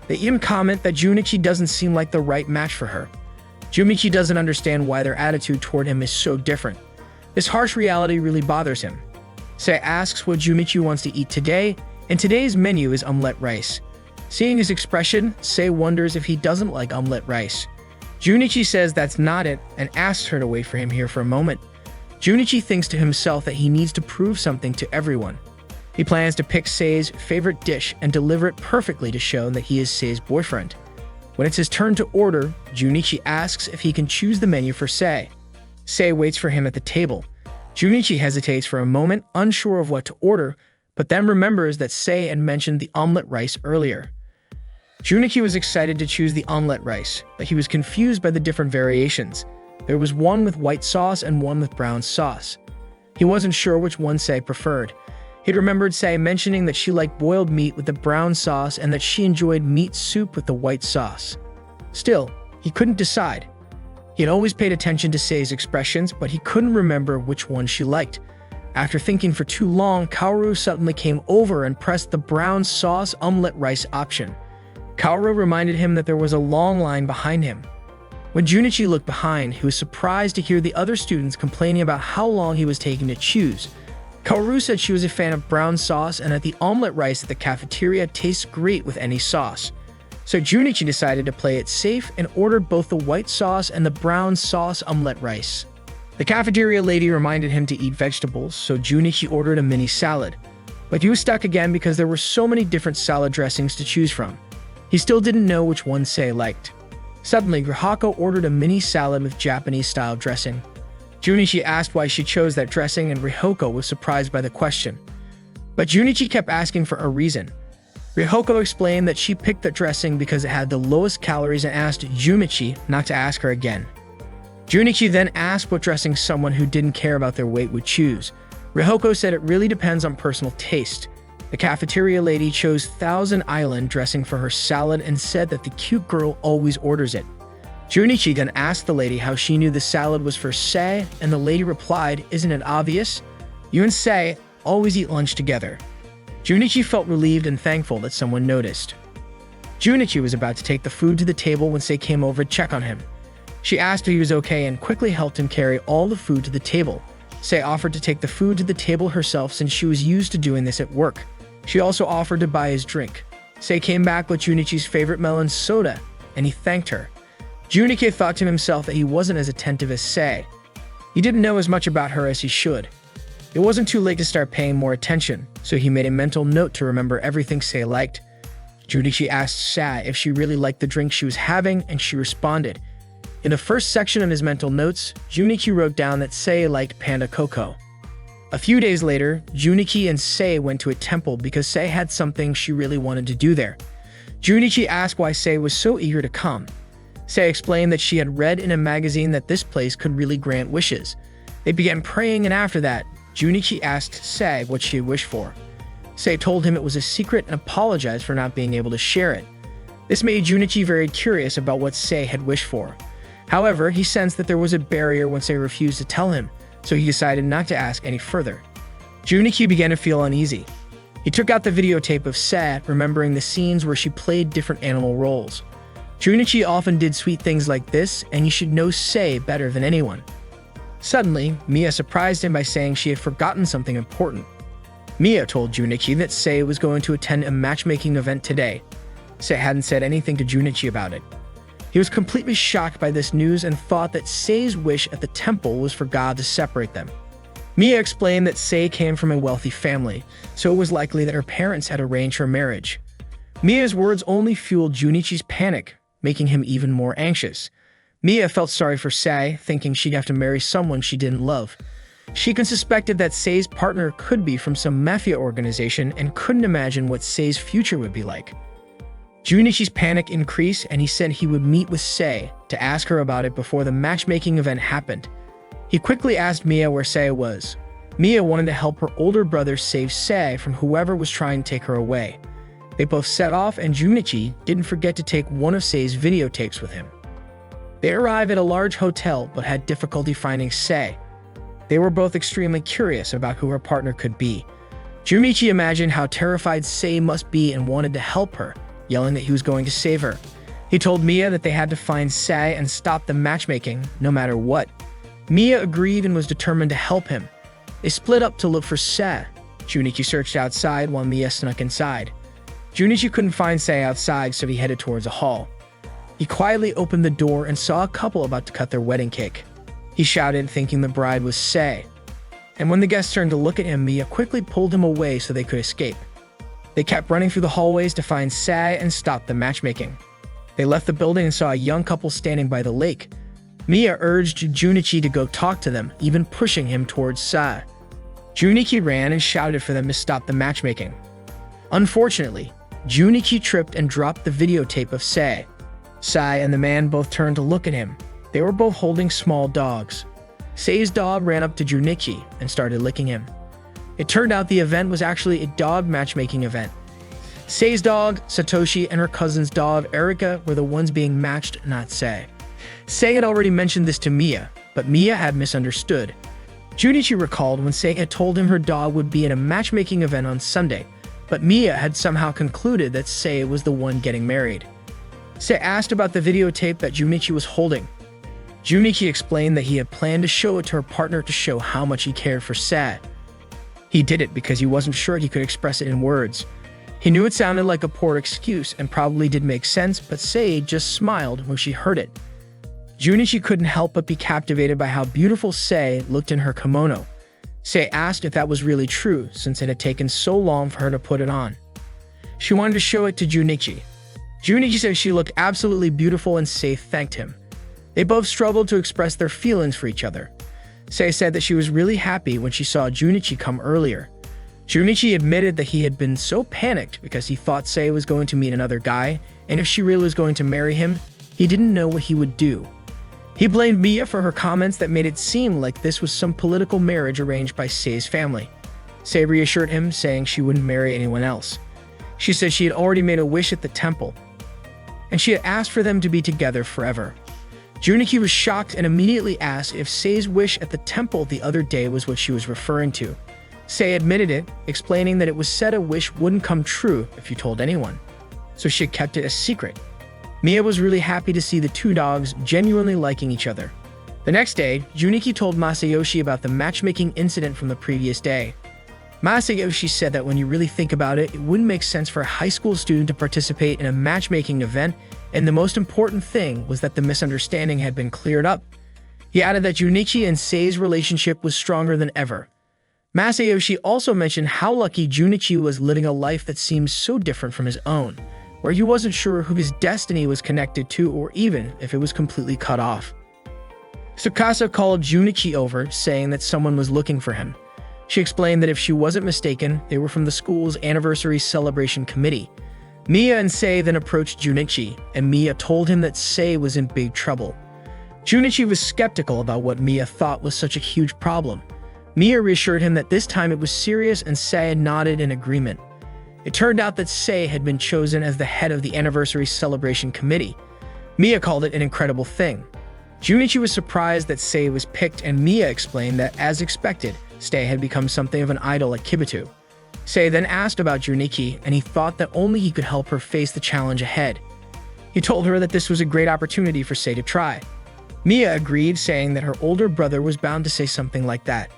They even comment that Junichi doesn't seem like the right match for her. Junichi doesn't understand why their attitude toward him is so different. This harsh reality really bothers him. Sei asks what Junichi wants to eat today, and today's menu is omelette rice. Seeing his expression, Sei wonders if he doesn't like omelette rice. Junichi says that's not it and asks her to wait for him here for a moment. Junichi thinks to himself that he needs to prove something to everyone. He plans to pick Sei's favorite dish and deliver it perfectly to show that he is Sei's boyfriend. When it's his turn to order, Junichi asks if he can choose the menu for Sei. Sei waits for him at the table. Junichi hesitates for a moment, unsure of what to order, but then remembers that Sei had mentioned the omelette rice earlier. Junichi was excited to choose the omelette rice, but he was confused by the different variations. There was one with white sauce and one with brown sauce. He wasn't sure which one Sei preferred. He'd remembered Sei mentioning that she liked boiled meat with the brown sauce and that she enjoyed meat soup with the white sauce. Still, he couldn't decide. He had always paid attention to Sei's expressions, but he couldn't remember which one she liked. After thinking for too long, Kaoru suddenly came over and pressed the brown sauce omelette rice option. Kaoru reminded him that there was a long line behind him. When Junichi looked behind, he was surprised to hear the other students complaining about how long he was taking to choose. Kaoru said she was a fan of brown sauce and that the omelette rice at the cafeteria tastes great with any sauce. So Junichi decided to play it safe and ordered both the white sauce and the brown sauce omelette rice. The cafeteria lady reminded him to eat vegetables, so Junichi ordered a mini salad. But he was stuck again because there were so many different salad dressings to choose from. He still didn't know which one Sei liked. Suddenly, Grihako ordered a mini salad with Japanese-style dressing. Junichi asked why she chose that dressing, and Rihoko was surprised by the question. But Junichi kept asking for a reason. Rihoko explained that she picked the dressing because it had the lowest calories and asked Junichi not to ask her again. Junichi then asked what dressing someone who didn't care about their weight would choose. Rihoko said it really depends on personal taste. The cafeteria lady chose Thousand Island dressing for her salad and said that the cute girl always orders it. Junichi then asked the lady how she knew the salad was for Sei, and the lady replied, "Isn't it obvious? You and Sei always eat lunch together." Junichi felt relieved and thankful that someone noticed. Junichi was about to take the food to the table when Sei came over to check on him. She asked if he was okay and quickly helped him carry all the food to the table. Sei offered to take the food to the table herself since she was used to doing this at work. She also offered to buy his drink. Sei came back with Junichi's favorite melon soda, and he thanked her. Junichi thought to himself that he wasn't as attentive as Sei. He didn't know as much about her as he should. It wasn't too late to start paying more attention, so he made a mental note to remember everything Sei liked. Junichi asked Sei if she really liked the drink she was having, and she responded. In the first section of his mental notes, Junichi wrote down that Sei liked Panda Cocoa. A few days later, Junichi and Sei went to a temple because Sei had something she really wanted to do there. Junichi asked why Sei was so eager to come. Sei explained that she had read in a magazine that this place could really grant wishes. They began praying, and after that, Junichi asked Sei what she had wished for. Sei told him it was a secret and apologized for not being able to share it. This made Junichi very curious about what Sei had wished for. However, he sensed that there was a barrier when Sei refused to tell him, so he decided not to ask any further. Junichi began to feel uneasy. He took out the videotape of Sei, remembering the scenes where she played different animal roles. Junichi often did sweet things like this, and he should know Sei better than anyone. Suddenly, Mia surprised him by saying she had forgotten something important. Mia told Junichi that Sei was going to attend a matchmaking event today. Sei hadn't said anything to Junichi about it. He was completely shocked by this news and thought that Sei's wish at the temple was for God to separate them. Mia explained that Sei came from a wealthy family, so it was likely that her parents had arranged her marriage. Mia's words only fueled Junichi's panic, making him even more anxious. Mia felt sorry for Sei, thinking she'd have to marry someone she didn't love. She even suspected that Sei's partner could be from some mafia organization and couldn't imagine what Sei's future would be like. Junichi's panic increased, and he said he would meet with Sei to ask her about it before the matchmaking event happened. He quickly asked Mia where Sei was. Mia wanted to help her older brother save Sei from whoever was trying to take her away. They both set off, and Junichi didn't forget to take one of Sei's videotapes with him. They arrived at a large hotel but had difficulty finding Sei. They were both extremely curious about who her partner could be. Junichi imagined how terrified Sei must be and wanted to help her, yelling that he was going to save her. He told Mia that they had to find Sei and stop the matchmaking, no matter what. Mia agreed and was determined to help him. They split up to look for Sei. Junichi searched outside while Mia snuck inside. Junichi couldn't find Sei outside, so he headed towards a hall. He quietly opened the door and saw a couple about to cut their wedding cake. He shouted, thinking the bride was Sei. And when the guests turned to look at him, Mia quickly pulled him away so they could escape. They kept running through the hallways to find Sei and stop the matchmaking. They left the building and saw a young couple standing by the lake. Mia urged Junichi to go talk to them, even pushing him towards Sei. Junichi ran and shouted for them to stop the matchmaking. Unfortunately, Junichi tripped and dropped the videotape of Sei. Sei and the man both turned to look at him. They were both holding small dogs. Sei's dog ran up to Junichi and started licking him. It turned out the event was actually a dog matchmaking event. Sei's dog, Satoshi, and her cousin's dog, Erika, were the ones being matched, not Sei. Sei had already mentioned this to Mia, but Mia had misunderstood. Junichi recalled when Sei had told him her dog would be at a matchmaking event on Sunday, but Mia had somehow concluded that Sei was the one getting married. Sei asked about the videotape that Junichi was holding. Junichi explained that he had planned to show it to her partner to show how much he cared for Sei. He did it because he wasn't sure he could express it in words. He knew it sounded like a poor excuse and probably did make sense, but Sei just smiled when she heard it. Junichi couldn't help but be captivated by how beautiful Sei looked in her kimono. Sei asked if that was really true, since it had taken so long for her to put it on. She wanted to show it to Junichi. Junichi said she looked absolutely beautiful, and Sei thanked him. They both struggled to express their feelings for each other. Sei said that she was really happy when she saw Junichi come earlier. Junichi admitted that he had been so panicked because he thought Sei was going to meet another guy, and if she really was going to marry him, he didn't know what he would do. He blamed Mia for her comments that made it seem like this was some political marriage arranged by Sei's family. Sei reassured him, saying she wouldn't marry anyone else. She said she had already made a wish at the temple, and she had asked for them to be together forever. Junichi was shocked and immediately asked if Sei's wish at the temple the other day was what she was referring to. Sei admitted it, explaining that it was said a wish wouldn't come true if you told anyone, so she had kept it a secret. Mia was really happy to see the two dogs genuinely liking each other. The next day, Junichi told Masayoshi about the matchmaking incident from the previous day. Masayoshi said that when you really think about it, it wouldn't make sense for a high school student to participate in a matchmaking event, and the most important thing was that the misunderstanding had been cleared up. He added that Junichi and Sei's relationship was stronger than ever. Masayoshi also mentioned how lucky Junichi was living a life that seemed so different from his own, where he wasn't sure who his destiny was connected to or even if it was completely cut off. Tsukasa called Junichi over, saying that someone was looking for him. She explained that if she wasn't mistaken, they were from the school's anniversary celebration committee. Mia and Sei then approached Junichi, and Mia told him that Sei was in big trouble. Junichi was skeptical about what Mia thought was such a huge problem. Mia reassured him that this time it was serious, and Sei nodded in agreement. It turned out that Sei had been chosen as the head of the anniversary celebration committee. Mia called it an incredible thing. Junichi was surprised that Sei was picked, and Mia explained that, as expected, Sei had become something of an idol at Kibito. Sei then asked about Junichi, and he thought that only he could help her face the challenge ahead. He told her that this was a great opportunity for Sei to try. Mia agreed, saying that her older brother was bound to say something like that.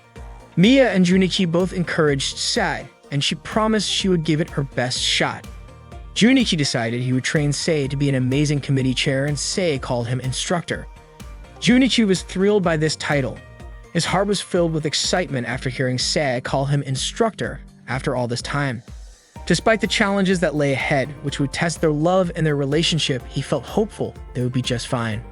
Mia and Junichi both encouraged Sei, and she promised she would give it her best shot. Junichi decided he would train Sei to be an amazing committee chair, and Sei called him instructor. Junichi was thrilled by this title, His heart was filled with excitement after hearing Sae call him instructor after all this time. Despite the challenges that lay ahead, which would test their love and their relationship, he felt hopeful they would be just fine.